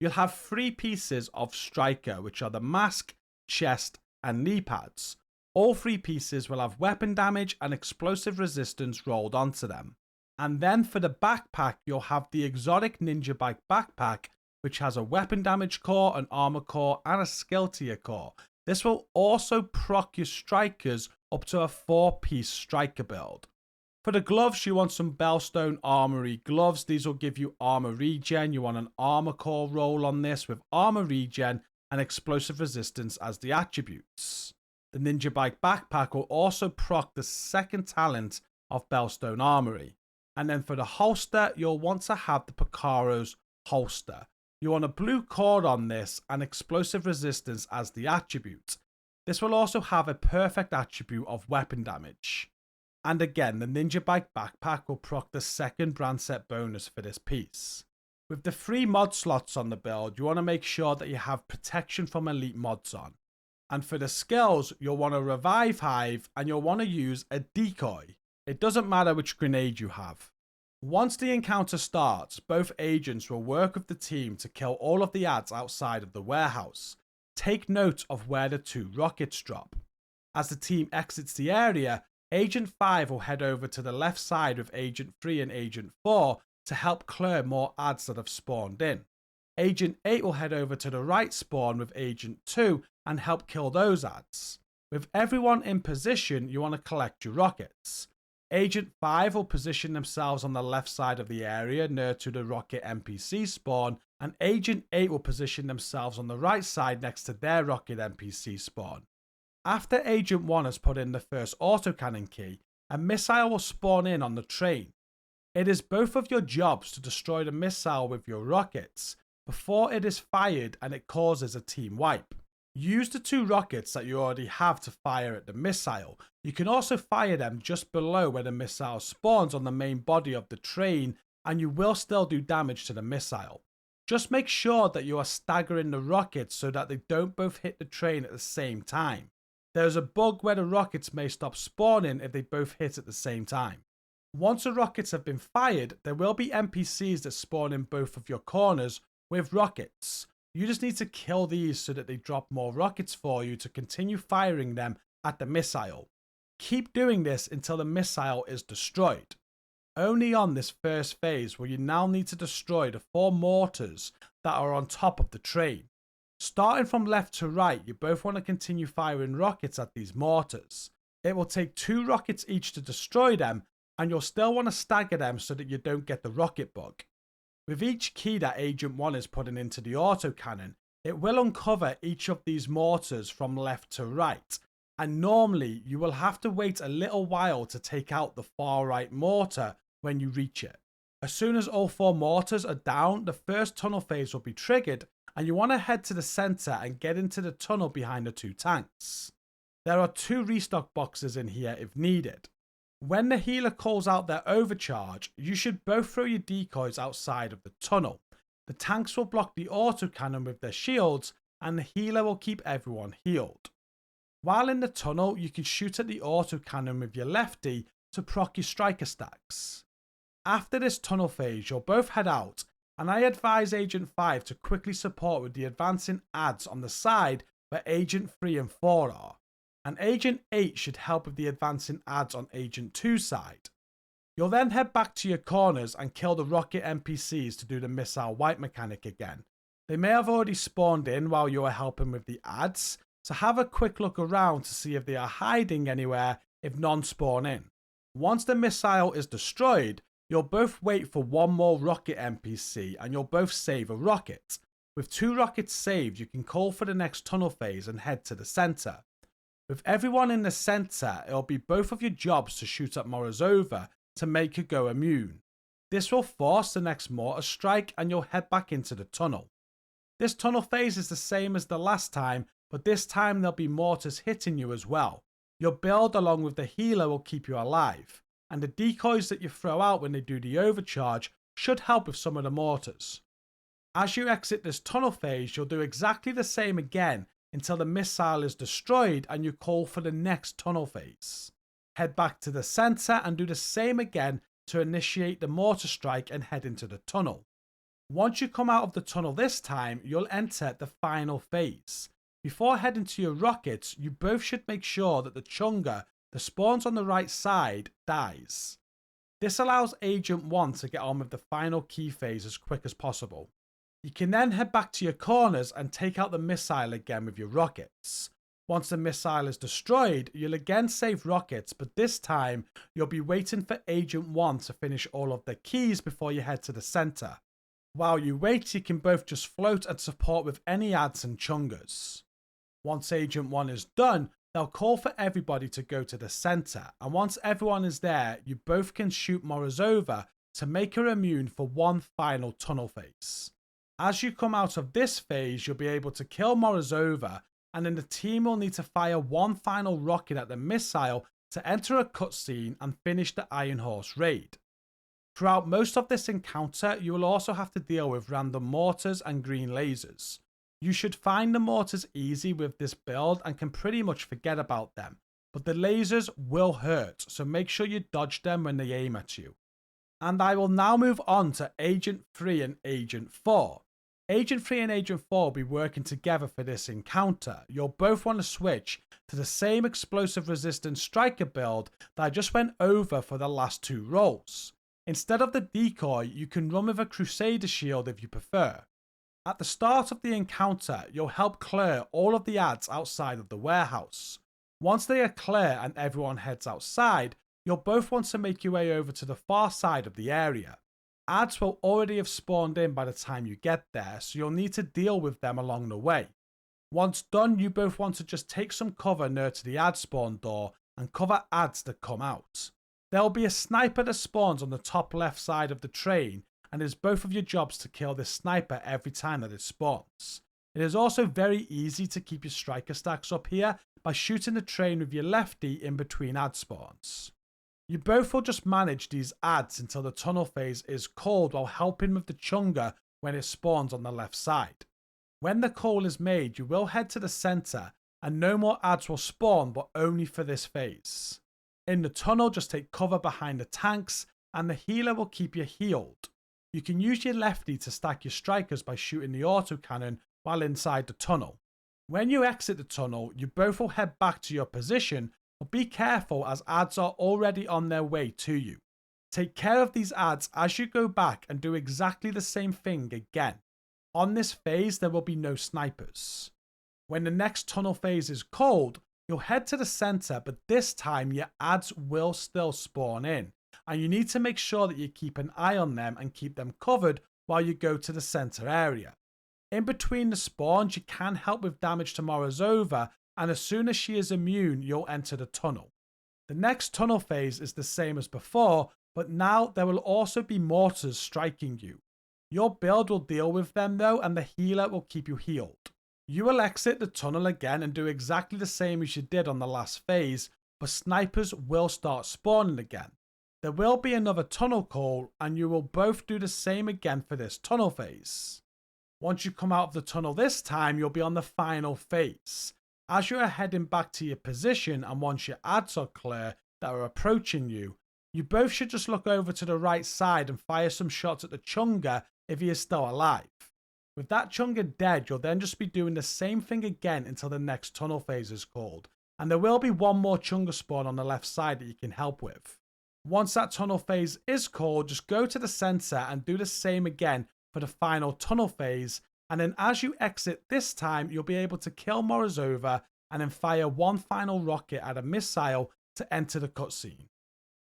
You'll have 3 pieces of striker, which are the mask, chest and knee pads. All 3 pieces will have weapon damage and explosive resistance rolled onto them. And then for the backpack, you'll have the exotic ninja bike backpack, which has a weapon damage core, an armor core and a skill tier core. This will also proc your strikers up to a 4-piece striker build. For the gloves, you want some Bellstone Armory gloves. These will give you armor regen. You want an armor core roll on this with armor regen and explosive resistance as the attributes. The Ninja Bike backpack will also proc the second talent of Bellstone Armory. And then for the holster, you'll want to have the Picaro's holster. You want a blue cord on this and explosive resistance as the attribute. This will also have a perfect attribute of weapon damage. And again, the Ninja Bike backpack will proc the second brand set bonus for this piece. With the 3 mod slots on the build, you want to make sure that you have protection from elite mods on. And for the skills, you'll want a revive hive and you'll want to use a decoy. It doesn't matter which grenade you have. Once the encounter starts, both agents will work with the team to kill all of the ads outside of the warehouse. Take note of where the 2 rockets drop. As the team exits the area, Agent 5 will head over to the left side with Agent 3 and Agent 4 to help clear more ads that have spawned in. Agent 8 will head over to the right spawn with Agent 2 and help kill those ads. With everyone in position, you want to collect your rockets. Agent 5 will position themselves on the left side of the area near to the rocket NPC spawn, and Agent 8 will position themselves on the right side next to their rocket NPC spawn. After Agent 1 has put in the first autocannon key, a missile will spawn in on the train. It is both of your jobs to destroy the missile with your rockets before it is fired and it causes a team wipe. Use the 2 rockets that you already have to fire at the missile. You can also fire them just below where the missile spawns on the main body of the train, and you will still do damage to the missile. Just make sure that you are staggering the rockets so that they don't both hit the train at the same time. There's a bug where the rockets may stop spawning if they both hit at the same time. Once the rockets have been fired, there will be NPCs that spawn in both of your corners with rockets. You just need to kill these so that they drop more rockets for you to continue firing them at the missile. Keep doing this until the missile is destroyed. Only on this first phase will you now need to destroy the 4 mortars that are on top of the train. Starting from left to right, you both want to continue firing rockets at these mortars. It will take 2 rockets each to destroy them, and you'll still want to stagger them so that you don't get the rocket bug. With each key that Agent 1 is putting into the autocannon, it will uncover each of these mortars from left to right, and normally you will have to wait a little while to take out the far right mortar when you reach it. As soon as all 4 mortars are down, the first tunnel phase will be triggered, and you want to head to the center and get into the tunnel behind the 2 tanks. There are 2 restock boxes in here if needed. When the healer calls out their overcharge, you should both throw your decoys outside of the tunnel. The tanks will block the autocannon with their shields, and the healer will keep everyone healed. While in the tunnel, you can shoot at the autocannon with your lefty to proc your striker stacks. After this tunnel phase, you'll both head out, and I advise Agent 5 to quickly support with the advancing adds on the side where Agent 3 and 4 are. And Agent 8 should help with the advancing adds on Agent 2's side. You'll then head back to your corners and kill the rocket NPCs to do the missile wipe mechanic again. They may have already spawned in while you are helping with the adds, so have a quick look around to see if they are hiding anywhere if none spawn in. Once the missile is destroyed, you'll both wait for 1 more rocket NPC and you'll both save a rocket. With 2 rockets saved, you can call for the next tunnel phase and head to the center. With everyone in the center, it'll be both of your jobs to shoot at Morozova to make her go immune. This will force the next mortar strike and you'll head back into the tunnel. This tunnel phase is the same as the last time, but this time there'll be mortars hitting you as well. Your build along with the healer will keep you alive, and the decoys that you throw out when they do the overcharge should help with some of the mortars. As you exit this tunnel phase, you'll do exactly the same again until the missile is destroyed and you call for the next tunnel phase. Head back to the center and do the same again to initiate the mortar strike and head into the tunnel. Once you come out of the tunnel this time, you'll enter the final phase. Before heading to your rockets, you both should make sure that the chunga that spawns on the right side dies. This allows Agent 1 to get on with the final key phase as quick as possible. You can then head back to your corners and take out the missile again with your rockets. Once the missile is destroyed, you'll again save rockets, but this time you'll be waiting for Agent 1 to finish all of the keys before you head to the center. While you wait, you can both just float and support with any adds and chungas. Once Agent 1 is done, they'll call for everybody to go to the center, and once everyone is there, you both can shoot Morozova to make her immune for 1 final tunnel phase. As you come out of this phase, you'll be able to kill Morozova, and then the team will need to fire 1 final rocket at the missile to enter a cutscene and finish the Iron Horse raid. Throughout most of this encounter, you will also have to deal with random mortars and green lasers. You should find the mortars easy with this build and can pretty much forget about them, but the lasers will hurt, so make sure you dodge them when they aim at you. And I will now move on to Agent 3 and Agent 4. Agent 3 and Agent 4 will be working together for this encounter. You'll both want to switch to the same explosive resistant striker build that I just went over for the last 2 roles. Instead of the decoy, you can run with a Crusader shield if you prefer. At the start of the encounter, you'll help clear all of the adds outside of the warehouse. Once they are clear and everyone heads outside, you'll both want to make your way over to the far side of the area. Adds will already have spawned in by the time you get there, so you'll need to deal with them along the way. Once done, you both want to just take some cover near to the ad spawn door and cover adds that come out. There will be a sniper that spawns on the top left side of the train, and it is both of your jobs to kill this sniper every time that it spawns. It is also very easy to keep your striker stacks up here by shooting the train with your lefty in between ad spawns. You both will just manage these adds until the tunnel phase is called while helping with the chunga when it spawns on the left side. When the call is made, you will head to the center and no more ads will spawn, but only for this phase. In the tunnel, just take cover behind the tanks and the healer will keep you healed. You can use your lefty to stack your strikers by shooting the autocannon while inside the tunnel. When you exit the tunnel, you both will head back to your position, but be careful as ads are already on their way to you. Take care of these ads as you go back and do exactly the same thing again. On this phase, there will be no snipers. When the next tunnel phase is called, you'll head to the center, but this time your ads will still spawn in, and you need to make sure that you keep an eye on them and keep them covered while you go to the center area. In between the spawns, you can help with damage to Morozova, and as soon as she is immune, you'll enter the tunnel. The next tunnel phase is the same as before, but now there will also be mortars striking you. Your build will deal with them though, and the healer will keep you healed. You will exit the tunnel again and do exactly the same as you did on the last phase, but snipers will start spawning again. There will be another tunnel call, and you will both do the same again for this tunnel phase. Once you come out of the tunnel this time, you'll be on the final phase. As you are heading back to your position, and once your ads are clear that are approaching you, you both should just look over to the right side and fire some shots at the Chunga if he is still alive. With that Chunga dead, you'll then just be doing the same thing again until the next tunnel phase is called. And there will be one more Chunga spawn on the left side that you can help with. Once that tunnel phase is called, just go to the center and do the same again for the final tunnel phase. And then as you exit this time, you'll be able to kill Morozova and then fire one final rocket at a missile to enter the cutscene.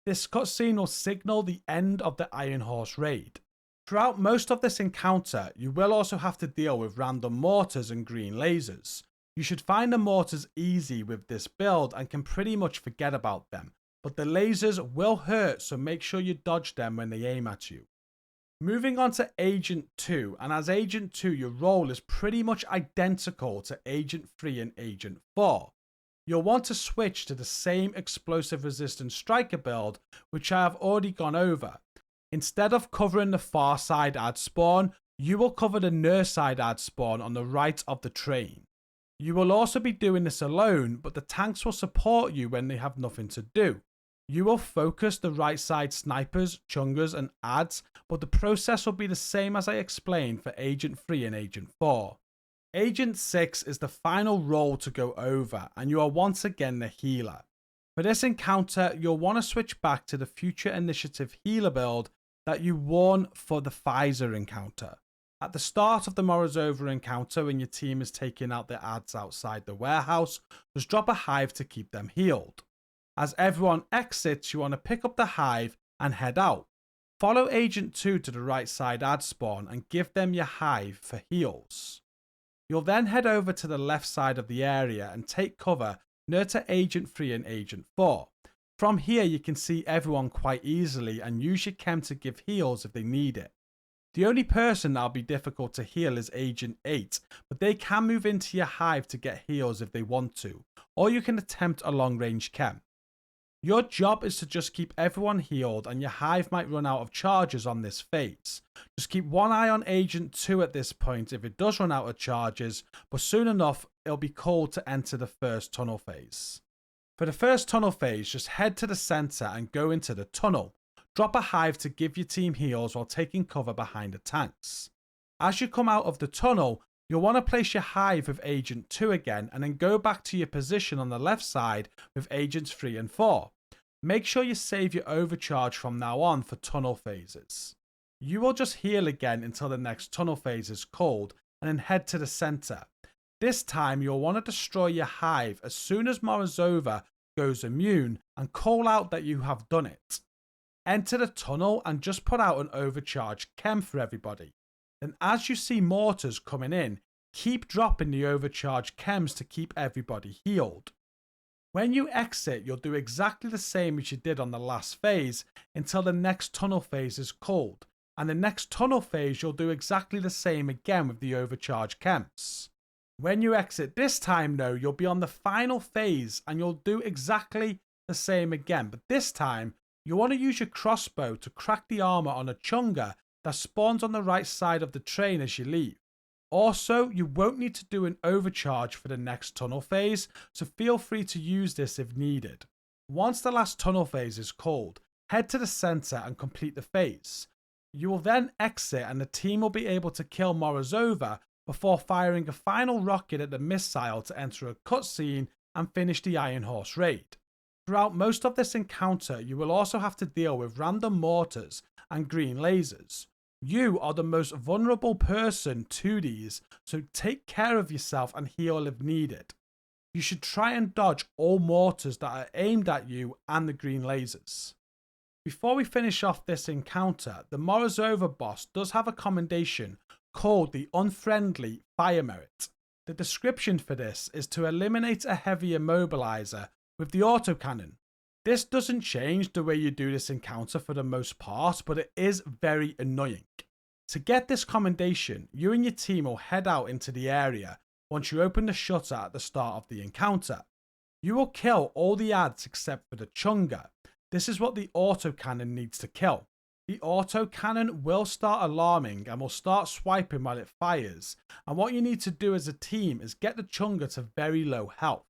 This cutscene will signal the end of the Iron Horse raid. Throughout most of this encounter, you will also have to deal with random mortars and green lasers. You should find the mortars easy with this build and can pretty much forget about them, but the lasers will hurt, so make sure you dodge them when they aim at you. Moving on to Agent 2, and as Agent 2 your role is pretty much identical to Agent 3 and Agent 4. You'll want to switch to the same explosive resistant striker build, which I have already gone over. Instead of covering the far side ad spawn, you will cover the near side ad spawn on the right of the train. You will also be doing this alone, but the tanks will support you when they have nothing to do. You will focus the right side snipers, chungas and ads, but the process will be the same as I explained for Agent 3 and Agent 4. Agent 6 is the final role to go over, and you are once again the healer. For this encounter, you'll want to switch back to the Future Initiative healer build that you won for the Fieser encounter. At the start of the Morozova encounter, when your team is taking out the ads outside the warehouse, just drop a hive to keep them healed. As everyone exits, you want to pick up the hive and head out. Follow Agent 2 to the right side ad spawn and give them your hive for heals. You'll then head over to the left side of the area and take cover near to Agent 3 and Agent 4. From here you can see everyone quite easily and use your chem to give heals if they need it. The only person that'll be difficult to heal is Agent 8, but they can move into your hive to get heals if they want to, or you can attempt a long range chem. Your job is to just keep everyone healed, and your hive might run out of charges on this phase. Just keep one eye on Agent 2 at this point if it does run out of charges, but soon enough it'll be called to enter the first tunnel phase. For the first tunnel phase, just head to the center and go into the tunnel. Drop a hive to give your team heals while taking cover behind the tanks. As you come out of the tunnel, you'll want to place your hive with Agent 2 again and then go back to your position on the left side with Agents 3 and 4. Make sure you save your overcharge from now on for tunnel phases. You will just heal again until the next tunnel phase is called and then head to the center. This time you'll want to destroy your hive as soon as Morozova goes immune and call out that you have done it. Enter the tunnel and just put out an overcharged chem for everybody. Then as you see mortars coming in, keep dropping the overcharged chems to keep everybody healed. When you exit, you'll do exactly the same as you did on the last phase until the next tunnel phase is called. And the next tunnel phase, you'll do exactly the same again with the overcharged chems. When you exit this time though, you'll be on the final phase and you'll do exactly the same again. But this time, you want to use your crossbow to crack the armor on a chunga that spawns on the right side of the train as you leave. Also, you won't need to do an overcharge for the next tunnel phase, so feel free to use this if needed. Once the last tunnel phase is called, head to the center and complete the phase. You will then exit and the team will be able to kill Morozova before firing a final rocket at the missile to enter a cutscene and finish the Iron Horse raid. Throughout most of this encounter, you will also have to deal with random mortars and green lasers. You are the most vulnerable person to these, so take care of yourself and heal if needed. You should try and dodge all mortars that are aimed at you and the green lasers. Before we finish off this encounter, the Morozova boss does have a commendation called the Unfriendly Fire Merit. The description for this is to eliminate a heavy immobilizer with the autocannon. This doesn't change the way you do this encounter for the most part, but it is very annoying. To get this commendation, you and your team will head out into the area once you open the shutter at the start of the encounter. You will kill all the ads except for the Chunga. This is what the autocannon needs to kill. The autocannon will start alarming and will start swiping while it fires, and what you need to do as a team is get the Chunga to very low health.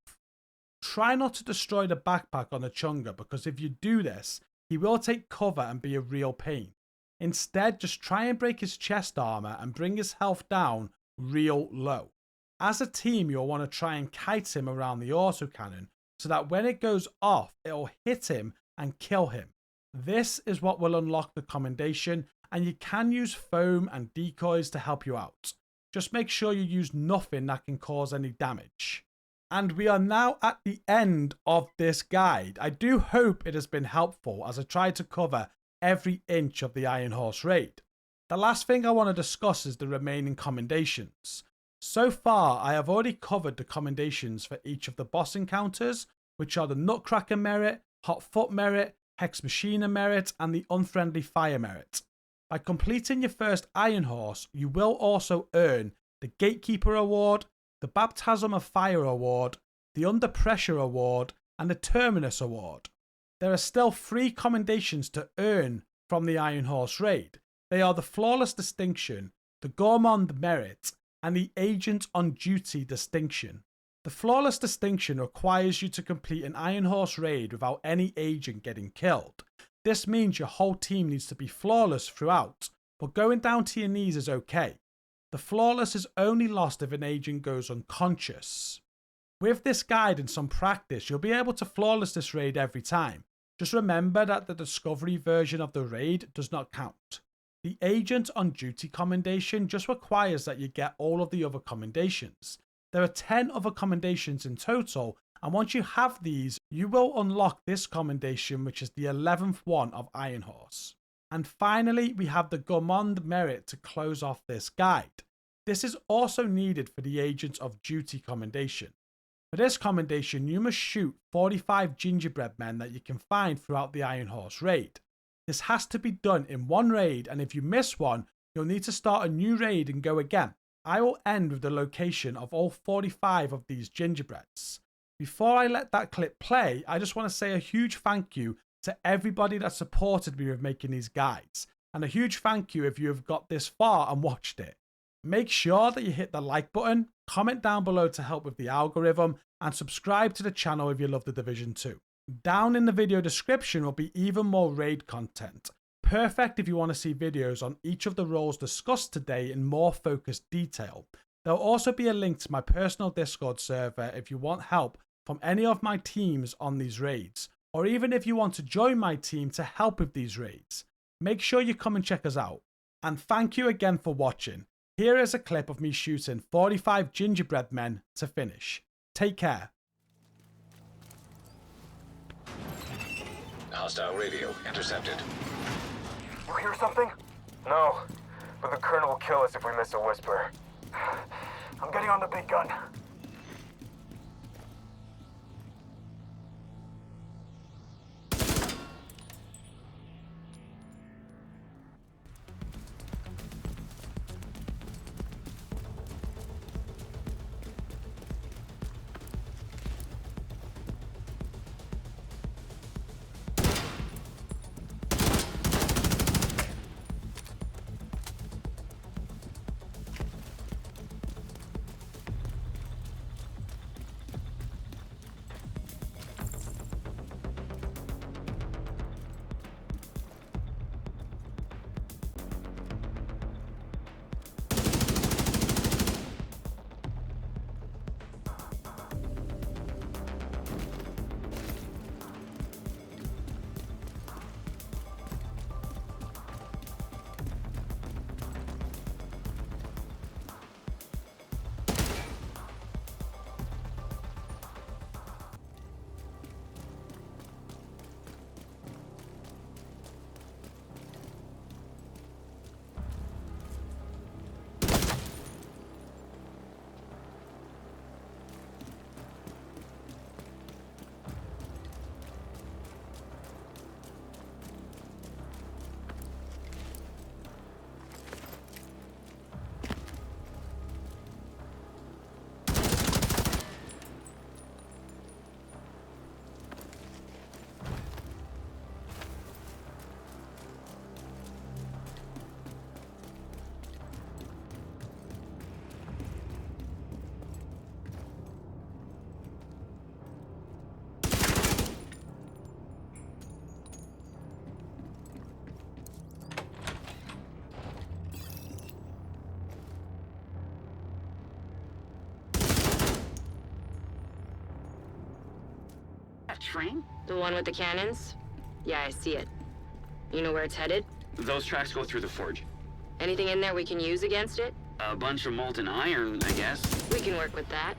Try not to destroy the backpack on the Chunga, because if you do this, he will take cover and be a real pain. Instead, just try and break his chest armor and bring his health down real low. As a team, you'll want to try and kite him around the autocannon so that when it goes off, it'll hit him and kill him. This is what will unlock the commendation, and you can use foam and decoys to help you out. Just make sure you use nothing that can cause any damage. And we are now at the end of this guide. I do hope it has been helpful as I tried to cover every inch of the Iron Horse raid. The last thing I want to discuss is the remaining commendations. So far, I have already covered the commendations for each of the boss encounters, which are the Nutcracker Merit, Hot Foot Merit, Hex Machina Merit, and the Unfriendly Fire Merit. By completing your first Iron Horse, you will also earn the Gatekeeper Award, the Baptism of Fire Award, the Under Pressure Award, and the Terminus Award. There are still 3 commendations to earn from the Iron Horse raid. They are the Flawless Distinction, the Gourmand Merit, and the Agent on Duty Distinction. The Flawless Distinction requires you to complete an Iron Horse raid without any agent getting killed. This means your whole team needs to be flawless throughout, but going down to your knees is okay. The Flawless is only lost if an agent goes unconscious. With this guide and some practice, you'll be able to flawless this raid every time. Just remember that the Discovery version of the raid does not count. The Agent on Duty commendation just requires that you get all of the other commendations. There are 10 other commendations in total, and once you have these, you will unlock this commendation, which is the 11th one of Iron Horse. And finally, we have the Gourmand Merit to close off this guide. This is also needed for the Agent of Duty commendation. For this commendation, you must shoot 45 gingerbread men that you can find throughout the Iron Horse raid. This has to be done in one raid, and if you miss one, you'll need to start a new raid and go again. I will end with the location of all 45 of these gingerbreads. Before I let that clip play, I just want to say a huge thank you to everybody that supported me with making these guides, and a huge thank you if you have got this far and watched it. Make sure that you hit the like button, comment down below to help with the algorithm, and subscribe to the channel if you love The Division 2. Down in the video description will be even more raid content. Perfect if you want to see videos on each of the roles discussed today in more focused detail. There will also be a link to my personal Discord server if you want help from any of my teams on these raids, or even if you want to join my team to help with these raids. Make sure you come and check us out. And thank you again for watching. Here is a clip of me shooting 45 gingerbread men to finish. Take care. Hostile radio intercepted. You hear something? No, but the Colonel will kill us if we miss a whisper. I'm getting on the big gun. A train? The one with the cannons? Yeah, I see it. You know where it's headed? Those tracks go through the forge. Anything in there we can use against it? A bunch of molten iron, I guess. We can work with that.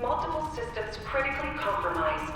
Multiple systems critically compromised.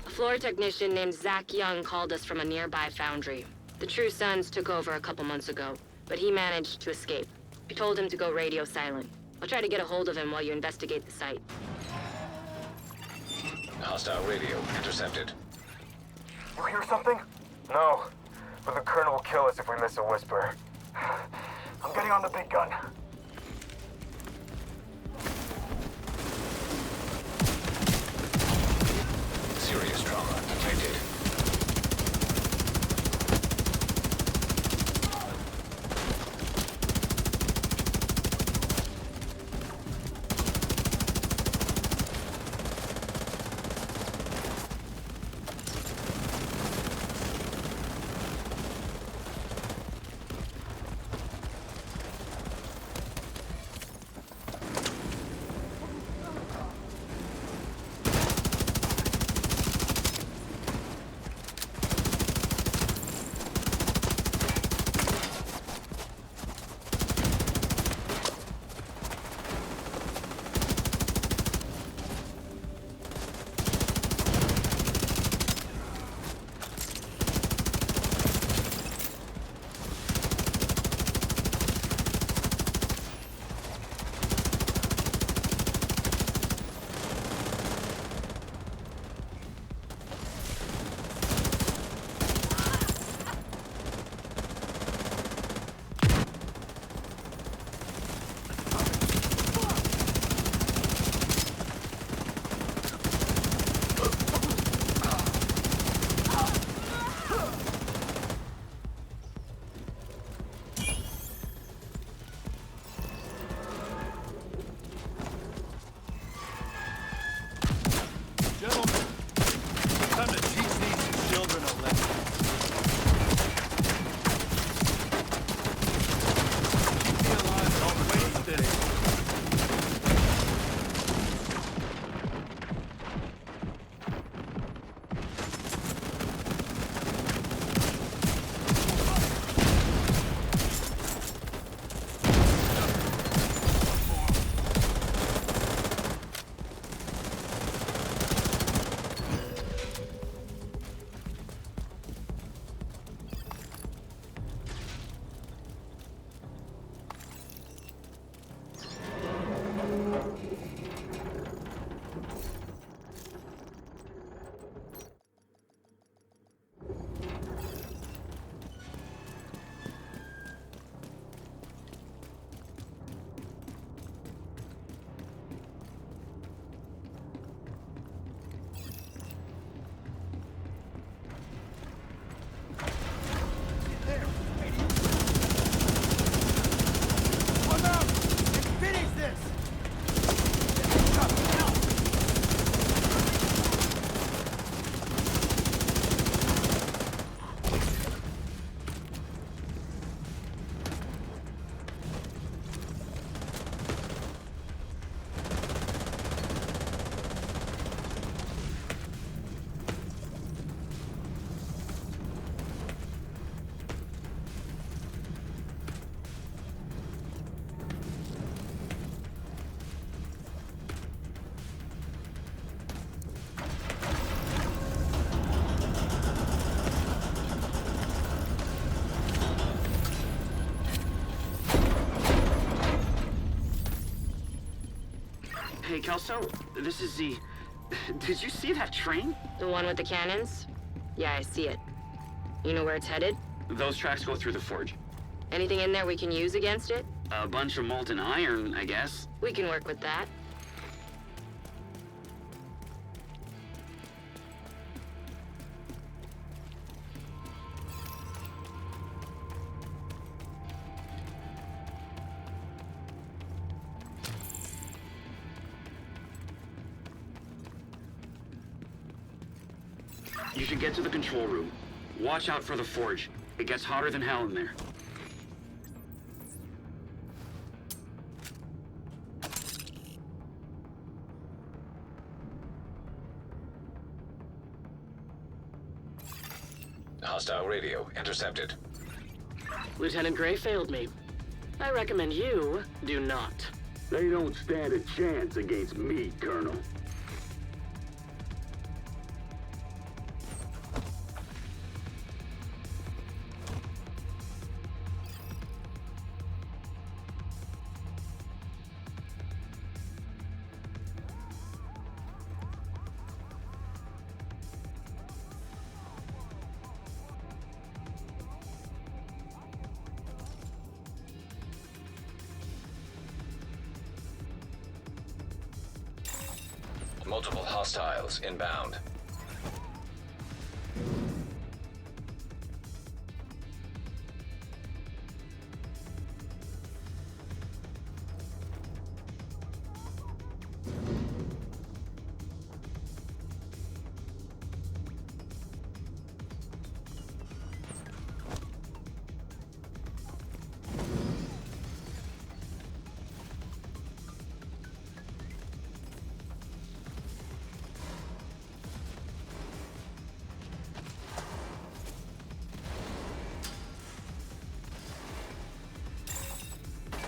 A floor technician named Zach Young called us from a nearby foundry. The True Sons took over a couple months ago, but he managed to escape. We told him to go radio silent. I'll try to get a hold of him while you investigate the site. Hostile radio intercepted. You hear something? No, but the Colonel will kill us if we miss a whisper. I'm getting on the big gun. Serious trauma detected. Kelso, this is the... Did you see that train? The one with the cannons? Yeah, I see it. You know where it's headed? Those tracks go through the forge. Anything in there we can use against it? A bunch of molten iron, I guess. We can work with that. You should get to the control room. Watch out for the forge. It gets hotter than hell in there. Hostile radio intercepted. Lieutenant Gray failed me. I recommend you do not. They don't stand a chance against me, Colonel. Multiple hostiles inbound.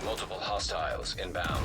Multiple hostiles inbound.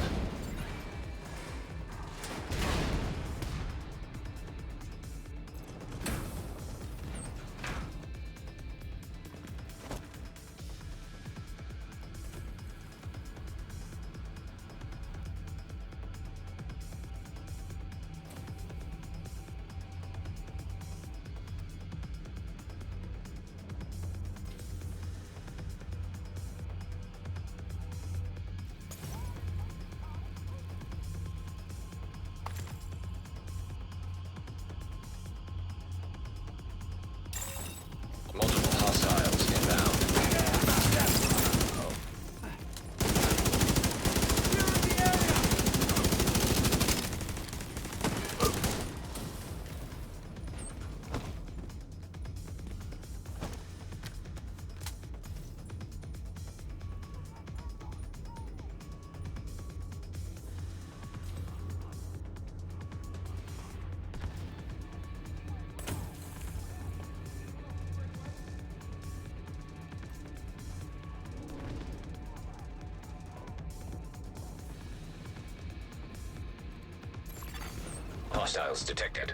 Multiple hostiles inbound. Hostiles detected.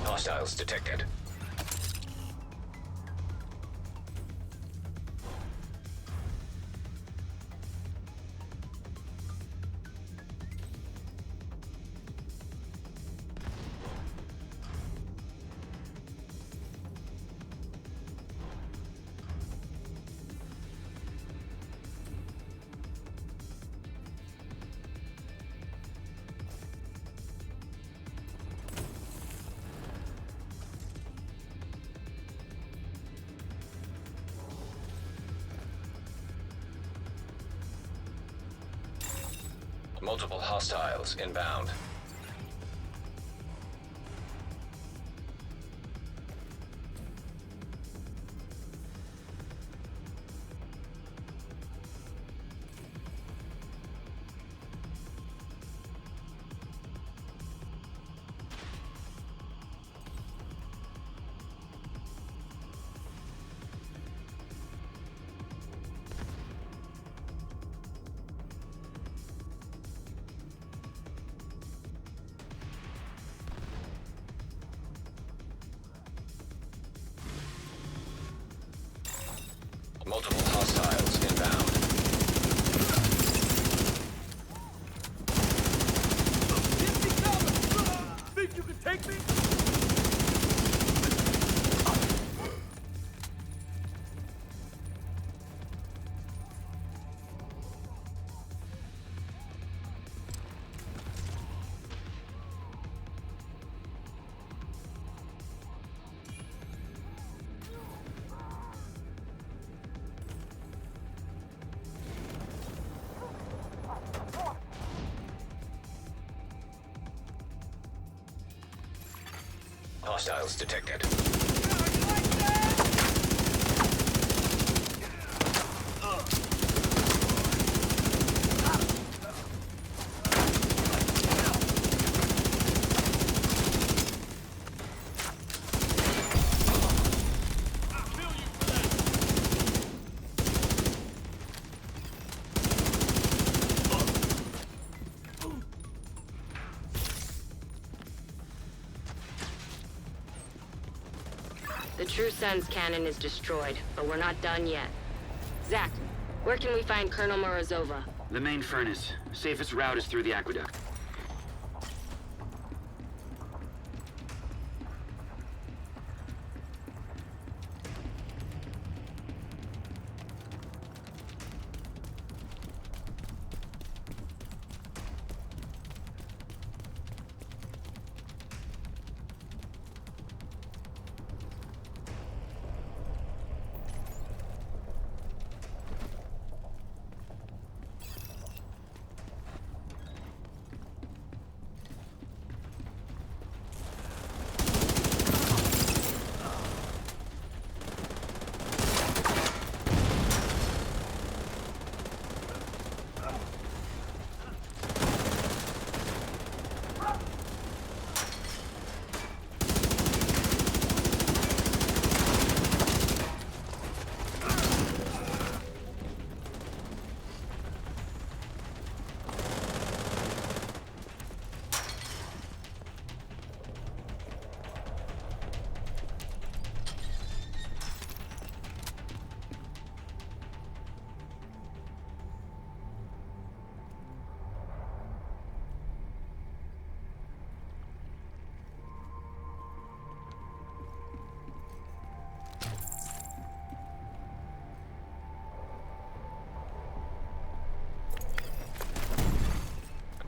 Hostiles detected. Multiple hostiles inbound. Multiple hostiles inbound. Think you can take me? Hostiles detected. The True Sun's cannon is destroyed, but we're not done yet. Zach, where can we find Colonel Morozova? The main furnace. Safest route is through the aqueduct.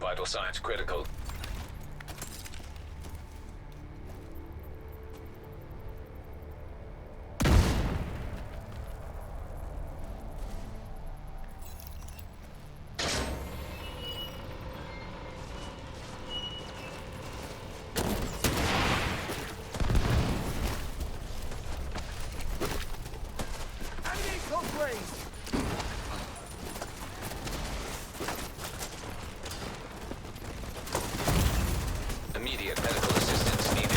Vital signs critical. Immediate medical assistance needed.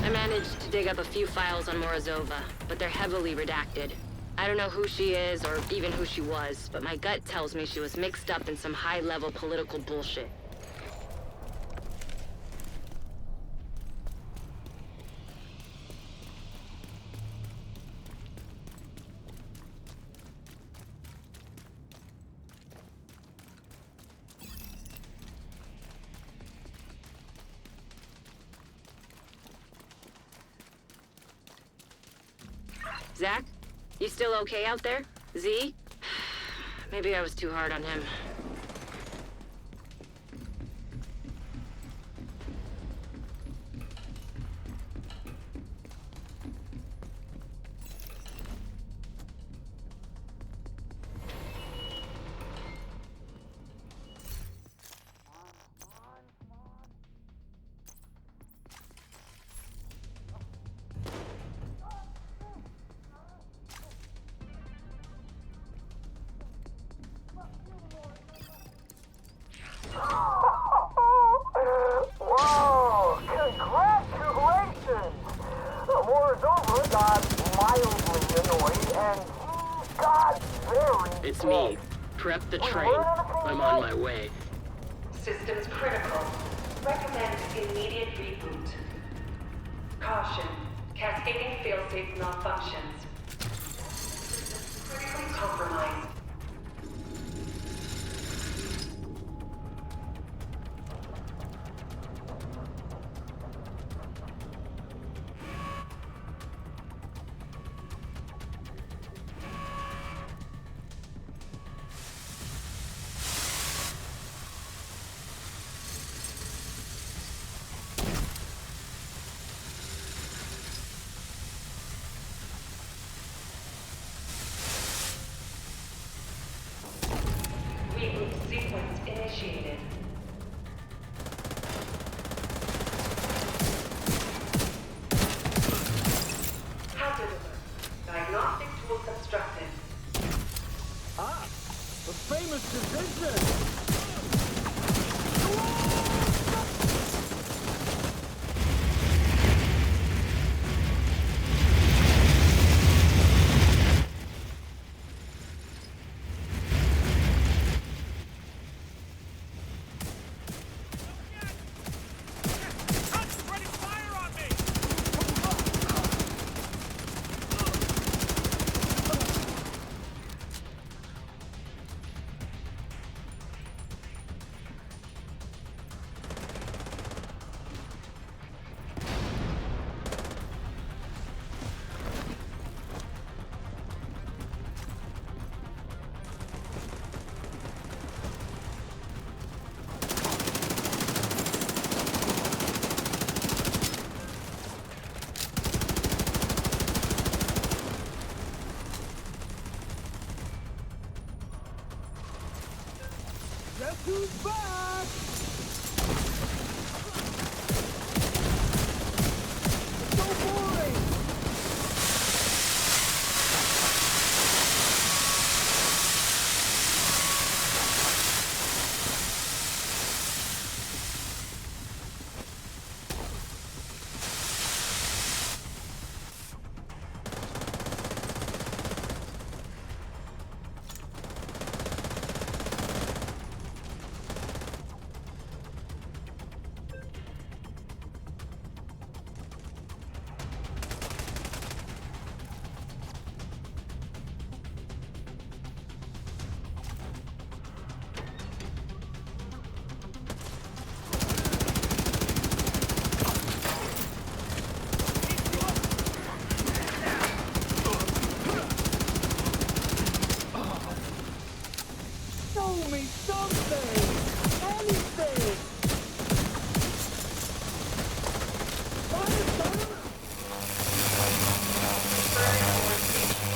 I managed to dig up a few files on Morozova, but they're heavily redacted. I don't know who she is or even who she was, but my gut tells me she was mixed up in some high-level political bullshit. Zach? You still okay out there? Z? Maybe I was too hard on him. and he got very It's dead. me. Prep the train. I'm on my way. Systems critical. Recommend immediate reboot. Caution. Cascading failsafe malfunctions. Systems critically compromised. Reboot sequence initiated. Hazard alert. Diagnostic tool constructed. The famous division! Guess who's back? So boring! Show me something! Anything! Immediate purge required.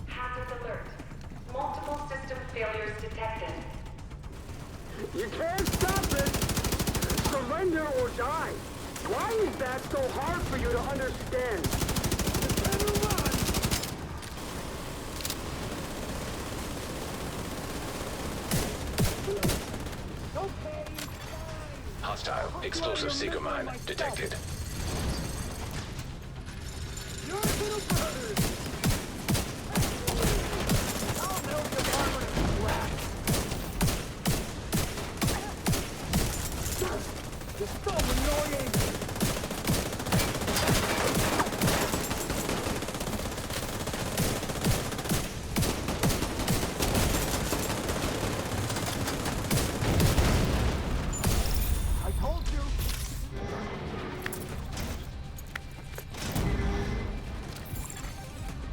Hazard alert. Multiple system failures detected. You can't stop it! Surrender or die! Why is that so hard for you to understand? Hostile explosive seeker mine detected.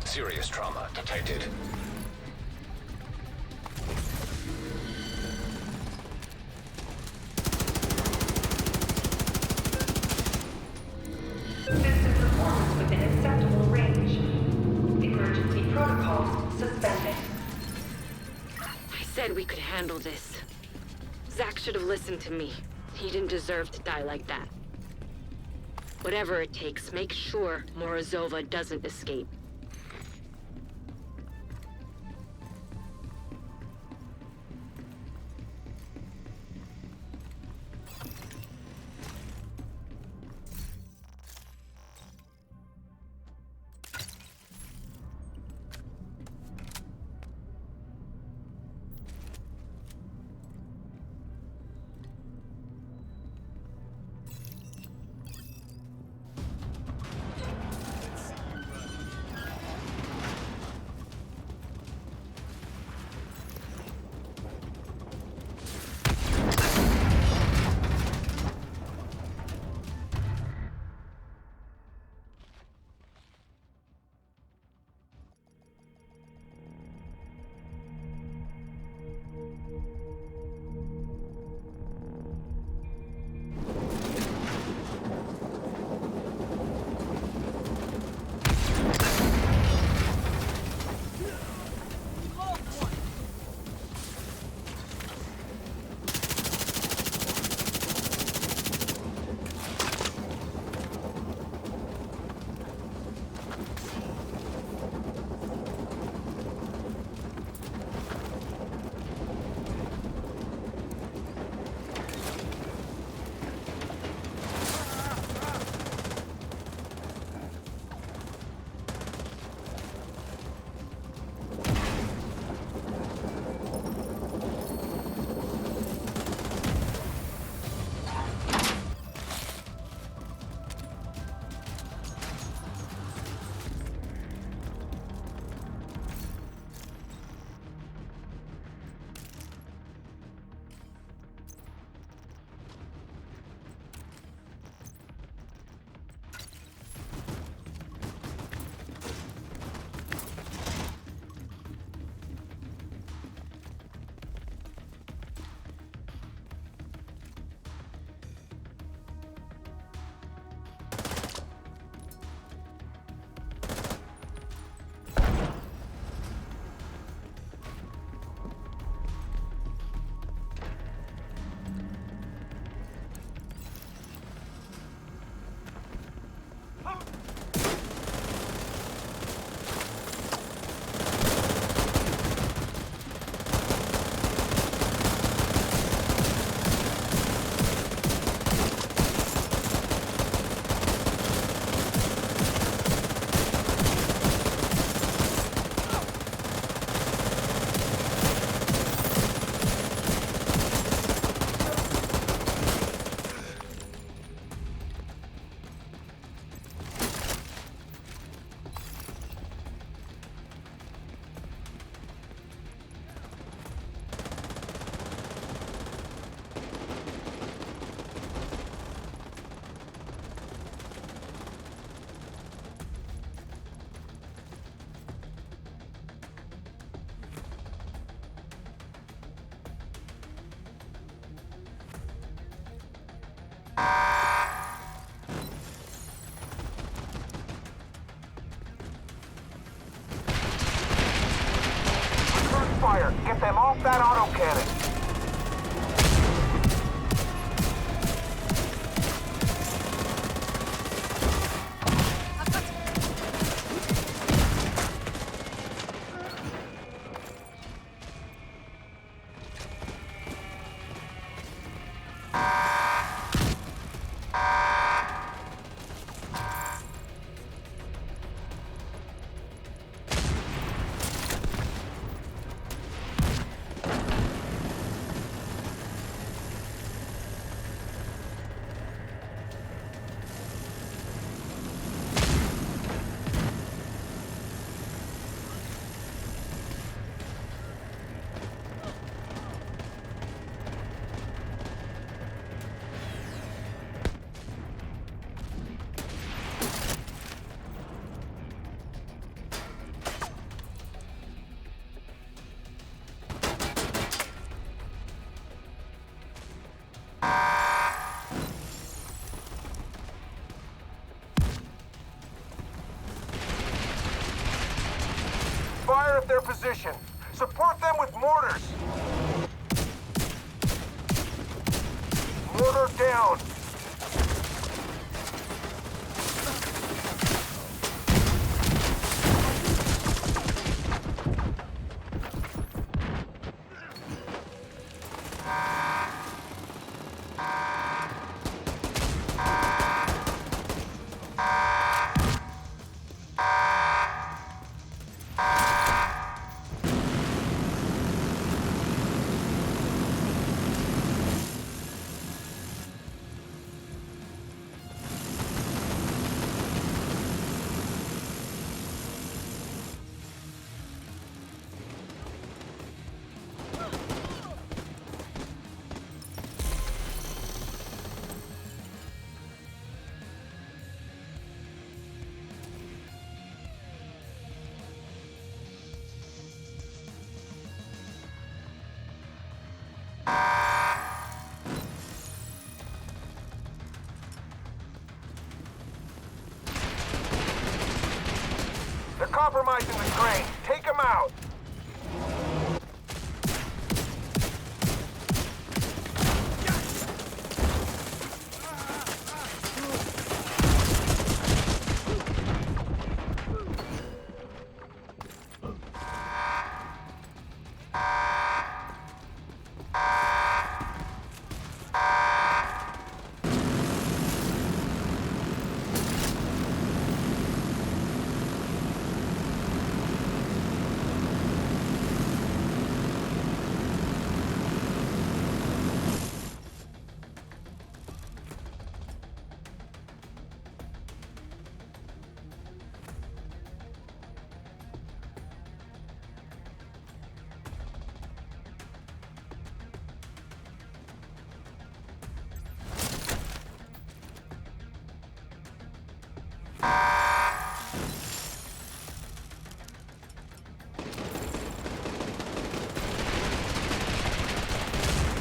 Serious trauma detected. System performance within acceptable range. Emergency protocols suspended. I said we could handle this. Zach should have listened to me. He didn't deserve to die like that. Whatever it takes, make sure Morozova doesn't escape. fire! Get them off that autocannon! Fire at their position. Support them with mortars. Mortar down. They're compromising the train. Take them out.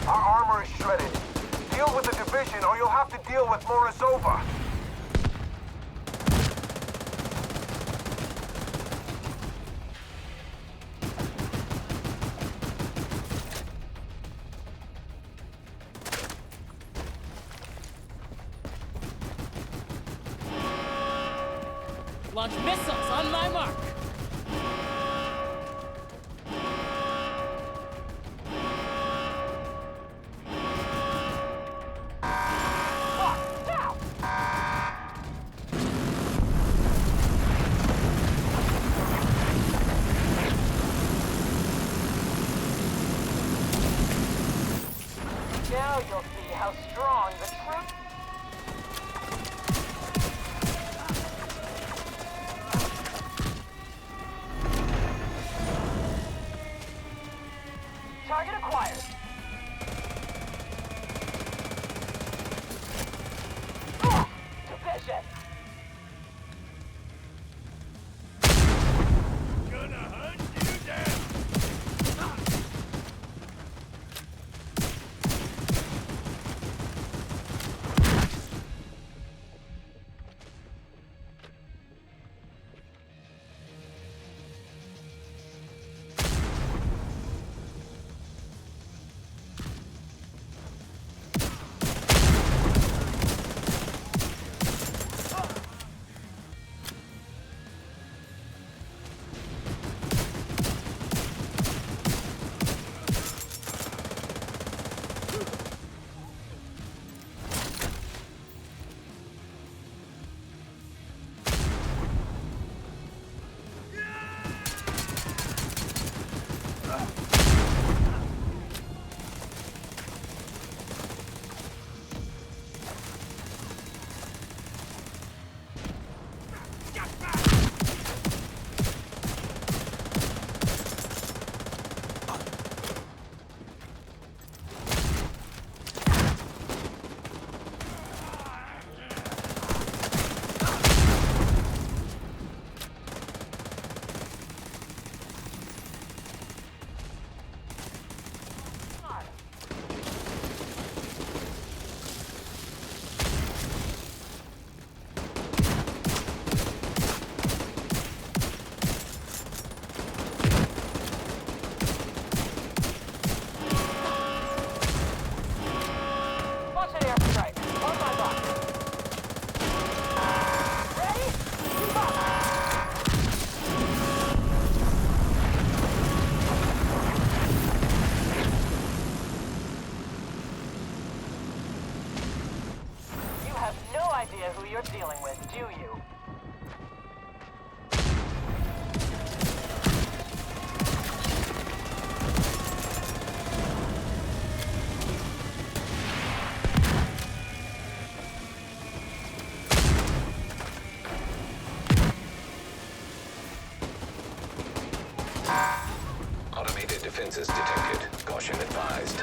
Our armor is shredded. Deal with the division or you'll have to deal with Morozova. Launch missiles on my mark. Now you'll see how strong the troops. we're dealing with, do you? Automated defenses detected. Caution advised.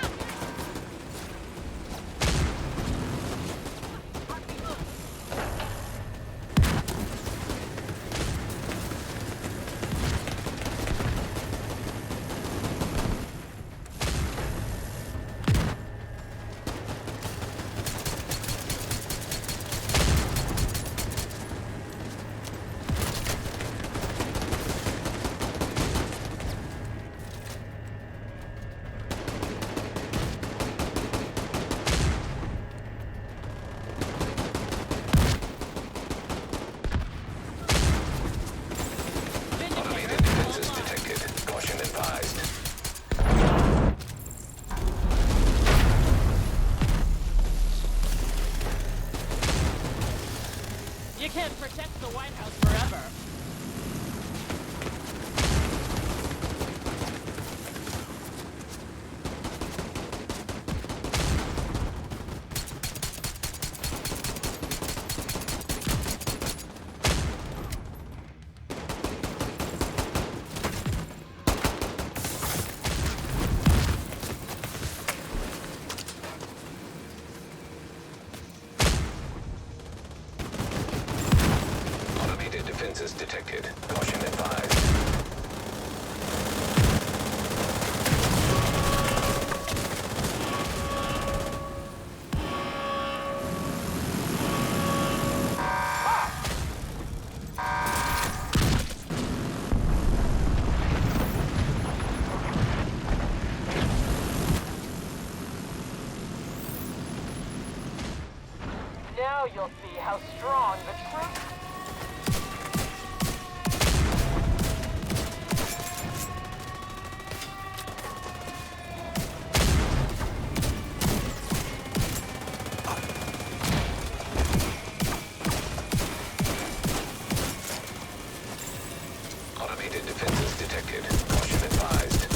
Automated defenses detected. Caution advised. You can't protect the White House forever. Automated defenses detected. Caution advised. Now you'll see how strong the truth. Automated defenses detected. Caution advised.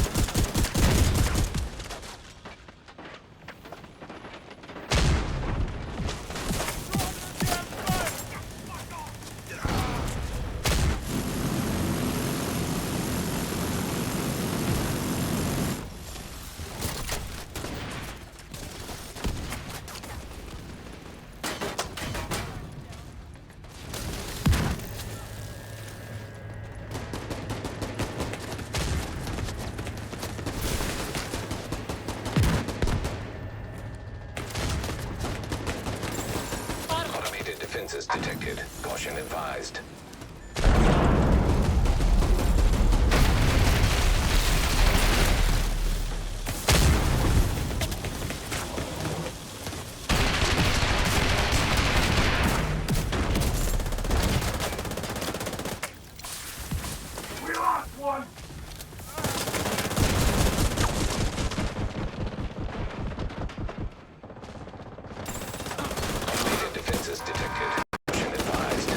Automated defenses detected. Caution advised. We lost one! Automated defenses detected. Caution advised.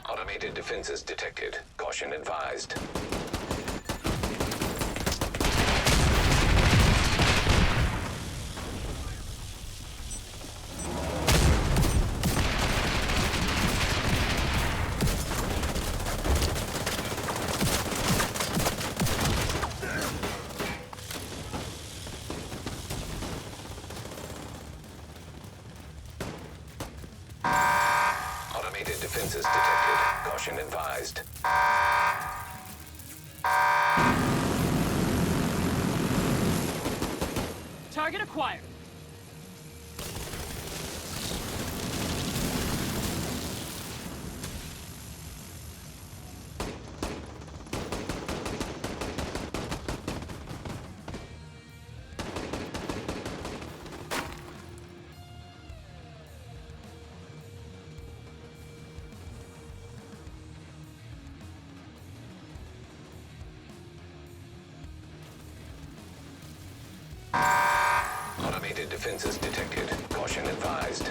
Automated defenses detected. Caution advised. Automated defenses detected. Caution advised. Target acquired. Automated defenses detected. Caution advised.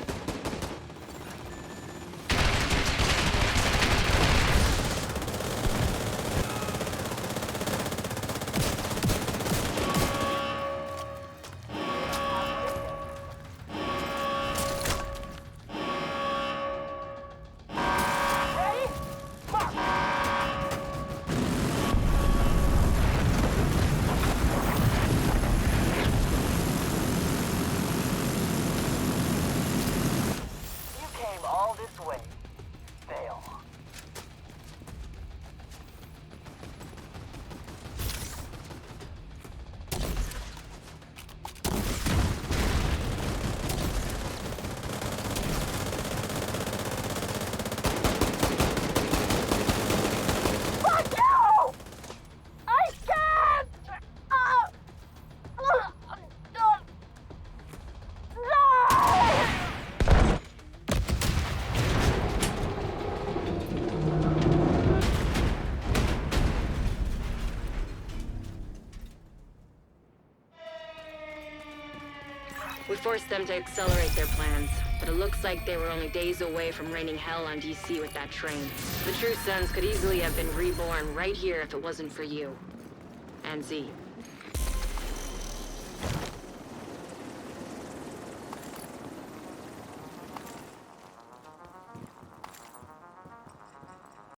Ready? Mark! You came all this way. Fail. Fuck you! I can't! Die! We forced them to accelerate their plans, but it looks like they were only days away from raining hell on DC with that train. The True Sons could easily have been reborn right here if it wasn't for you. And Z.